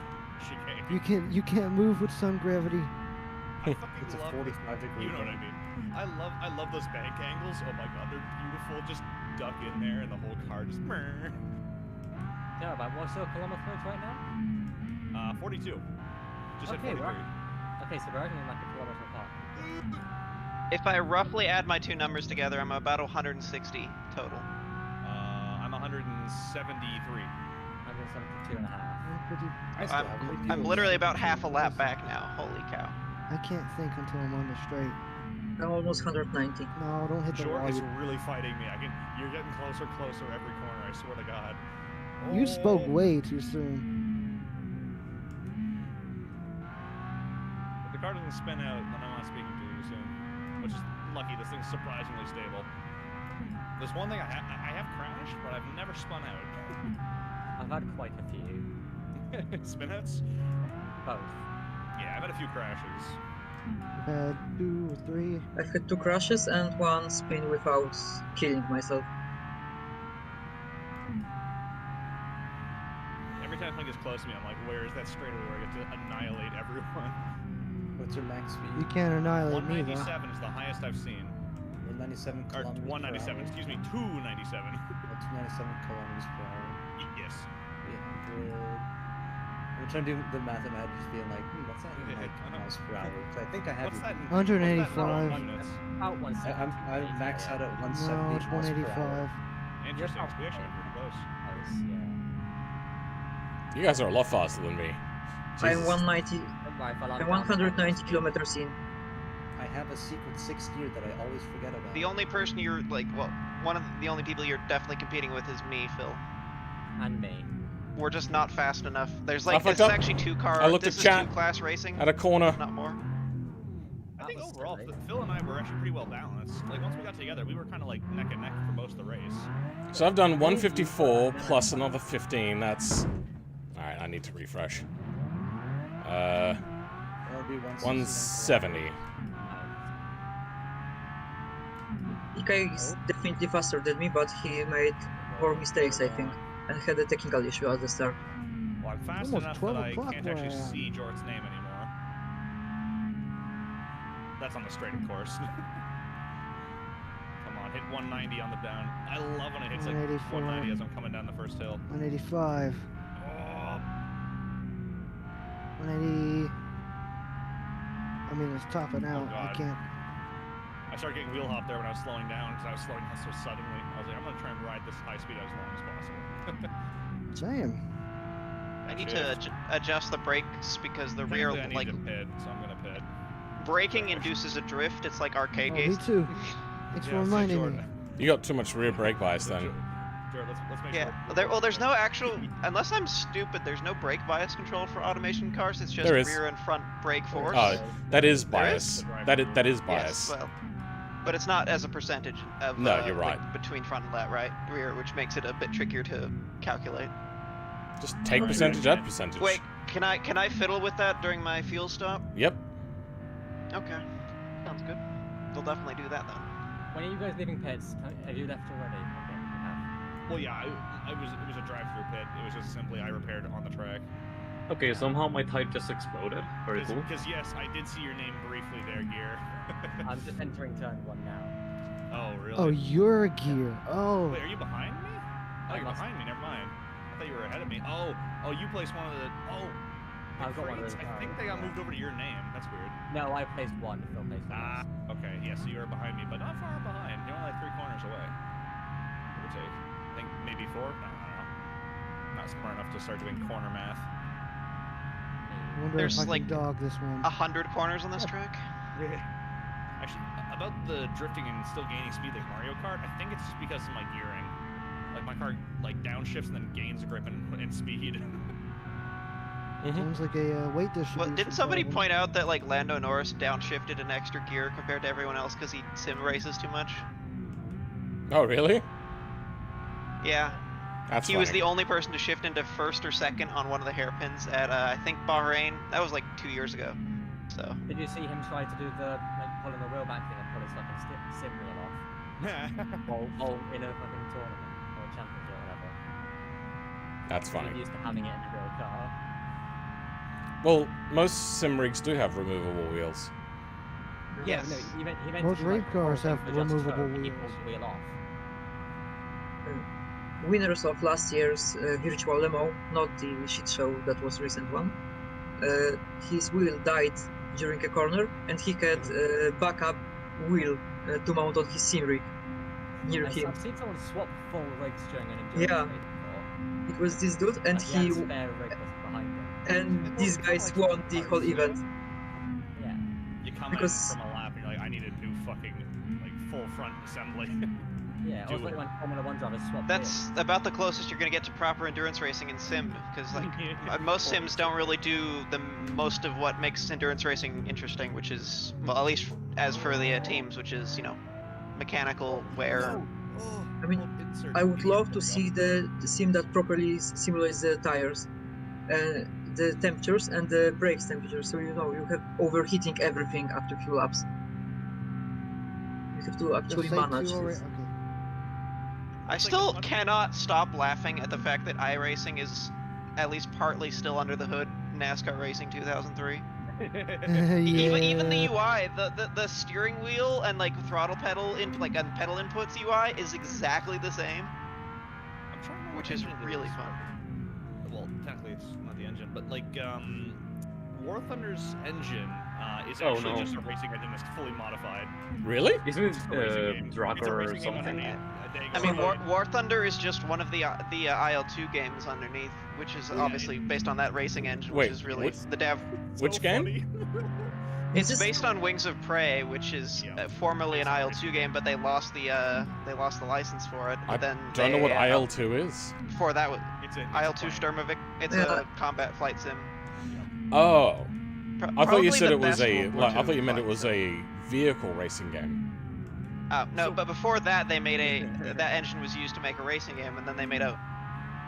Chicane. You can't move with sun gravity. I fucking It's a love 45-degree You know what I mean? I love those bank angles. Oh my god, they're beautiful. Just duck in there and the whole car just. Yeah, about what's your kilometers right now? 42. Just Okay, hit 43. Okay, so we're only like a kilometer apart. If I roughly add my two numbers together, I'm about 160 total. I'm 173. 172 and a half. I'm literally about half a lap back now. Holy cow. I can't think until I'm on the straight. I'm almost 190. No, don't hit the Jordan wall. is really fighting me. You're getting closer every corner. I swear to God. You spoke Oh. way too soon. If the car doesn't spin out, then I'm not speaking too soon. Which is lucky. This thing's surprisingly stable. There's one thing I have crashed, but I've never spun out. I've had quite a few. Spinouts? Both. Yeah, I've had a few crashes. I've had 2 or 3. I've had 2 crashes and 1 spin without killing myself. Every time someone gets close to me, I'm like, where is that straightaway where I get to annihilate everyone? What's your max speed? You can't annihilate me, though. 197 is the highest I've seen. 197 Or kilometers 197, per hour. excuse me, 297. 297 kilometers per hour. Yes. 800. I'm trying to do the mathematics, being like, what's that in like miles per hour? So I think I have. What's that in 185. units? About 160. I'm maxed out at 170 No, it's miles per hour. 185. Interesting. We actually went pretty close. Yeah. You guys are a lot faster than me. I'm Jesus. 190. Right, well, I'm 190 kilometers in. I have a secret 6th gear that I always forget about. The only person you're like, well, one of the only people you're definitely competing with is me, Phil. And me. We're just not fast enough. There's I like, fucked this is up. actually I looked this at is chat. 2-class racing. At a corner. Not more. I think overall, Phil and I were actually pretty well balanced. Like, once we got together, we were kind of like neck and neck for most of the race. So I've done 154 plus another 15. That's... Alright, I need to refresh. That'll be 170. Ikai is definitely faster than me, but he made more mistakes, I think, and had a technical issue at the start. Well, I'm fast Almost enough 12 that I o'clock can't where actually I am. see Jort's name anymore. That's on the straight, of course. Come on, hit 190 on the down. I love when it hits like 184. 190 as I'm coming down the first hill. 185. Oh, 180. I mean, it's topping out. I God. can't. I started getting wheel hop there when I was slowing down because I was slowing down so suddenly. I was like, I'm gonna try and ride this high speed as long as possible. Same. I need to adjust the brakes because the rear, Technically, I like, need to pit, so I'm gonna pit. braking induces a drift. It's like arcade Oh, games. me too. Thanks for reminding me. You got too much rear brake bias then. Jared, let's make Yeah, sure. well, there's no actual, unless I'm stupid, there's no brake bias control for automation cars. It's just There is. rear and front brake force. Oh, that is There bias. is? That is Yes, bias. well, but it's not as a percentage of No, you're like, right. between front and left, right, rear, which makes it a bit trickier to calculate. Just take percentage, add percentage. Wait, can I fiddle with that during my fuel stop? Yep. Okay, sounds good. We'll definitely do that then. When are you guys leaving pits? Have you left already? Okay, you have. Well, yeah, it was a drive-through pit. It was just simply I repaired on the track. Okay, somehow my type just exploded. Very cool. Because yes, I did see your name briefly there, Gear. I'm just entering turn 1 now. Oh, really? Oh, your gear. Oh. Wait, are you behind me? Oh, you're behind me. Never mind. I thought you were ahead of me. Oh, you placed one of the. Oh, the I've got one of crates. those I think they got moved over to your name. That's weird. No, I placed 1. Phil placed 1. Ah, okay. Yeah, so you were behind me, but not far behind. You're only like 3 corners away. Give or take. I think maybe 4. No, I don't know. Not smart enough to start doing corner math. I wonder There's if I like can dog this one. 100 corners on this track. Actually, about the drifting and still gaining speed like Mario Kart, I think it's just because of my gearing. Like my car like downshifts and then gains grip and speed. Sounds like a weight distribution. Well, didn't somebody problem. point out that like Lando Norris downshifted an extra gear compared to everyone else because he sim races too much? Oh, really? Yeah. That's He was funny. the only person to shift into first or second on one of the hairpins at I think Bahrain. That was like 2 years ago. So. Did you see him try to do the like pulling the wheel back thing and pull his fucking sim wheel off? while in a fucking tournament or a championship or whatever. That's funny. He's used to having it in a real car. Well, most sim rigs do have removable wheels. Yes. No, he meant Most to, race like, cars pull have things to just removable turn, he wheels. pulls the wheel off. Winners of last year's virtual limo, not the shit show that was recent one. His wheel died during a corner, and he had backup wheel to mount on his sim rig near him. I've seen someone swap full rigs during an endurance Yeah. race before. It was this dude, and Like, he had spare rig behind him. and these guys won the whole event. Yeah. You come Because- in from a lap and you're like, I need a new fucking like full front assembly. Yeah, Do or like it. when Formula 1 drivers swap That's wheels. about the closest you're gonna get to proper endurance racing in sim, because like most sims don't really do the most of what makes endurance racing interesting, which is, well, at least as for the teams, which is, you know, mechanical wear. I mean, I would love to see the sim that properly simulates the tires, the temperatures and the brakes temperature. So you know you have overheating everything after a few laps. You have to actually Just say manage two this. okay. I still cannot stop laughing at the fact that iRacing is at least partly still under the hood NASCAR Racing 2003. Even the UI, the steering wheel and like throttle pedal and pedal inputs UI is exactly the same, I'm trying to remember which what is engine it really fun. Well, technically it's not the engine, but like War Thunder's engine is Oh, actually no. just a racing engine that's fully modified. Really? Isn't it It's a racing game. It's a Dragger or racing game something? underneath a I Dago. mean, War Thunder is just one of the IL2 games underneath, which is obviously based on that racing engine, Wait, which is really what? the dev. Which game? It's just- based on Wings of Prey, which is formerly an IL-2 game, but they lost the license for it. I Then don't know what they, IL-2 is. Before that was It's a IL-2 Sturmovik. It's a combat flight sim. Oh. I thought Probably you said the it was best a. World War Like, I thought II you meant it flight was sim. a vehicle racing game. No, but before that they made that engine was used to make a racing game, and then they made a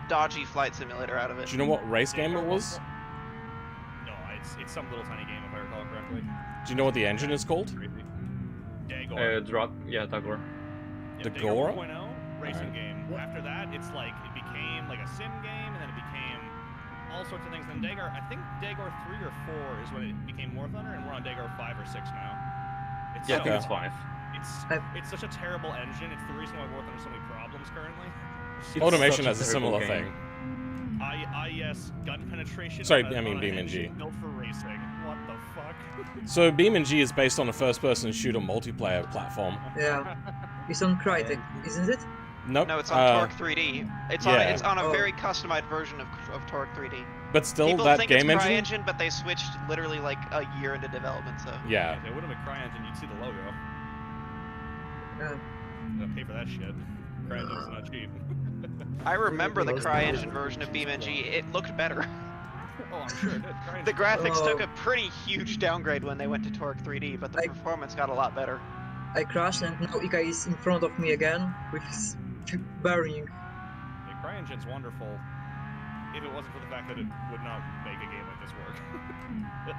dodgy flight simulator out of it. Do you know what race game it was? No, it's some little tiny game if I recall correctly. Do you know what the engine is called? Dagor. Dagor. Dagor? 2.0 racing game. After that, it's like it became like a sim game, and then it became all sorts of things. Then Dagor, I think Dagor 3 or 4 is when it became War Thunder, and we're on Dagor 5 or 6 now. It's Yeah, I so think it's fun. 5. It's such a terrible engine. It's the reason why War Thunder has so many problems currently. Automation such has a terrible similar game. thing. IES gun penetration. Sorry, on I mean an BeamNG. engine built for racing. What the fuck? So BeamNG is based on a first-person shooter multiplayer platform. Yeah. It's on Crytek, isn't it? Nope. No, it's on Torque 3D. It's on yeah. it's on a very customized version of Torque 3D. But still, People that think game it's engine. CryEngine, but they switched literally like a year into development. So Yeah. If it would have been CryEngine, you'd see the logo. Yeah. Pay for that shit. CryEngine's not cheap. I remember the CryEngine version of BeamNG. It looked better. Oh, I'm sure it did. The graphics Oh. took a pretty huge downgrade when they went to Torque 3D, but the performance got a lot better. I crashed and now Ika is in front of me again with his bearing. Yeah, CryEngine's wonderful. If it wasn't for the fact that it would not make a game like this work.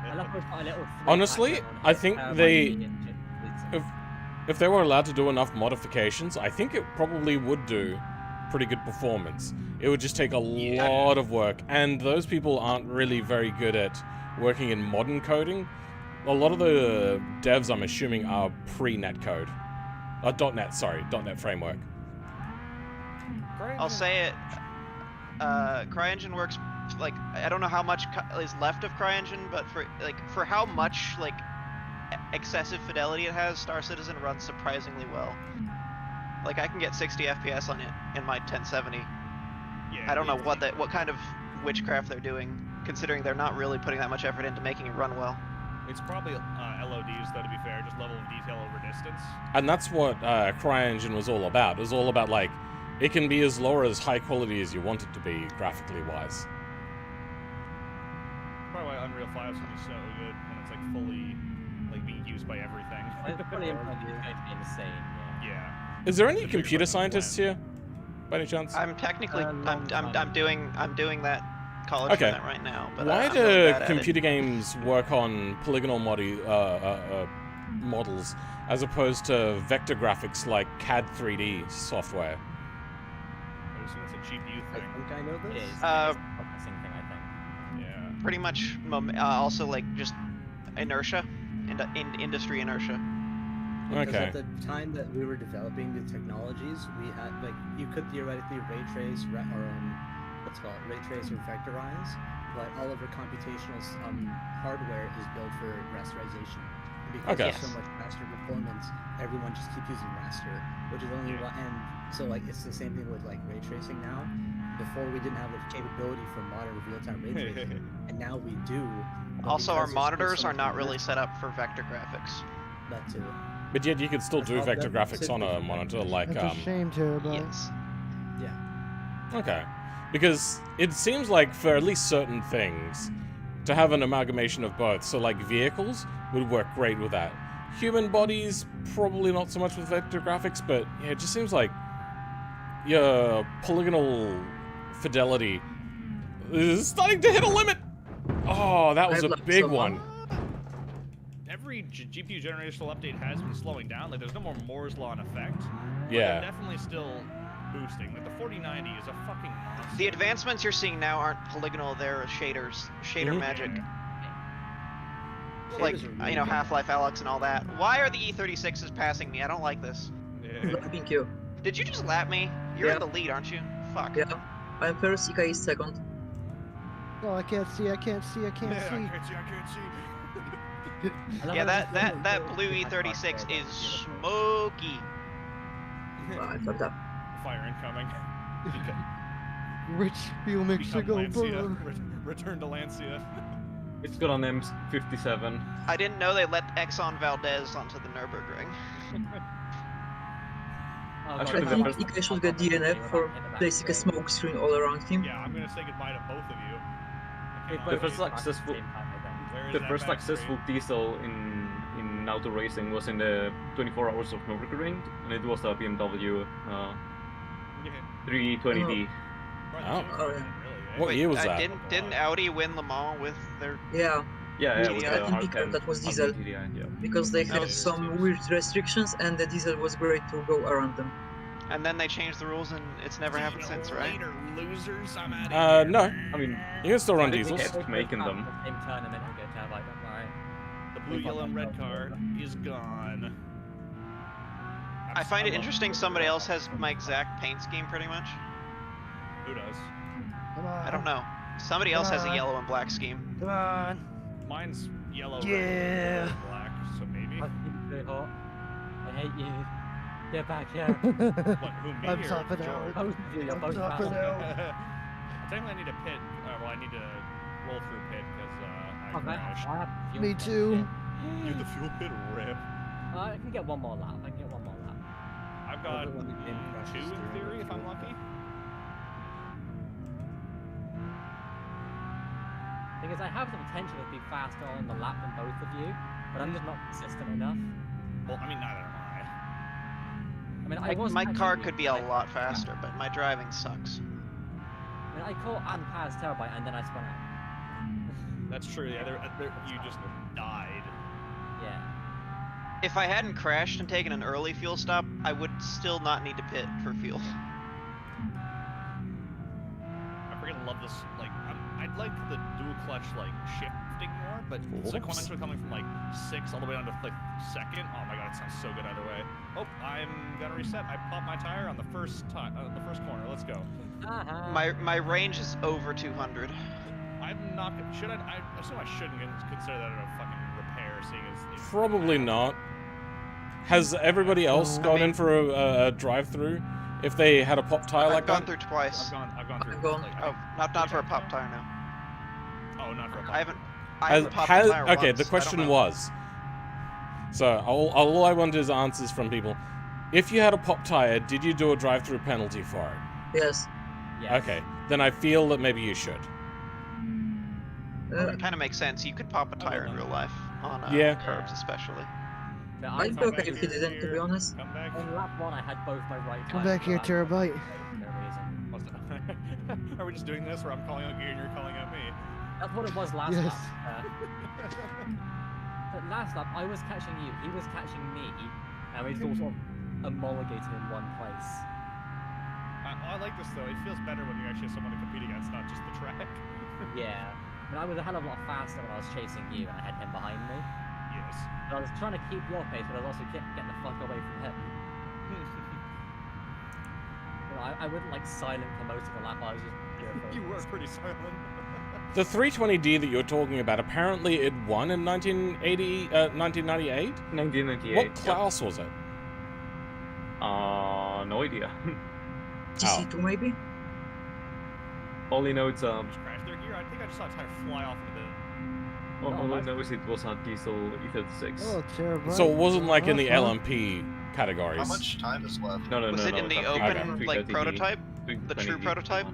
I love it's got a little Honestly, flip pattern on I it, think like they- the engine. It's- If they were allowed to do enough modifications, I think it probably would do pretty good performance. It would just take a lot of work, and those people aren't really very good at working in modern coding. A lot of the devs, I'm assuming, are pre-netcode. .NET, sorry, .NET framework. I'll say it. CryEngine works like I don't know how much is left of CryEngine, but for how much like excessive fidelity it has, Star Citizen runs surprisingly well. Like I can get 60 FPS on it in my 1070. Yeah, I don't know what kind of witchcraft they're doing, considering they're not really putting that much effort into making it run well. It's probably LODs, though, to be fair, just level of detail over distance. And that's what CryEngine was all about. It was all about, like, it can be as low or as high quality as you want it to be, graphically wise. Probably why Unreal 5 is going to be so good when it's, like, fully, like, being used by everything. It's pretty impressive. It's going to be insane, yeah. Yeah. Is there any It's a big computer fucking scientists blend. here, by any chance? I'm technically long time. I'm doing that college Okay. for that right now. But Why I'm really do bad at computer games work on polygonal models as opposed to vector graphics like CAD 3D software? I assume it's a GPU I thing. think I know It this. is. It's Uh, a processing thing, I think. Yeah. Pretty much also like just inertia, industry inertia. Because Okay. at the time that we were developing the technologies, we had like you could theoretically ray trace ray trace or vectorize, but all of our computational hardware is built for rasterization. And because Okay. there's so much faster performance, everyone just keeps using raster, which is only one. And so like it's the same thing with like ray tracing now. Before we didn't have the capability for modern real-time ray tracing, and now we do. but Also, our because there's monitors so are much not more really set up for vector graphics. That too. But yet you could still do That's vector all graphics on a typically- monitor, like, That's a shame, Turbo. Yes. Yeah. Okay. Because it seems like for at least certain things, to have an amalgamation of both. So like vehicles would work great with that. Human bodies, probably not so much with vector graphics, but yeah, it just seems like your polygonal fidelity is starting to hit a limit. Oh, that was a big one. Every GPU generational update has been slowing down. Like, there's no more Moore's Law in effect. But Yeah. they're definitely still boosting. Like, the 4090 is a fucking monster. The advancements you're seeing now aren't polygonal; they're shaders, shader magic. Like, you know, Half-Life Alyx and all that. Why are the E36s passing me? I don't like this. Thank you. Did you just lap me? You're in the lead, aren't you? Fuck. Yeah. I'm first, Ika is second. Oh, I can't see, I can't see, I can't Yeah, see. I can't see. Yeah, that blue E36 is smoky. I fucked up. Fire incoming. Rich Fuel Become Mexico, Lancia. brr. Return to Lancia. It's got an M57. I didn't know they let Exxon Valdez onto the Nürburgring. Oh, Actually, I the think first- Ika should get DNF for placing a smoke screen all around him. Yeah, I'm gonna say goodbye to both of you. I cannot The first wait. successful, Where is the that first back successful straight? diesel in auto racing was in the 24 hours of Nürburgring, and it was a BMW 320D. Oh. Really, What Wait, year was that? Didn't Audi win Le Mans with their? Yeah, Yeah, Yeah, with I the think hard because that was hard diesel. GTI, yeah. because they had Oh. some weird restrictions and the diesel was great to go around them. And then they changed the rules, and it's never happened since, right? Later, losers. I'm out of here. No. I mean, You can still run they diesels. kept making them. The same tournament and get turbine, don't worry. The blue, yellow, and red car is gone. I find it love interesting somebody else has my exact paint scheme, pretty much. Who does? Come on. I don't know. Somebody else has a Come on. yellow and black scheme. Come on. Mine's yellow, Yeah. red, and black, so maybe. I think it's very hot. I hate you. Get back here. What, who, me I'm or topping George? out. Both of you, you're I'm both topping bad. out. Technically, I need to pit. Well, I need to roll through pit because I Okay, crashed. I have fuel Me pit. too. You the fuel pit rip. I can get one more lap. I can get one more lap. I've got When the game crashes 2 in through, theory if it's I'm lucky. Thing is, I have the potential to be faster on the lap than both of you, but I'm just not consistent enough. Well, I mean, neither am I. I mean, I was My catching car you, could be a but I- lot faster, but my driving sucks. I mean, I caught and passed Terabyte and then I spun out. That's true. Yeah, you just died. Yeah. If I hadn't crashed and taken an early fuel stop, I would still not need to pit for fuel. I freaking love this. Like, I'd like the dual clutch like shifting more, but sequentially coming from like 6 all the way down to like 2nd. Oh my god, it sounds so good either way. Oh, I'm gonna reset. I popped my tire on the first corner. Let's go. My range is over 200. I'm not. Should I assume I shouldn't consider that a fucking repair, seeing as it's Probably not. Has everybody else gone in for a drive-through? If they had a pop tire like I've gone that? through twice. I've gone through. I've gone. Like, Oh, not for a pop tire now. Oh, not for a pop. I haven't popped a tire Okay, once. the I don't question know. was. So all I want is answers from people. If you had a pop tire, did you do a drive-through penalty for it? Yes. Yes. Okay, then I feel that maybe you should. It kind of makes sense. You could pop a tire in real life on Yeah. curbs, especially. But I'd be okay if you didn't, to be honest. Come back. on lap 1, I had both my right Come tires back here, flat. Terabyte. No reason. Are we just doing this where I'm calling out you and you're calling out me? That's what it was last Yes. lap. But last lap, I was catching you, he was catching me, and we all sort of homologated in one place. I like this though. It feels better when you actually have someone to compete against, not just the track. Yeah. I mean, I was a hell of a lot faster when I was chasing you, and I had him behind me. Yes. But I was trying to keep your pace, but I was also getting the fuck away from him. You know, I wouldn't like silent promoting a lap, I was just pure You were focus. pretty silent. The 320D that you're talking about, apparently it won in 1998? 1998. What class was it? No idea. GC2 maybe? All I know it's Just crashed their gear. I think I just saw a tire fly off in the. all I know is it was a diesel E36. Oh, Terabyte. So it wasn't like in the Uh-huh. LMP categories. How much time is left? No, Was it in the it's a open, 330D, like, prototype? The true 320D. prototype?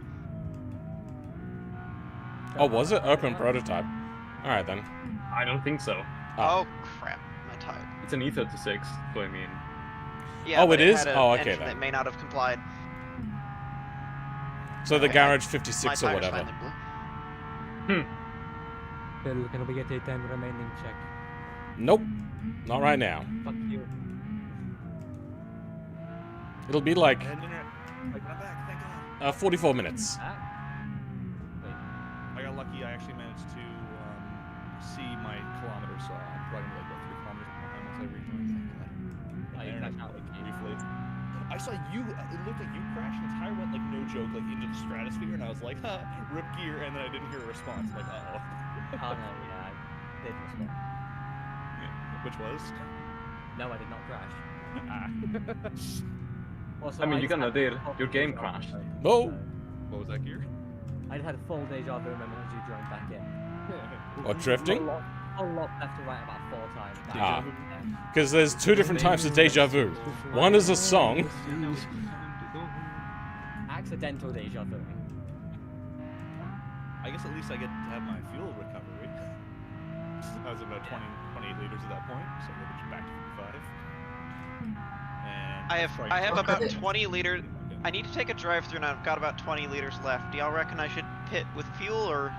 Oh, was it? Open prototype. Alright then. I don't think so. Oh crap, my tire. It's an E36, so I mean. Yeah, Oh, but it is? had an Oh, okay engine then. that may not have complied. So the Okay, Garage My 56 or tire's whatever. finally blue. Bill, can we get a 10 remaining check? Nope. Not right now. Fuck you. It'll be like And I'm back. Thank God. 44 minutes. I got lucky. I actually managed to see my kilometers. So I'm running like what, 3 kilometers behind once I rejoined. Thank God. Oh, you And crashed out with you. briefly. I saw you. It looked like you crashed, and the tire went like no joke, like into the stratosphere, and I was like, "Ha, rip gear," and then I didn't hear a response. I'm like, uh oh. Oh no, yeah, I did respond. Which was? No, I did not crash. Ah. Also, I mean, you just cannot had did. full Your game deja vu. crashed. No. What was that gear? I just had full deja vu moment as you joined back in. What, drifting? I'll lock left to right about 4 times. But Ah. yeah. Because there's 2 different types of deja vu. One is a song. Accidental deja vu. I guess at least I get to have my fuel recovery. I was about 28 liters at that point, so we're back to 55. And I have about 20 liters. I need to take a drive-through, and I've got about 20 liters left. Do y'all reckon I should pit with fuel or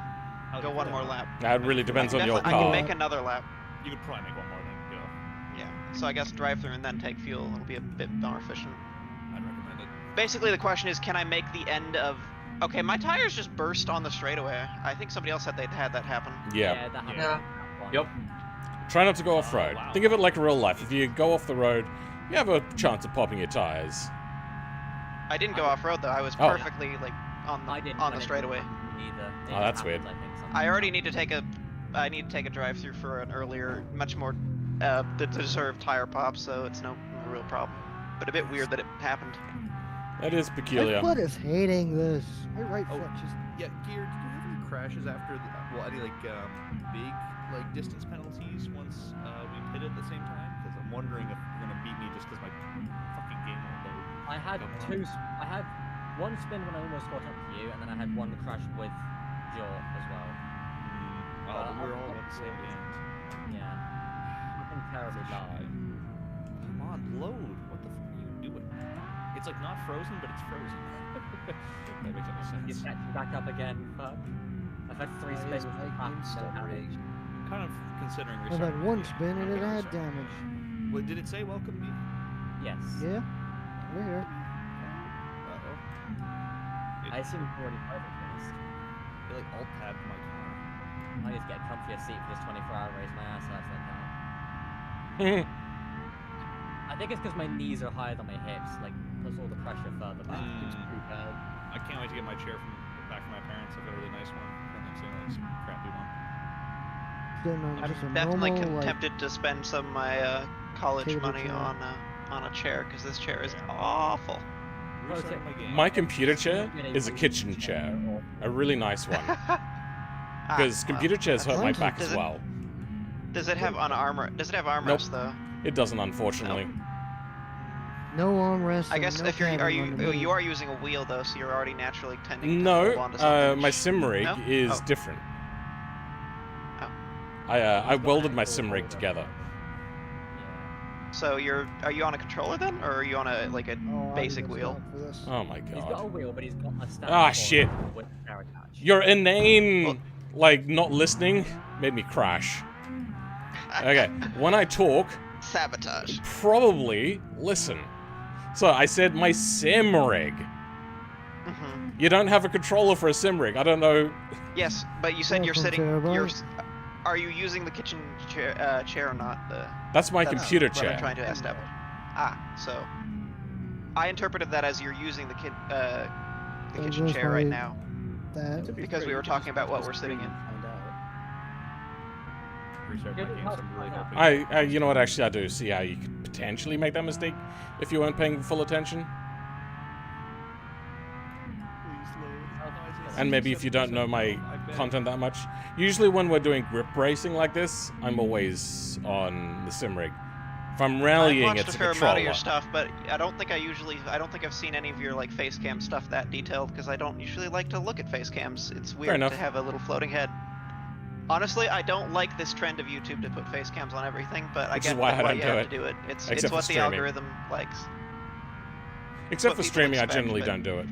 go one more lap? That really depends on your I can car. make another lap. You could probably make one more then go. Yeah. So I guess drive-through and then take fuel. It'll be a bit more efficient. I'd recommend it. Basically, the question is, can I make the end of... Okay, my tires just burst on the straightaway. I think somebody else said they'd had that happen. Yeah. That happened. Yeah. Yep. Try not to go off-road. wow. Think of it like real life. If you go off the road, you have a chance of popping your tires. I didn't go off-road, though. I was Oh. perfectly, like, on I didn't the when it straightaway. happened either. Oh, that's weird. I think, I already need to take a... I need to take a drive-through for an earlier, much more deserved tire pop, so it's no real problem. But a bit weird that it happened. That is peculiar. My foot is hating this. My right Oh. foot just. Yeah, Gear, did you have any crashes after the, well, any big distance penalties once we pitted at the same time? Because I'm wondering if you're gonna beat me just because my fucking game won't load. I had Come on. I had one spin when I almost caught up to you, and then I had one crash with Jaw as well. Oh, but we're all at the same band. Yeah. Nothing terribly large. Come on, load. What the fuck are you doing? It's like not frozen, but it's frozen. That makes any sense. He's catching back up again. Fuck. I've had 3 spins with no damage. Kind of considering I've had restarting one the game. spin and it Okay, had sorry. damage. Well, did it say welcome me? Yes. Yeah. We're here. Uh-oh. I assume you've already played it first. It like alt tabbed my car. I need to get a comfier seat for this 24-hour race. My ass hurts like hell. I think it's because my knees are higher than my hips. Like, puts all the pressure further back. It's pretty bad. I can't wait to get my chair back from my parents. I've got a really nice one. And I'm saying that's a crappy one. Sitting on I'm just a definitely normal, like, tempted to spend some of my college table money chair. on a chair, because this chair is awful. Restarting my game. My computer chair is a kitchen chair. A really nice one. Because computer chairs hurt my back as well. Does it have armrest? Does it have Nope. armrest though? It doesn't, unfortunately. no armrest. I guess no if you're padding on the you knee. are using a wheel though, so you're already naturally tending to No, hold on to something. my sim rig No? is Oh. different. Oh. I welded my sim rig together. So are you on a controller then, or are you on a Oh, I basic didn't wheel? stop for this. Oh my He's got a god. wheel, but he's got a stand. Ah, for shit. it with a power attached. Your inane, Well- like, not listening made me crash. Okay, when I talk, Sabotage. probably listen. So I said my sim rig. hmm You don't have a controller for a sim rig. I don't know. Yes, but you said you're Welcome sitting. to our You're. bar. Are you using the kitchen chair or not? That's my That's computer what I'm chair. trying to establish. Ah, so I interpreted that as you're using the kitchen was chair right my- now, That. because we were talking about what we're sitting in. Find out. Restart my Good game, so I'm really hoping. You know what? Actually, I do see how you could potentially make that mistake if you weren't paying full attention. And maybe if you don't know my content that much. Usually when we're doing grip racing like this, I'm always on the sim rig. If I'm I've rallying, watched it's a a fair amount of controller. your stuff, but I don't think I've seen any of your like face cam stuff that detailed, because I don't usually like to look at face cams. It's weird enough. to have a little floating head. Honestly, I don't like this trend of YouTube to put face cams on everything, but I Which is get why that I why don't you do have it. to do it. It's Except for what the streaming. algorithm likes. Except what for people streaming, I expect, generally but- don't do it.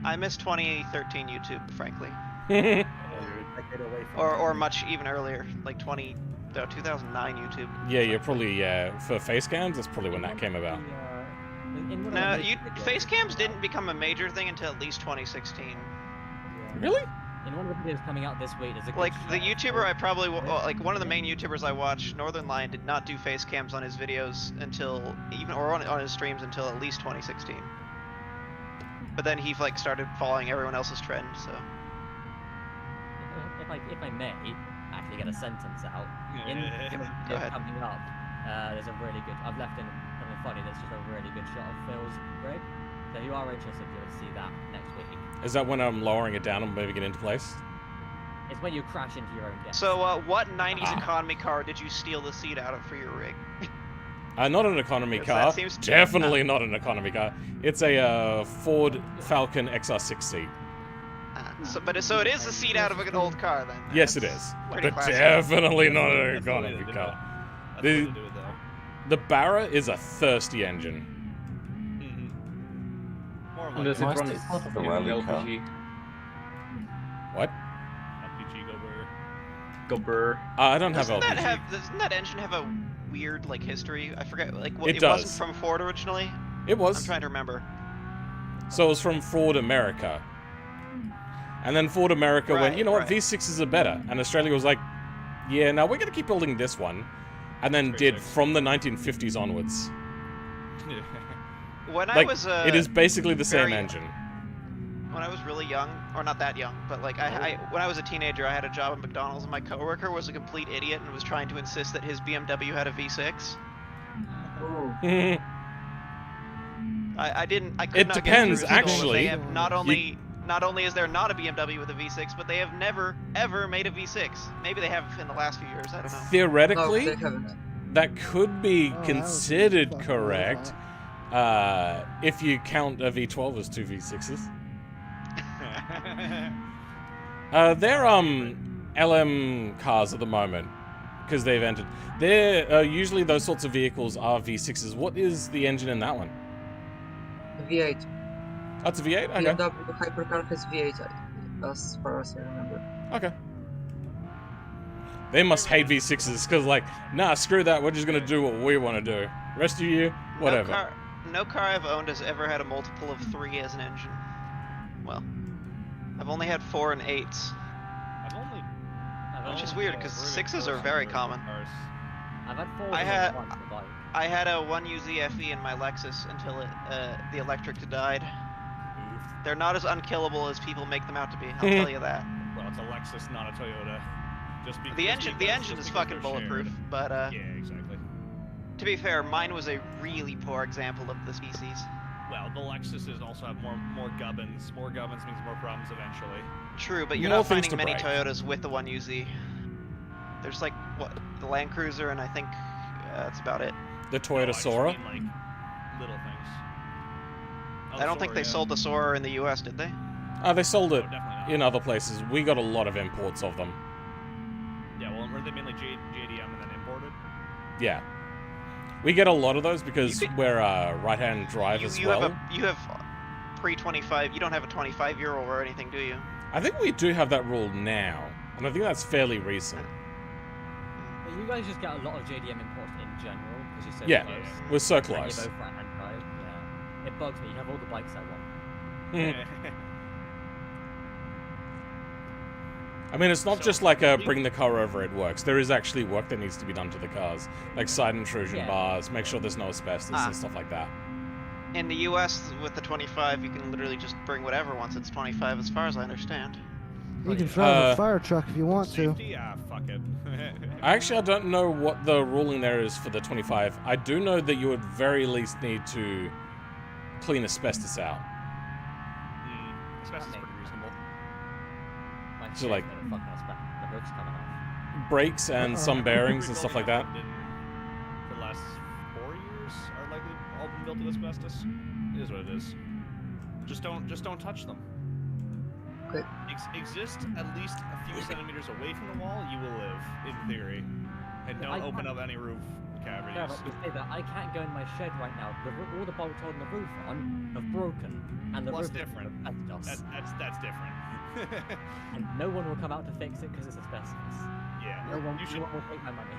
I miss 2013 YouTube, frankly, A decade away from or much even earlier, like 2009 YouTube. Yeah, you're probably, for face cams, that's probably when that came about. No, face cams didn't become a major thing until at least 2016. Really? In one of the videos coming out this week, there's a good Like the shot YouTuber I probably like one of the Yeah. main YouTubers I watch, Northern Lion, did not do face cams on his videos until on his streams until at least 2016. But then he like started following everyone else's trend, so. If I may actually get a sentence out, in the Go ahead. coming up, there's a really good. I've left in something funny. That's just a really good shot of Phil's rig. So if you are interested, you'll see that next week. Is that when I'm lowering it down and moving it into place? It's when you crash into your own death. So, what 90s economy car did you steal the seat out of for your rig? Not an economy Yes, car. that seems to- Definitely not an economy car. It's a Ford Falcon XR6 seat. So it is a seat out of an old car then. Yes, it That's is. pretty But classic. definitely not an That's the way economy to do car. it. That's The, the way to do it, though. the Barra is a thirsty engine. More And like does it an run LPG. as part of the rally car? What? LPG Gobber. I don't have Doesn't LPG. doesn't that engine have a weird like history? I forget. Like It it does. wasn't from Ford originally. It I'm was. trying to remember. So it was from Ford America. And then Ford America went, Right, you know what, right. V6s are better. And Australia was like, yeah, no, we're going to keep building this one. And then did from the 1950s onwards. When I Like, was it is basically the same very- engine. when I was really young, or not that young, but like when I was a teenager, I had a job at McDonald's, and my coworker was a complete idiot and was trying to insist that his BMW had a V6. Ooh. I didn't. I could It not depends, get through his goal. actually. They have not only is there not a BMW with a V6, but they have never ever made a V6. Maybe they have in the last few years. I don't know. Theoretically, No, they haven't. that could be Oh, that would be considered fucking correct. If you count a V12 as two V6s. They're LM cars at the moment because they've entered. They're usually those sorts of vehicles are V6s. What is the engine in that one? V8. That's a V8. Okay. BMW hypercar has V8, as far as I remember. Okay. They must hate V6s because, like, nah, screw that. We're just gonna do what we want to do. Rest of you, whatever. No car I've owned has ever had a multiple of 3 as an engine. Well, I've only had 4 and 8s. Which is weird because 6s are very common. I've had 4 I had- once, but like, I had a 1UZ FE in my Lexus until the electric died. They're not as unkillable as people make them out to be. I'll tell you that. Well, it's a Lexus, not a Toyota. Just The engine is fucking bulletproof, but yeah, exactly. to be fair, mine was a really poor example of the species. Well, the Lexuses also have more gubbins. More gubbins means more problems eventually. True, but you're More not things finding to many break. Toyotas with the 1UZ. There's like what the Land Cruiser, and I think that's about it. The No, Toyota I just Sora. mean, like, little things. Oh, I don't think they Sora, yeah. sold the Sora in the U.S., did they? They sold it No, definitely not. in other places. We got a lot of imports of them. Yeah, well, were they mainly JDM and then imported? Yeah. We get a lot of those because You could- we're right-hand drive as well. You have pre-25. You don't have a 25-year-old or anything, do you? I think we do have that rule now, and I think that's fairly recent. but you guys just get a lot of JDM imports in general because you're so Yeah, close. we're so And close. you're both right-hand drive. Yeah. It bugs me. You have all the bikes I want. I mean, it's not So, just like a bring the car over, it works. There is actually work that needs to be done to the cars, like side intrusion Yeah. bars, make sure there's no asbestos Ah. and stuff like that. In the U.S., with the 25, you can literally just bring whatever once it's 25, as far as I understand. You can drive Uh, a fire truck if you want to. Safety? Yeah, fuck it. I don't know what the ruling there is for the 25. I do know that you would very least need to clean asbestos out. Asbestos is pretty reasonable. My So, shit's like- gonna fucking expect the hood's coming off. Brakes and some bearings and stuff like that. For the last 4 years, are likely all been built with asbestos. It is what it is. Just don't touch them. Okay. Exist at least a few centimeters away from the wall, you will live, in theory. And Yeah, don't I open can't- up any roof cavities. Yeah, but you say that I can't go in my shed right now. All the bolts holding the roof on have broken, and the Well, roof that's is different. asbestos. That's different. And no one will come out to fix it because it's asbestos. Yeah, No one, you no should one will take my money.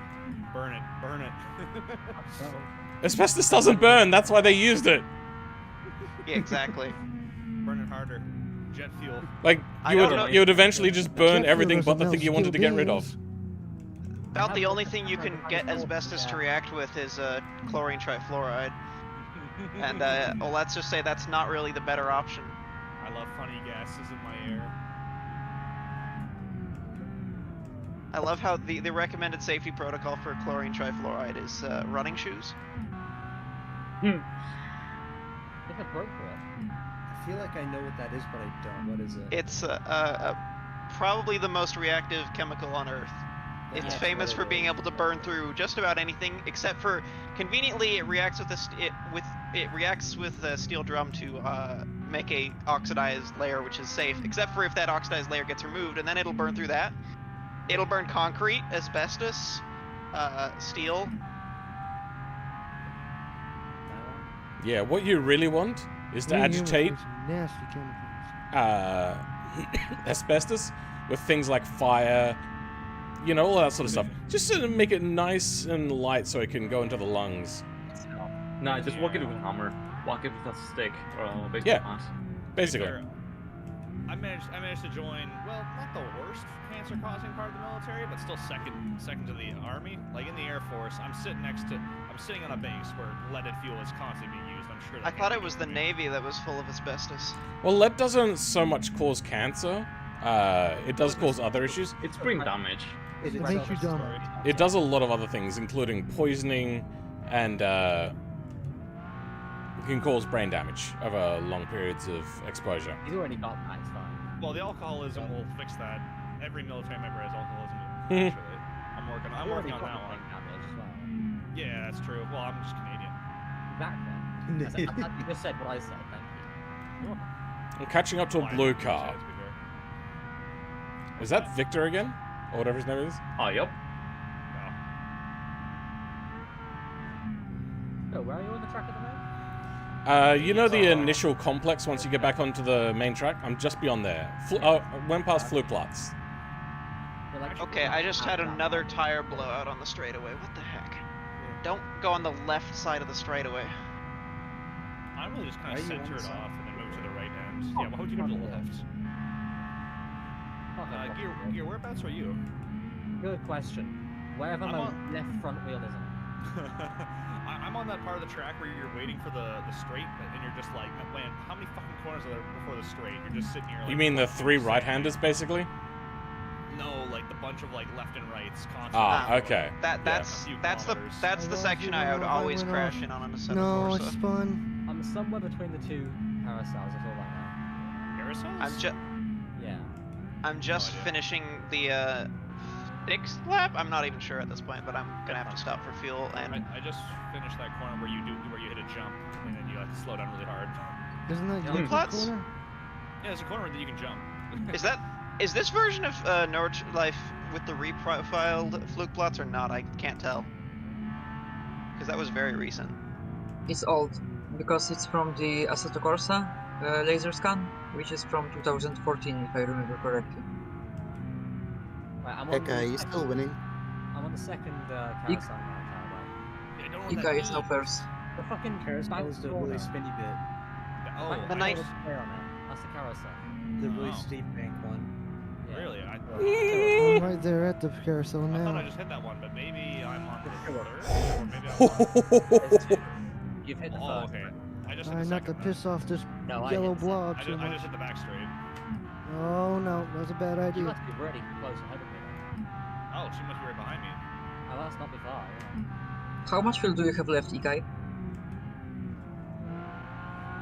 burn it. So, Asbestos doesn't burn, that's why they used it. Yeah, exactly. Burn it harder. Jet fuel. Like, I you don't would, know. you would eventually just burn Jet everything fuel but the doesn't thing you melt wanted to get rid steel of. About the only thing you can get asbestos to react with is chlorine trifluoride. And, well, let's just say that's not really the better option. I love funny gases in my air. I love how the recommended safety protocol for chlorine trifluoride is running shoes. I think I broke for it. I feel like I know what that is, but I don't. What is it? It's a probably the most reactive chemical on Earth. It's That's famous what for it being is. able to burn through just about anything, except for conveniently it reacts with a steel drum to make a oxidized layer, which is safe. Except for if that oxidized layer gets removed, and then it'll burn through that. It'll burn concrete, asbestos, steel. Yeah, what you really want is to We humans agitate use nasty chemicals. asbestos with things like fire, you know, all that sort of stuff. Just to make it nice and light so it can go into the lungs. Nah, just walk it with a hammer. Walk it with a stick or a baseball Yeah. bat. Basically. I managed to join, well, not the worst cancer-causing part of the military, but still second to the army. Like in the Air Force, I'm sitting on a base where leaded fuel is constantly being used. I'm sure. I thought it was the Navy that was full of asbestos. Well, lead doesn't so much cause cancer. It does cause other issues. It's brain damage. It makes you dumber. It does a lot of other things, including poisoning and it can cause brain damage over long periods of exposure. He's already got that, it's fine. Well, the alcoholism will fix that. Every military member has alcoholism. Actually, I'm working on that one. Damage as well. Yeah, that's true. Well, I'm just Canadian. Exactly. You just said what I said, thank you. I'm catching up to a blue car. To be fair. Is that Victor again? Or whatever his name is? Oh, yep. Oh, where are you on the track at the moment? You know the initial complex once you get back onto the main track? I'm just beyond there. Went past Flugplatz. Okay, I just had another tire blowout on the straightaway. What the heck? Don't go on the left side of the straightaway. I'm really just kind of center it off and then move to the right end. Yeah, why would you go to the left? Gear, whereabouts are you? Good question. Wherever my left front wheel is on. I'm on that part of the track where you're waiting for the straight, and you're just like, man, how many fucking corners are there before the straight? You're just sitting here like... You mean the 3 right-handers, basically? No, like the bunch of like left and rights constantly. Ah, okay. That's the section I would always crash in on a Assetto No, Corsa. it's spun. I'm somewhere between the 2 carousels, that's all I know. Carousels? I'm just finishing the 6th lap. I'm not even sure at this point, but I'm gonna have to stop for fuel. And I just finished that corner where you hit a jump and then you have to slow down really hard. Isn't that your Flugplatz? corner? Yeah, there's a corner that you can jump. Is this version of Norwich Life with the reprofiled Flugplatz or not? I can't tell. Because that was very recent. It's old, because it's from the Assetto Corsa laser scan, which is from 2014, if I remember correctly. Right, I'm on Okay, the you're second- still winning. I'm on the second carousel now, Ika is now first. The fucking Carousel is the really corner. spinny bit. Oh, Right, the I nice. got a player on there. That's the carousel. The really steep bank one. Yeah. Really? I'm right there at the carousel I thought I now. just hit that one, but maybe I'm on the third, or maybe I'm You've hit the Oh, first. okay. I just hit Try the not to second piss off this No, I yellow hit blob I too just much. hit the back straight. Oh no, that's a bad You idea. must be really close ahead of me then. Oh, she must be right behind me. Oh, that's not be far, yeah. How much fuel do you have left, Ikai?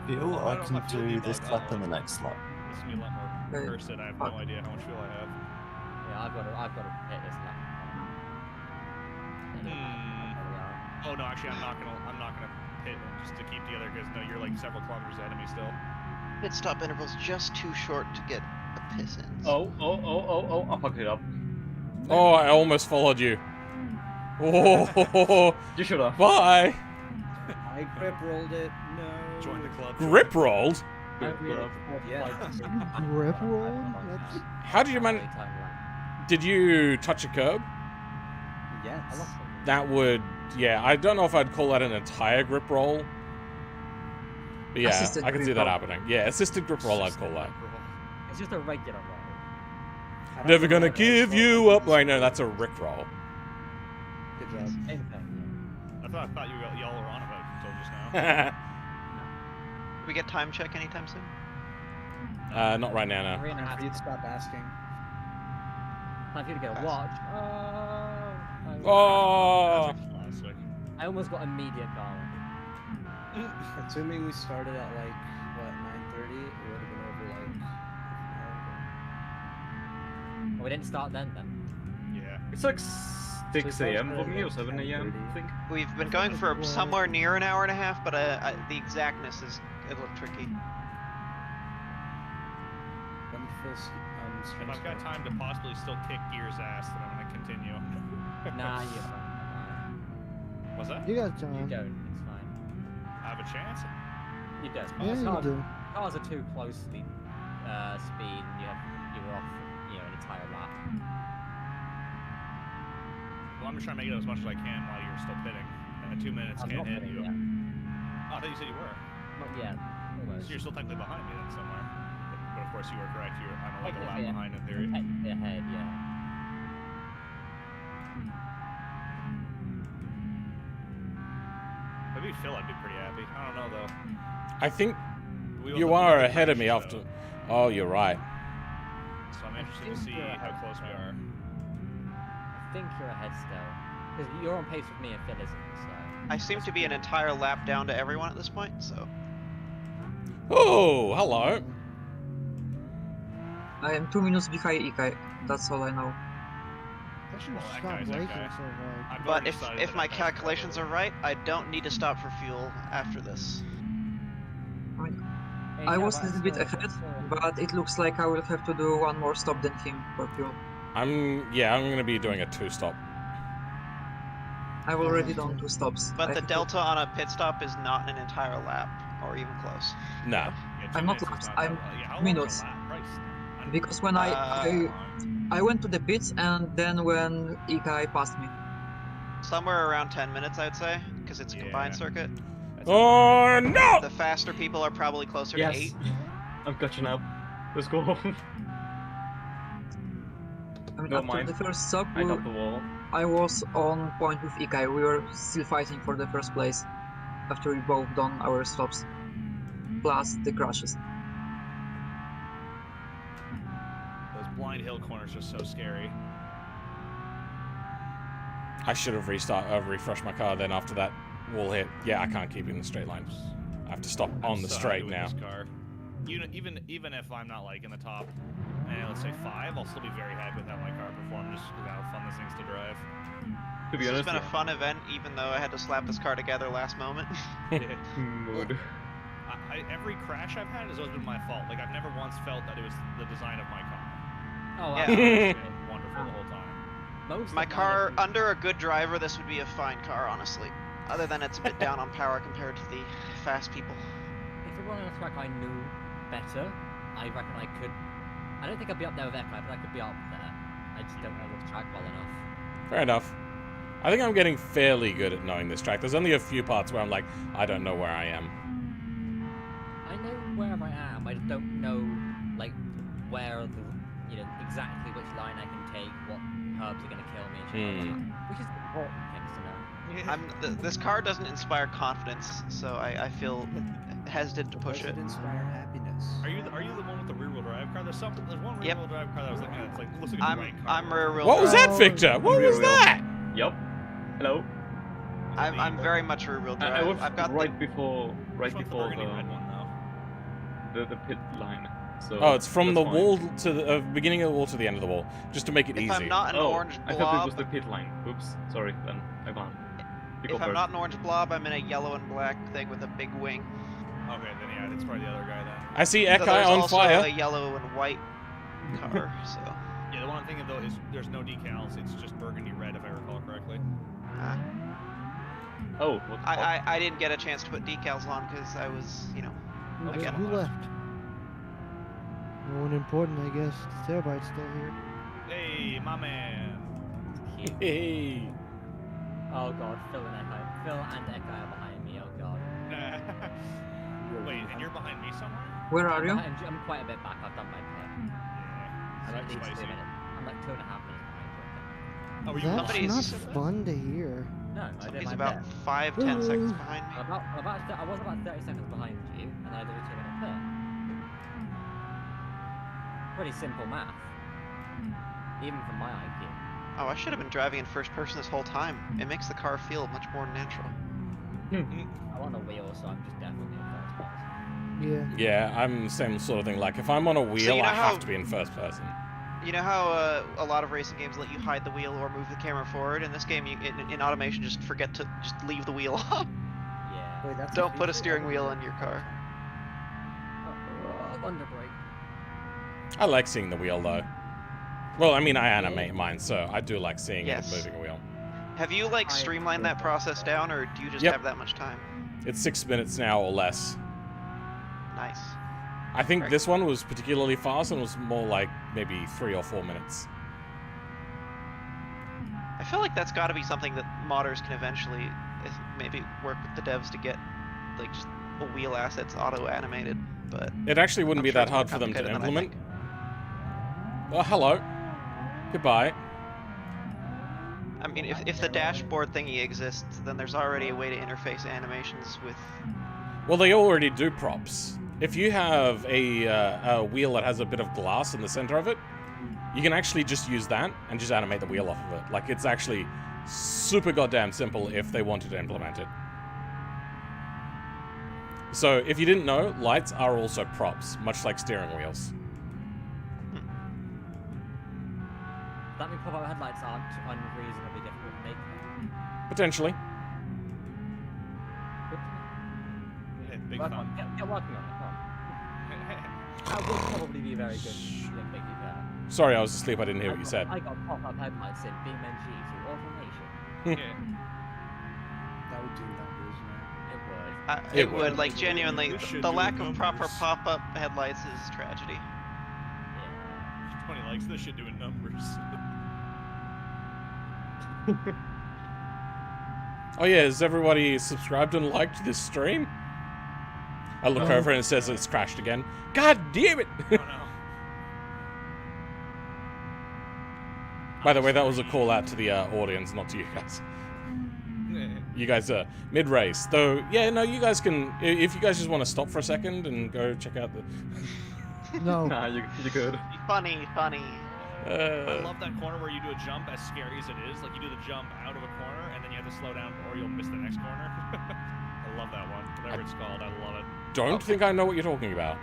Fuel, Oh, I don't can have fuel do debug. this lap and the next lap. This is gonna be a lot more cursed. I have no idea how much fuel I have. Yeah, I've got to hit this lap. Oh no, actually, I'm not gonna pit just to keep together because no, you're like several kilometers ahead of me still. Pit stop interval's just too short to get a piss in. Oh, I fucked it up. Oh, I almost followed you. Oh, You should have. bye. I grip rolled it. No. Join the club. Grip rolled? Yeah. Grip roll? That's... How did you manage? Did you touch a curb? Yes. That would, yeah. I don't know if I'd call that an entire grip roll. But yeah, Assisted I can see grip that roll. happening. Yeah, assisted grip roll, I'd call that. It's just a regular roll. Never gonna give you up. Wait, no, that's a Rick roll. Good job. Same thing. I thought y'all were on about it until just now. We get time check anytime soon? Not right now, no. 3.5 Time for you to stop asking. Time for you to get a watch. Oh! Classic. I almost got immediate garlic. Assuming we started at like, what, 9:30? It would have been over like... We didn't start then. Yeah. It's like 6 a.m. for me or 7 a.m. I think. We've been going for somewhere near an hour and a half, but the exactness is a little tricky. When the full If I've got time to possibly still kick Gear's ass, then I'm gonna continue. Nah, you don't. What's that? You got You time. don't. It's fine. I have a chance. You don't. Yeah, you cars, do. cars are too closely speed, and you're off, an entire lap. Well, I'm just trying to make it as much as I can while you're still pitting. And the 2 minutes I'm can't not hit pitting you. yet. Oh, I thought you said you were. Not yet. Almost. So you're still technically behind me then somewhere. But of course you were correct. I'm like a lap Technically, behind in theory. Technically ahead, yeah. Maybe Phil, I'd be pretty happy. I don't know though. I think We you will- are we'll ahead of me crash, after. though. Oh, you're right. So I'm interested to see how close we are. I think you're ahead still. Because you're on pace with me and Phil isn't, so... I seem to be an entire lap down to everyone at this point, so. Oh, hello. I am 2 minutes behind Ikai. That's all I know. I should Well, that stop guy's that braking guy. so hard. I've But already if decided if that my I'm fast calculations are forward. right, I don't need to stop for fuel after this. I mean, Hey, I yeah, was a but little bit still- ahead, still- but it looks like I will have to do one more stop than him for fuel. I'm gonna be doing a 2-stop. I've already done 2 stops. But I the have to- delta on a pit stop is not an entire lap, or even close. No. Yeah, 2 I'm not minutes is laps, not I'm that long. Yeah, how long minutes. is a lap? Christ. I'm- Because when I went to the pits and then when Ikai passed me. Somewhere around 10 minutes, I'd say, because it's a combined Yeah. circuit. Oh no! The faster people are probably closer Yes. to 8. I'm catching up. Let's go. I mean, No, after mine. the first stop, I got the wall. I was on point with Ikai. We were still fighting for the first place after we both done our stops. Plus the crashes. Those blind hill corners are so scary. I should have refreshed my car then after that wall hit. Yeah, I can't keep in the straight line. I have to stop on I'm the so straight happy with now. this car. Even if I'm not like in the top, let's say 5, I'll still be very happy with how my car performed, just with how fun this thing's to drive. To be This has honest, been a fun event, even though I had to slap this car together last moment. mood. Every crash I've had has always been my fault. Like, I've never once felt that it was the design of my car. Oh, Yeah. It's been wonderful the whole time. Most My of mine car, have been- under a good driver, this would be a fine car, honestly. Other than it's a bit down on power compared to the fast people. If it wasn't a track I knew better, I reckon I could. I don't think I'd be up there with Echo, but I could be up there. I just don't know this track well enough. Fair enough. I think I'm getting fairly good at knowing this track. There's only a few parts where I'm like, I don't know where I am. I know where I am. I just don't know, like, where the, exactly which line I can take, what herbs are gonna kill me, and shit like that. Which is important things to know. This car doesn't inspire confidence, so I feel hesitant to push it. Inspire happiness. Are you the one with the rear-wheel drive car? There's one Yep. rear-wheel drive car that I was looking at. It's like looks like a white car. I'm rear-wheel What was drive. that, Victor? What was that? Yup. Hello. I'm very much rear-wheel drive. I was I've got right before Which one's the burgundy red one, though? the pit line. So Oh, it's from that's the fine. wall to the beginning of the wall to the end of the wall, just to make it If easy. I'm not an Oh, orange I thought it was blob, the pit line. Oops, sorry. Then I can't. You go if I'm first. not an orange blob, I'm in a yellow and black thing with a big wing. Okay, then yeah, it's probably the other guy then. I see So Ekai there's on also fire. a yellow and white car, so. Yeah, the one I'm thinking though is there's no decals. It's just burgundy red, if I recall correctly. Ah. Oh, what? I didn't get a chance to put decals on because I was, again. Who left? No one important, I guess. Terabyte's still here. Hey, my man. Hey. Oh god, Phil and Echo. Phil and Echo are behind me, oh god. Wait, and you're behind me somewhere? Where are you? I'm quite a bit back, I've done my pit. Yeah. I'm at It's least 2 spicy. minutes. I'm like 2.5 minutes behind you. Oh, were you That's Somebody's- not fun to hear. No, I did Somebody's my about pit. 5-10 seconds behind me. I was about 30 seconds behind you, and I did a 2-minute pit. Pretty simple math. Even from my IQ. Oh, I should have been driving in first person this whole time. It makes the car feel much more natural. I'm on a wheel, so I'm just definitely in first person. Yeah. Yeah, I'm the same sort of thing. Like, if I'm on a wheel, you know I have how- to be in first person. You know how a lot of racing games let you hide the wheel or move the camera forward? In this game, you in automation, just forget to just leave the wheel off. Yeah. Wait, that's Don't put a feature? steering I wheel didn't in your know car. Under brake. I like seeing the wheel though. Well, I mean, I animate mine, so I do like seeing Yes. it moving a wheel. Have you like streamlined that process down, or do you just Yep. have that much time? It's 6 minutes now or less. Nice. I think Very this one was particularly fast and was more like maybe 3 or 4 minutes. I feel like that's got to be something that modders can eventually maybe work with the devs to get, like, just a wheel assets auto-animated, but... It actually wouldn't I'm be sure that it's more hard for them to complicated than I implement. think. Well, hello. Goodbye. I mean, if the dashboard thingy exists, then there's already a way to interface animations with... Well, they already do props. If you have a wheel that has a bit of glass in the center of it, you can actually just use that and just animate the wheel off of it. Like, it's actually super goddamn simple if they wanted to implement it. So, if you didn't know, lights are also props, much like steering wheels. That means pop-up headlights aren't unreasonably difficult to make. Potentially. Big Work fun. on, get working on it. Come on. That would probably be very good. Thank you for that. Sorry, I was asleep. I didn't hear what you said. I got pop-up headlights in BeamNG through automation. Yeah. That would do numbers, man. It would. It would, like, genuinely, This should the do lack of numbers. proper pop-up headlights is tragedy. Yeah. 20 likes, this shit doing numbers. Oh yeah, has everybody subscribed and liked this stream? I look No. over and it says it's crashed again. God damn it! Oh no. By the way, that was a call out to the audience, not to you guys. You guys are mid-race. Though, yeah, no, you guys can... If you guys just want to stop for a second and go check out the... No. Nah, you're good. Funny. I love that corner where you do a jump, as scary as it is. Like, you do the jump out of a corner, and then you have to slow down, or you'll miss the next corner. I love that one. Whatever it's called, I love it. Don't think I know what you're talking about.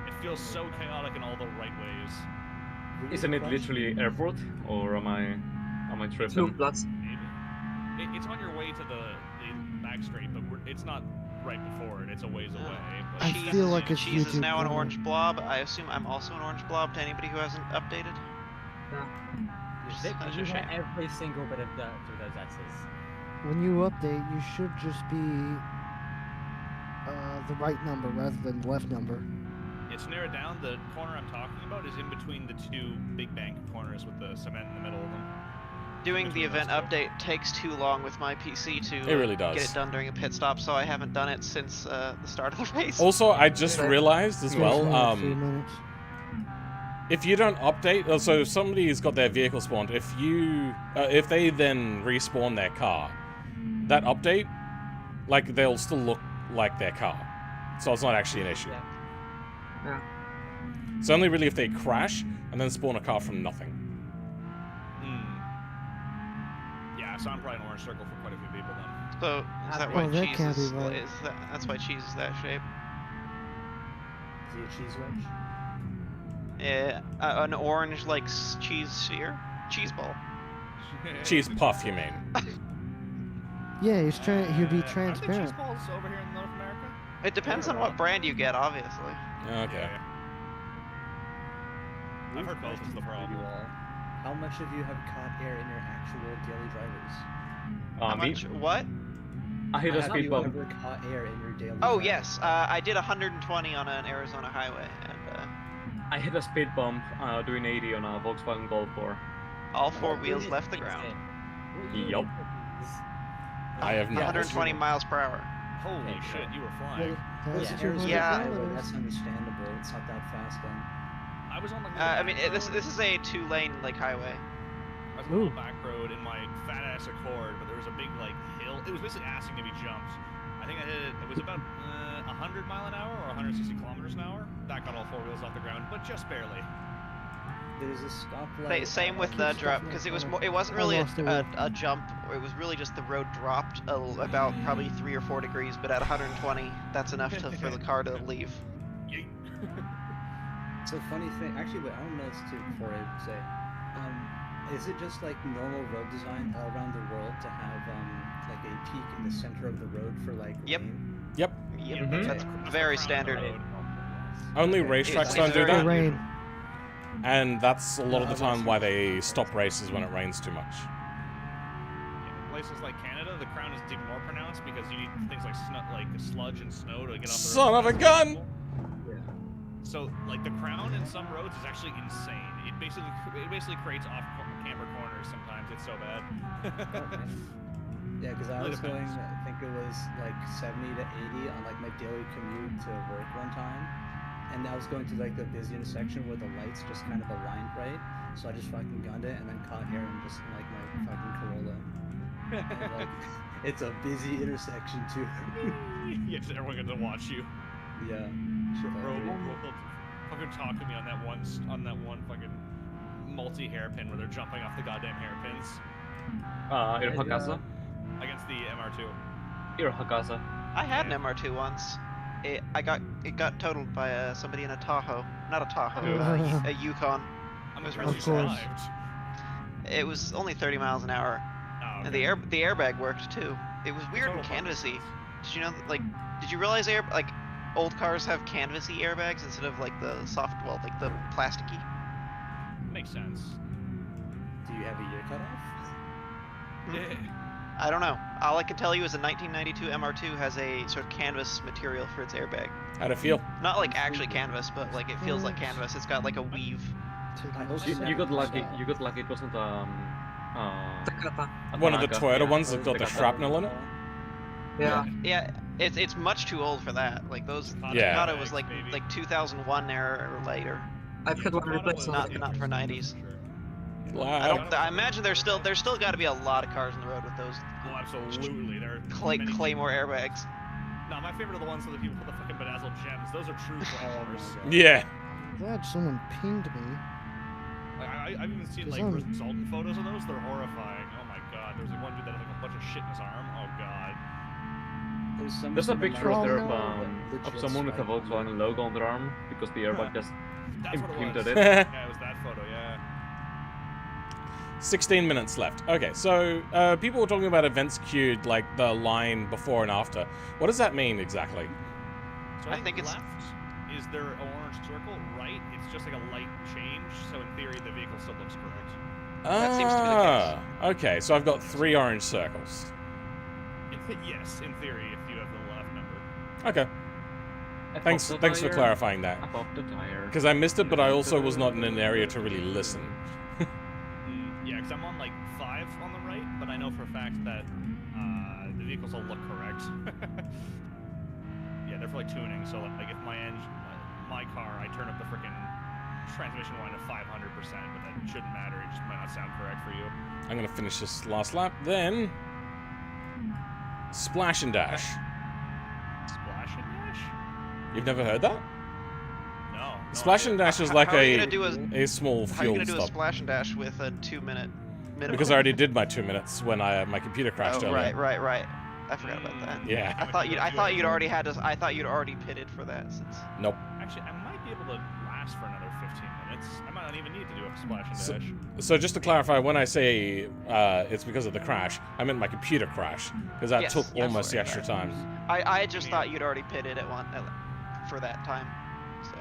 It feels so chaotic in all the right ways. Isn't it literally airport, or am I tripping? Flugplatz. Maybe. It's on your way to the back straight, but it's not right before it. It's a ways away. But I feel like it's Cheese is YouTube now an porn. orange blob. I assume I'm also an orange blob to anybody who hasn't updated. Vic, Such you a hit shame. every single bit of dirt through those S's. When you update, you should just be the right number rather than the left number. it's narrowed down. The corner I'm talking about is in between the two big bank corners with the cement in the middle of them. Doing the Between event those two. update takes too long with my PC to It really does. get it done during a pit stop, so I haven't done it since the start of the race. Also, I just realized as well, Usually a few minutes. if you don't update, so if somebody's got their vehicle spawned, if they then respawn their car, that update, like, they'll still look like their car. So it's not actually an issue. Yeah. It's only really if they crash and then spawn a car from nothing. Yeah, so I'm probably an orange circle for quite a few people then. So is that Oh, why that cheese can't be is, right. that's why cheese is that shape? Is he a cheese wedge? Yeah, an orange like cheese sphere, cheese ball. Cheese puff, you mean? Yeah, he'd be Aren't there cheese transparent. balls over here in North America? It depends on what brand you get, obviously. Okay. Yeah. I've heard both is the You problem. all. How much of you have caught air in your actual daily drivers? How Me? much? What? I hit a Have speed you bump. ever caught air in your daily Oh drivers? yes, I did 120 on an Arizona highway, and I hit a speed bump doing 80 on a Volkswagen Golf 4. all four wheels left the ground. Yup. I have not. 120 miles per hour. Holy shit, you were flying. That's Yeah, 200 Yeah. Highway, that's understandable. It's not that fast then. I was on the I mean, this is a 2-lane like highway. I was on the little back road in my fat ass Accord, but there was a big like hill. It was basically asking to be jumped. I think I hit it. It was about 100 mile an hour or 160 kilometers an hour. That got all four wheels off the ground, but just barely. There's a stoplight. Same with the drop, because it wasn't really lost a a jump. It was really just the road dropped about probably 3 or 4 degrees, but at 120, that's enough for the car to leave. It's a funny thing. Actually, wait, I don't know this too before I say. Is it just like normal road design all around the world to have like a peak in the center of the road for like Yep. rain? Yep. Yep, that's very standard. Only racetracks don't do very that. Rain. And that's a lot of the time why they stop races when it rains too much. Places like Canada, the crown is even more pronounced because you need things like sludge and snow to get off the Son road. of a gun! So, like, the crown in some roads is actually insane. It basically creates off-camber corners sometimes. It's so bad. Yeah, because I Really was going, depends. I think it was like 70 to 80 on like my daily commute to work one time. And I was going to like the busy intersection where the lights just kind of aligned right. So I just fucking gunned it and then caught air and just like my fucking Corolla. And, like, it's a busy intersection too. Yeah, just everyone gets to watch you. Yeah. Bro, fucking talk to me on that one fucking multi-hairpin where they're jumping off the goddamn hairpins Irhakasa? against the MR2. Irhakasa. I had an MR2 once. It got totaled by somebody in a Tahoe. Not a Tahoe, a Yukon. I'm It was impressed really you fast. survived. It was only 30 miles an hour, Oh, and okay. the airbag worked too. It was weird and Total canvassy. Did you know? Did you realize old cars have canvasy airbags instead of like the like the plasticky? Makes sense. Do you have a year cut off? I don't know. All I can tell you is a 1992 MR2 has a sort of canvas material for its airbag. How'd it feel? Not like actually canvas, but like it feels like canvas. It's got like a weave. You got lucky. You got lucky. It wasn't Takata. One of the Tanaka, Toyota yeah. ones that got the Takata. shrapnel in it? Yeah. Yeah, it's much too old for that. Like those Yeah. Takata was like 2001 era or later. I've had one replaced. Not for 90s. Wow. I imagine there's still got to be a lot of cars on the road with those Oh, absolutely. There are many- Claymore airbags. No, my favorite are the ones where the people put the fucking bedazzled gems. Those are true flames. Yeah. Glad someone pinged me. I've even seen like resultant photos of those. They're horrifying. Oh my god. There's like one dude that had like a bunch of shit in his arm. Oh god. There's a picture Oh, there no. of someone with a Volkswagen logo on their arm because the airbag just That's what it was. imprinted it. Yeah, it was that photo. Yeah. 16 minutes left. Okay, so people were talking about events queued, like the line before and after. What does that mean exactly? So I think it's- left is there an orange circle. Right, it's just like a light change. So in theory, the vehicle still looks correct. That seems to be the case. Okay, so I've got 3 orange circles. Yes, in theory, if you have the left number. Okay, thanks for clarifying that. Above the tire. Because I missed it, but I also was not in an area to really listen. Yeah, because I'm on like 5 on the right, but I know for a fact that the vehicles will look correct. Yeah, they're for like tuning. So like if my car, I turn up the freaking transmission line to 500%, but that shouldn't matter. It just might not sound correct for you. I'm gonna finish this last lap, then splash and dash. Splash and dash? You've never heard that? No. Splash and dash is like How are you gonna do a small How are you fuel gonna do a stop. splash and dash with a 2-minute minimum? Because I already did my 2 minutes when my computer crashed Oh, earlier. right. I forgot about that. Yeah. I thought you'd already pitted for that since. Nope. Actually, I might be able to last for another 15 minutes. I might not even need to do a splash and dash. So just to clarify, when I say it's because of the crash, I meant my computer crash, because that Yes, took yes. almost the extra time. I just thought you'd already pitted for that time, so.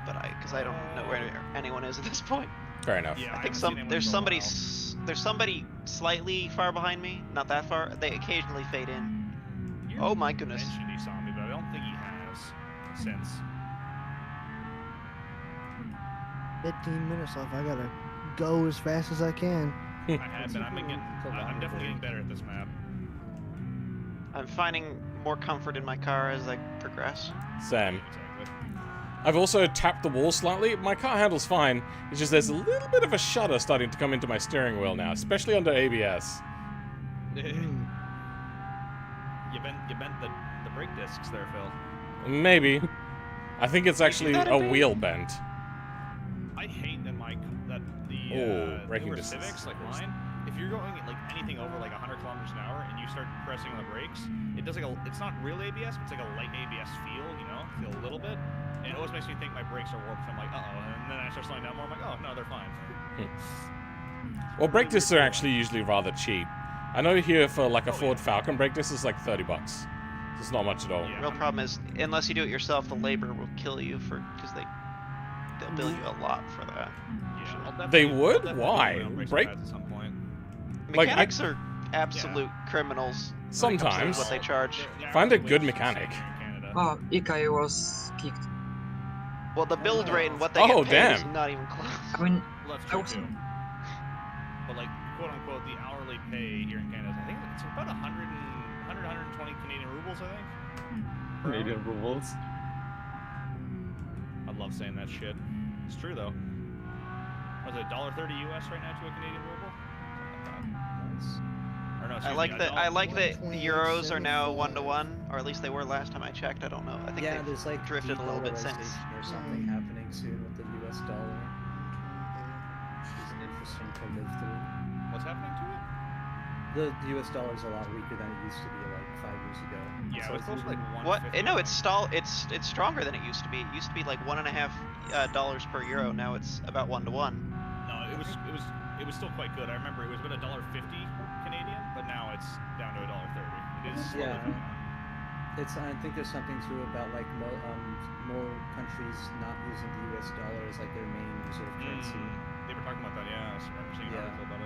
But because I don't know where anyone is at this point. Fair enough. Yeah, I think haven't seen anyone there's for a somebody while. there's somebody slightly far behind me, not that far. They occasionally fade in. You Oh my goodness. mentioned he saw me, but I don't think he has since. 15 minutes left. I gotta go as fast as I can. I have been. I'm definitely getting better at this map. I'm finding more comfort in my car as I progress. Sam. Exactly. I've also tapped the wall slightly. My car handles fine. It's just there's a little bit of a shudder starting to come into my steering wheel now, especially under ABS. Hmm. You bent the brake discs there, Phil. Maybe. I think it's actually gotta a be. wheel bent. I hate that Oh, braking newer distance. Civics like mine. If you're going like anything over like 100 kilometers an hour and you start pressing on the brakes, it does like it's not real ABS, but it's like a light ABS feel, you know, feel a little bit. And it always makes me think my brakes are warped. So I'm like, and then I start slowing down more. I'm like, oh no, they're fine. Well, brake discs are actually usually rather cheap. I know here for like a Ford Falcon, brake disc is like $30. It's not much at all. Real problem is, unless you do it yourself, the labor will kill you because they'll bill you a lot for that. Yeah, They would? Why? Brake? At some point. Mechanics are absolute criminals. Sometimes. What they charge. Find a good mechanic. Oh, Ikai was kicked. Well, the build rate and what they Oh, get paid is damn. not even close. I mean, Well, that's I true was too. But like, quote unquote, the hourly pay here in Canada, I think it's about 120 Canadian rubles, I think. Canadian rubles. I love saying that shit. It's true though. Was it $1.30 US right now to a Canadian ruble? Or no, I like that. I like that euros are now 1-to-1, or at least they were last time I checked. I don't know. I think Yeah, they've there's like drifted a little bit since. de-dollarization or something happening soon with the US dollar. Which is an interesting to live through. What's happening to it? The US dollar is a lot weaker than it used to be like 5 years ago. Yeah, So it was close to like What? 150. No, it's stronger than it used to be. It used to be like $1.50 per euro. Now it's about 1-to-1. No, it was still quite good. I remember it was about $1.50 Canadian, but now it's down to $1.30. It is slowly Yeah. coming down. I think there's something too about like more countries not using the US dollar as like their main reserve currency. They were talking about that, yeah. I remember seeing an Yeah. article about it.